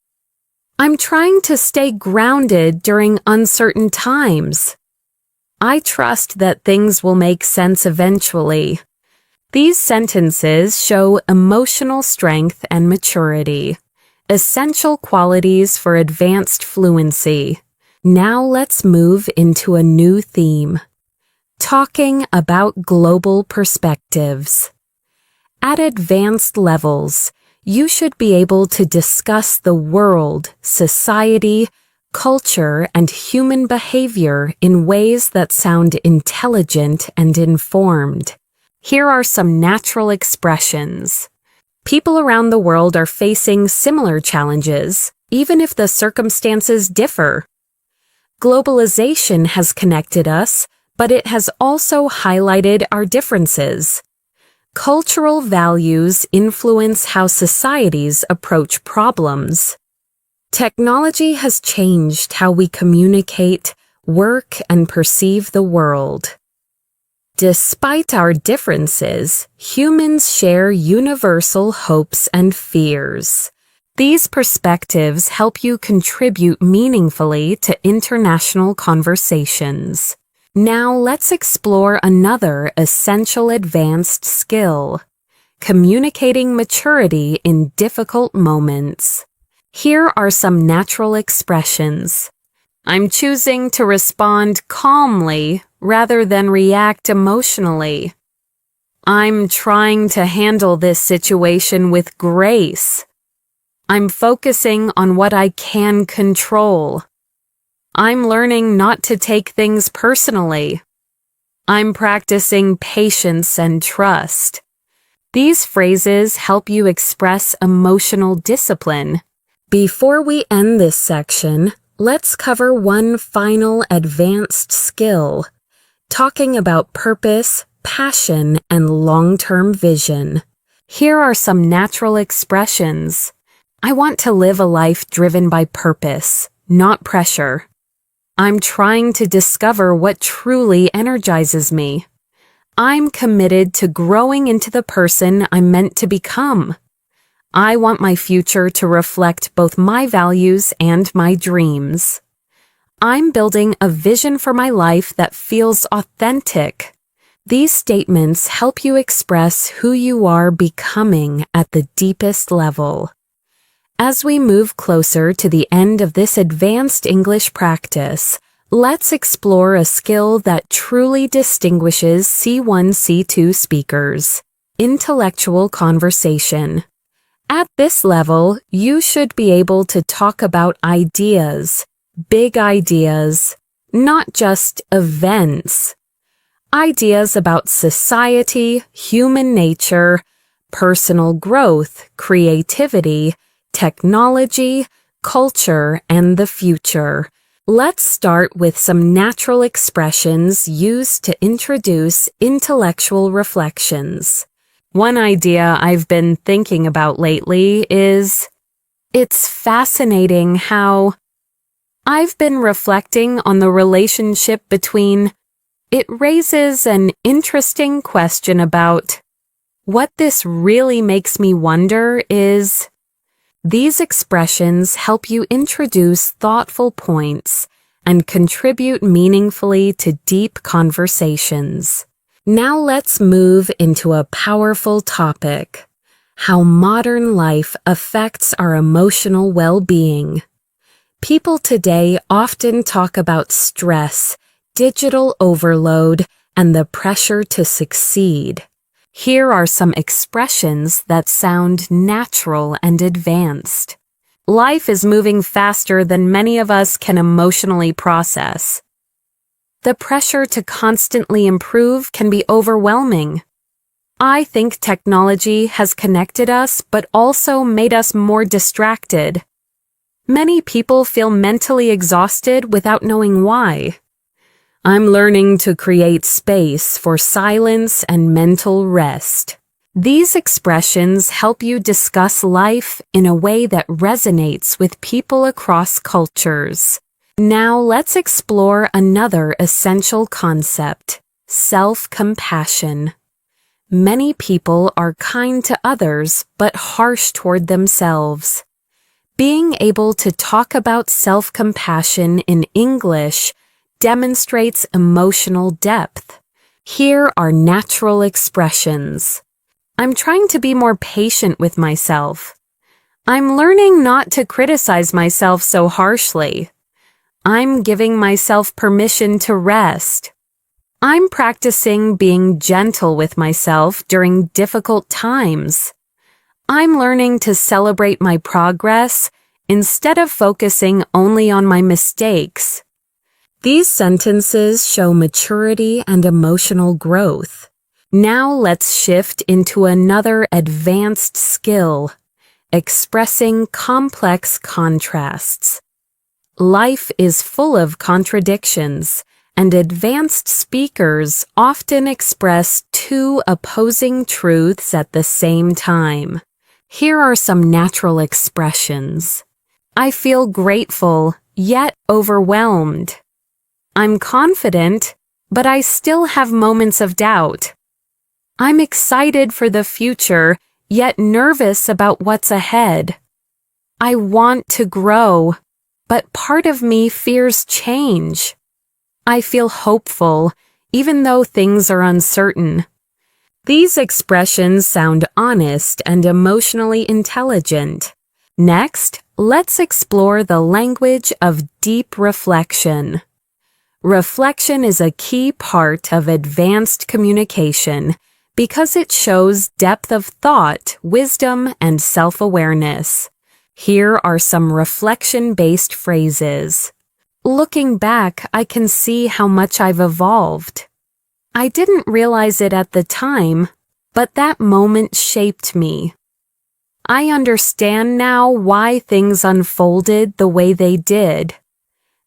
I'm trying to stay grounded during uncertain times. I trust that things will make sense eventually. These sentences show emotional strength and maturity, essential qualities for advanced fluency. Now let's move into a new theme, talking about global perspectives. At advanced levels, you should be able to discuss the world, society, culture, and human behavior in ways that sound intelligent and informed. Here are some natural expressions. People around the world are facing similar challenges, even if the circumstances differ. Globalization has connected us, but it has also highlighted our differences. Cultural values influence how societies approach problems. Technology has changed how we communicate, work, and perceive the world. Despite our differences, humans share universal hopes and fears. These perspectives help you contribute meaningfully to international conversations. Now let's explore another essential advanced skill: communicating maturity in difficult moments. Here are some natural expressions. I'm choosing to respond calmly rather than react emotionally. I'm trying to handle this situation with grace. I'm focusing on what I can control. I'm learning not to take things personally. I'm practicing patience and trust. These phrases help you express emotional discipline. Before we end this section, let's cover one final advanced skill: talking about purpose, passion, and long-term vision. Here are some natural expressions. I want to live a life driven by purpose, not pressure. I'm trying to discover what truly energizes me. I'm committed to growing into the person I'm meant to become. I want my future to reflect both my values and my dreams. I'm building a vision for my life that feels authentic. These statements help you express who you are becoming at the deepest level. As we move closer to the end of this advanced English practice, let's explore a skill that truly distinguishes C1, C2 speakers: intellectual conversation. At this level, you should be able to talk about ideas, big ideas, not just events. Ideas about society, human nature, personal growth, creativity, technology, culture, and the future. Let's start with some natural expressions used to introduce intellectual reflections. One idea I've been thinking about lately is, it's fascinating how I've been reflecting on the relationship between. It raises an interesting question about what this really makes me wonder is. These expressions help you introduce thoughtful points and contribute meaningfully to deep conversations. Now let's move into a powerful topic: how modern life affects our emotional well-being. People today often talk about stress, digital overload, and the pressure to succeed. Here are some expressions that sound natural and advanced. Life is moving faster than many of us can emotionally process. The pressure to constantly improve can be overwhelming. I think technology has connected us but also made us more distracted. Many people feel mentally exhausted without knowing why. I'm learning to create space for silence and mental rest. These expressions help you discuss life in a way that resonates with people across cultures. Now let's explore another essential concept: self-compassion. Many people are kind to others but harsh toward themselves. Being able to talk about self-compassion in English demonstrates emotional depth. Here are natural expressions. I'm trying to be more patient with myself. I'm learning not to criticize myself so harshly. I'm giving myself permission to rest. I'm practicing being gentle with myself during difficult times. I'm learning to celebrate my progress instead of focusing only on my mistakes. These sentences show maturity and emotional growth. Now let's shift into another advanced skill, expressing complex contrasts. Life is full of contradictions, and advanced speakers often express two opposing truths at the same time. Here are some natural expressions. I feel grateful, yet overwhelmed. I'm confident, but I still have moments of doubt. I'm excited for the future, yet nervous about what's ahead. I want to grow, but part of me fears change. I feel hopeful, even though things are uncertain. These expressions sound honest and emotionally intelligent. Next, let's explore the language of deep reflection. Reflection is a key part of advanced communication because it shows depth of thought, wisdom, and self-awareness. Here are some reflection-based phrases. Looking back, I can see how much I've evolved. I didn't realize it at the time, but that moment shaped me. I understand now why things unfolded the way they did.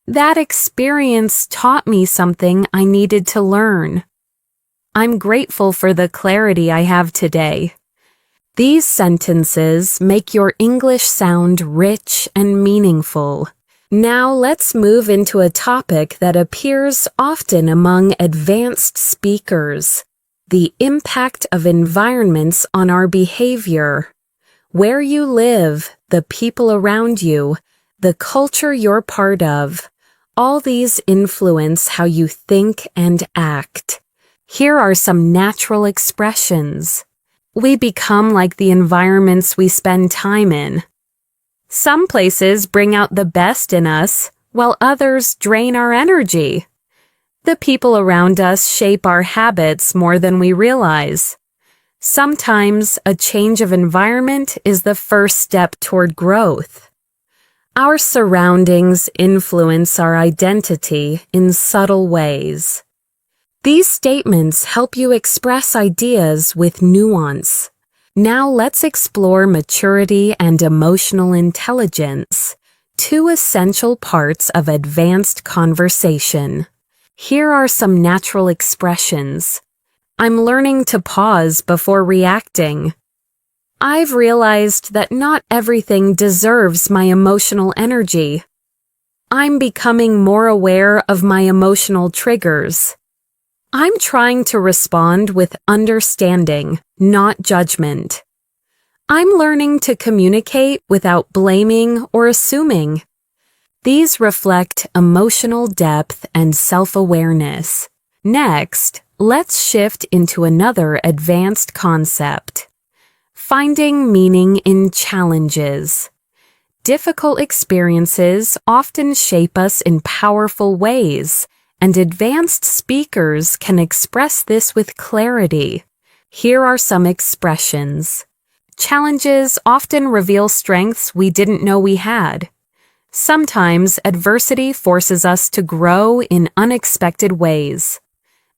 That experience taught me something I needed to learn. I'm grateful for the clarity I have today. These sentences make your English sound rich and meaningful. Now let's move into a topic that appears often among advanced speakers: the impact of environments on our behavior. Where you live, the people around you, the culture you're part of, all these influence how you think and act. Here are some natural expressions. We become like the environments we spend time in. Some places bring out the best in us, while others drain our energy. The people around us shape our habits more than we realize. Sometimes a change of environment is the first step toward growth. Our surroundings influence our identity in subtle ways. These statements help you express ideas with nuance. Now let's explore maturity and emotional intelligence, two essential parts of advanced conversation. Here are some natural expressions. I'm learning to pause before reacting. I've realized that not everything deserves my emotional energy. I'm becoming more aware of my emotional triggers. I'm trying to respond with understanding, not judgment. I'm learning to communicate without blaming or assuming. These reflect emotional depth and self-awareness. Next, let's shift into another advanced concept: finding meaning in challenges. Difficult experiences often shape us in powerful ways, and advanced speakers can express this with clarity. Here are some expressions. Challenges often reveal strengths we didn't know we had. Sometimes adversity forces us to grow in unexpected ways.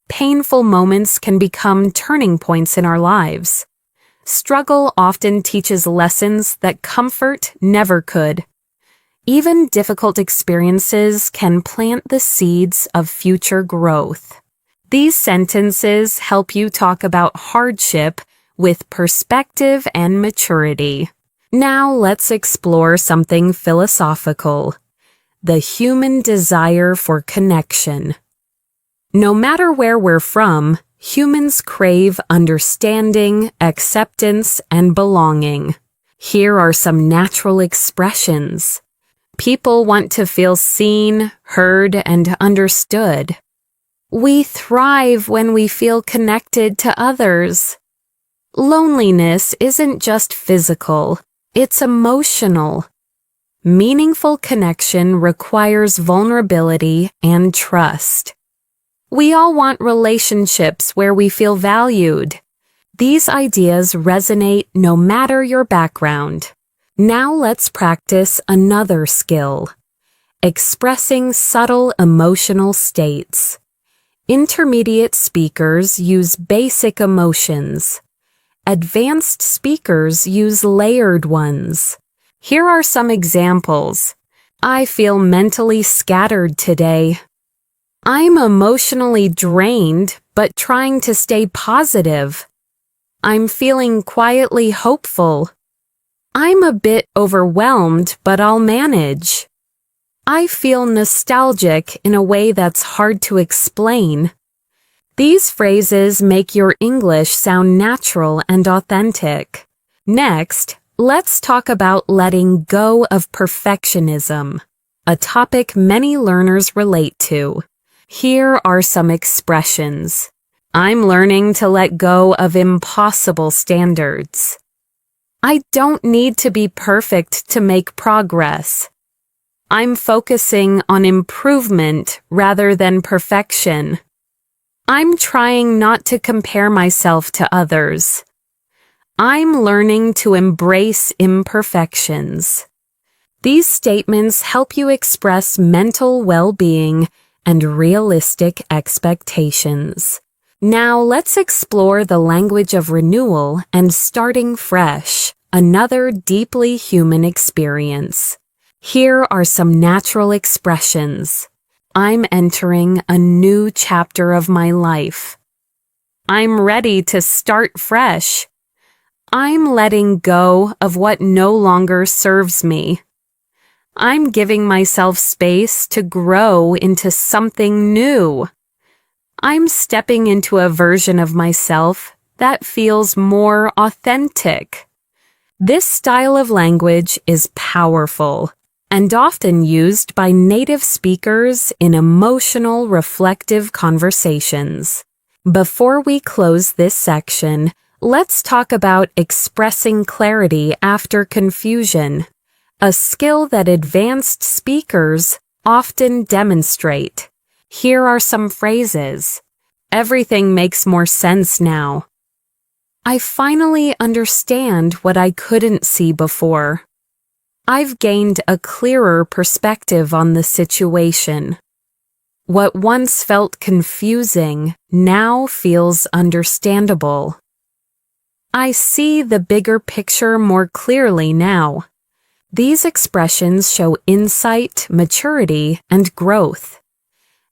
Painful moments can become turning points in our lives. Struggle often teaches lessons that comfort never could. Even difficult experiences can plant the seeds of future growth. These sentences help you talk about hardship with perspective and maturity. Now let's explore something philosophical: the human desire for connection. No matter where we're from, humans crave understanding, acceptance, and belonging. Here are some natural expressions. People want to feel seen, heard, and understood. We thrive when we feel connected to others. Loneliness isn't just physical, it's emotional. Meaningful connection requires vulnerability and trust. We all want relationships where we feel valued. These ideas resonate no matter your background. Now let's practice another skill: expressing subtle emotional states. Intermediate speakers use basic emotions. Advanced speakers use layered ones. Here are some examples. I feel mentally scattered today. I'm emotionally drained, but trying to stay positive. I'm feeling quietly hopeful. I'm a bit overwhelmed, but I'll manage. I feel nostalgic in a way that's hard to explain. These phrases make your English sound natural and authentic. Next, let's talk about letting go of perfectionism, a topic many learners relate to. Here are some expressions. I'm learning to let go of impossible standards. I don't need to be perfect to make progress. I'm focusing on improvement rather than perfection. I'm trying not to compare myself to others. I'm learning to embrace imperfections. These statements help you express mental well-being and realistic expectations. Now let's explore the language of renewal and starting fresh, another deeply human experience. Here are some natural expressions. I'm entering a new chapter of my life. I'm ready to start fresh. I'm letting go of what no longer serves me. I'm giving myself space to grow into something new. I'm stepping into a version of myself that feels more authentic. This style of language is powerful and often used by native speakers in emotional, reflective conversations. Before we close this section, let's talk about expressing clarity after confusion, a skill that advanced speakers often demonstrate. Here are some phrases. Everything makes more sense now. I finally understand what I couldn't see before. I've gained a clearer perspective on the situation. What once felt confusing now feels understandable. I see the bigger picture more clearly now. These expressions show insight, maturity, and growth.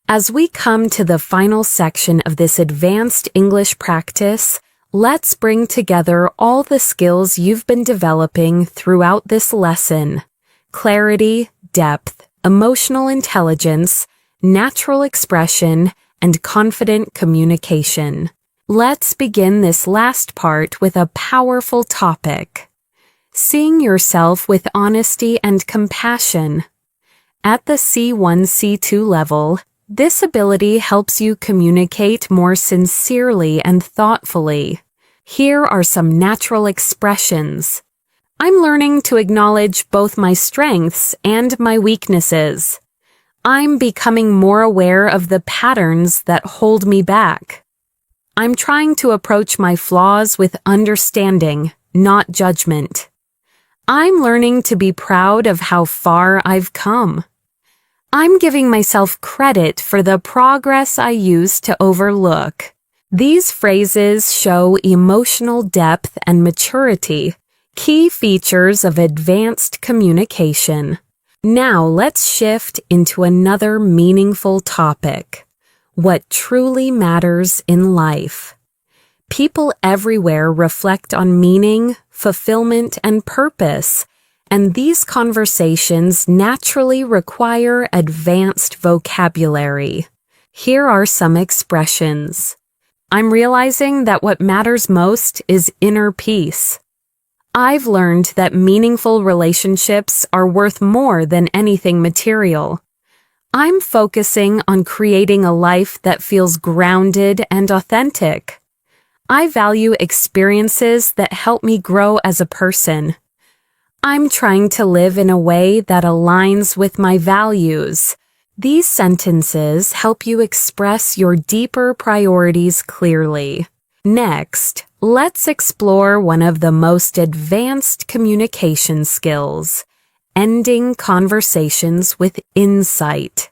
As we come to the final section of this advanced English practice, let's bring together all the skills you've been developing throughout this lesson: clarity, depth, emotional intelligence, natural expression, and confident communication. Let's begin this last part with a powerful topic: seeing yourself with honesty and compassion. At the C1, C2 level, this ability helps you communicate more sincerely and thoughtfully. Here are some natural expressions. I'm learning to acknowledge both my strengths and my weaknesses. I'm becoming more aware of the patterns that hold me back. I'm trying to approach my flaws with understanding, not judgment. I'm learning to be proud of how far I've come. I'm giving myself credit for the progress I used to overlook. These phrases show emotional depth and maturity, key features of advanced communication. Now let's shift into another meaningful topic: what truly matters in life. People everywhere reflect on meaning, fulfillment, and purpose, and these conversations naturally require advanced vocabulary. Here are some expressions. I'm realizing that what matters most is inner peace. I've learned that meaningful relationships are worth more than anything material. I'm focusing on creating a life that feels grounded and authentic. I value experiences that help me grow as a person. I'm trying to live in a way that aligns with my values. These sentences help you express your deeper priorities clearly. Next, let's explore one of the most advanced communication skills: ending conversations with insight.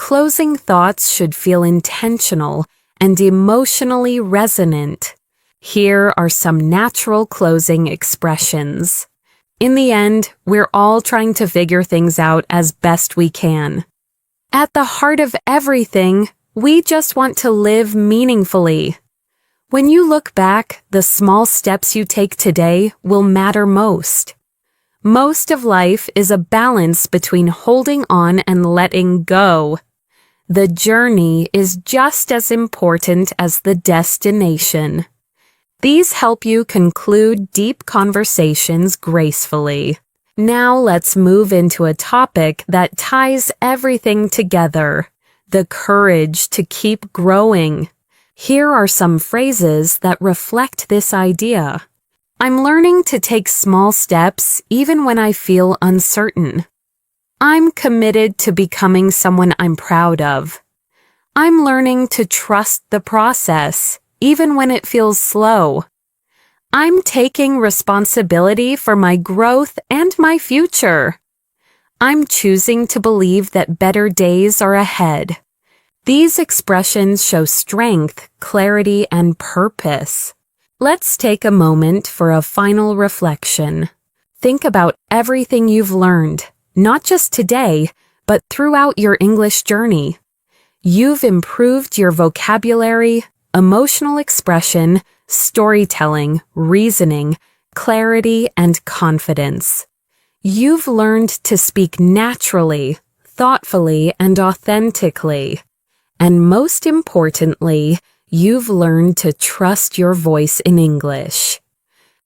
Closing thoughts should feel intentional and emotionally resonant. Here are some natural closing expressions. In the end, we're all trying to figure things out as best we can. At the heart of everything, we just want to live meaningfully. When you look back, the small steps you take today will matter most. Most of life is a balance between holding on and letting go. The journey is just as important as the destination. These help you conclude deep conversations gracefully. Now let's move into a topic that ties everything together: the courage to keep growing. Here are some phrases that reflect this idea. I'm learning to take small steps even when I feel uncertain. I'm committed to becoming someone I'm proud of. I'm learning to trust the process, even when it feels slow. I'm taking responsibility for my growth and my future. I'm choosing to believe that better days are ahead. These expressions show strength, clarity, and purpose. Let's take a moment for a final reflection. Think about everything you've learned, not just today, but throughout your English journey. You've improved your vocabulary, emotional expression, storytelling, reasoning, clarity, and confidence. You've learned to speak naturally, thoughtfully, and authentically. And most importantly, you've learned to trust your voice in English.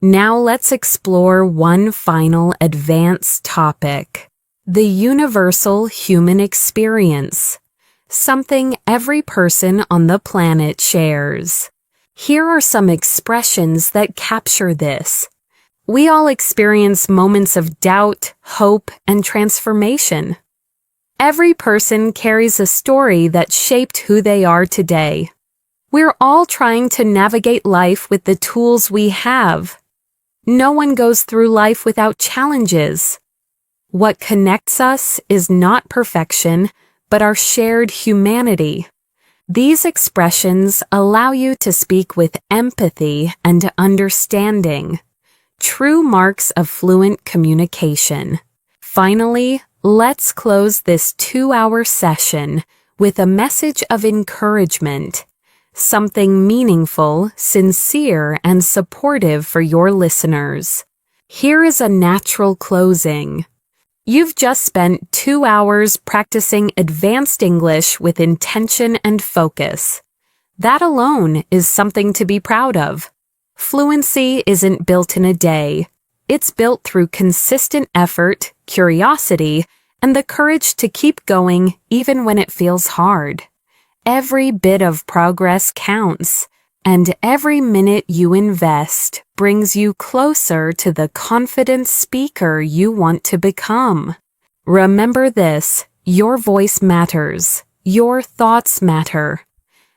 Now let's explore one final advanced topic: the universal human experience, something every person on the planet shares. Here are some expressions that capture this. We all experience moments of doubt, hope, and transformation. Every person carries a story that shaped who they are today. We're all trying to navigate life with the tools we have. No one goes through life without challenges. What connects us is not perfection, but our shared humanity. These expressions allow you to speak with empathy and understanding, true marks of fluent communication. Finally, let's close this 2-hour session with a message of encouragement, something meaningful, sincere, and supportive for your listeners. Here is a natural closing. You've just spent 2 hours practicing advanced English with intention and focus. That alone is something to be proud of. Fluency isn't built in a day. It's built through consistent effort, curiosity, and the courage to keep going even when it feels hard. Every bit of progress counts, and every minute you invest brings you closer to the confident speaker you want to become. Remember this: your voice matters, your thoughts matter,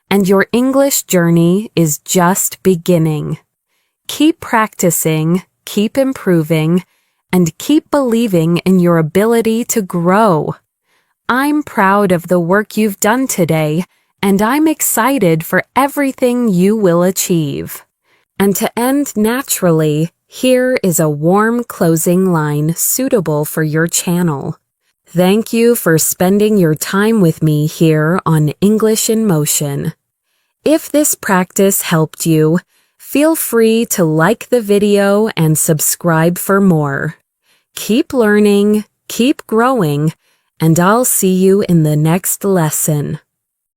and your English journey is just beginning. Keep practicing, keep improving, and keep believing in your ability to grow. I'm proud of the work you've done today, and I'm excited for everything you will achieve. And to end naturally, here is a warm closing line suitable for your channel. Thank you for spending your time with me here on English in Motion. If this practice helped you, feel free to like the video and subscribe for more. Keep learning, keep growing, and I'll see you in the next lesson.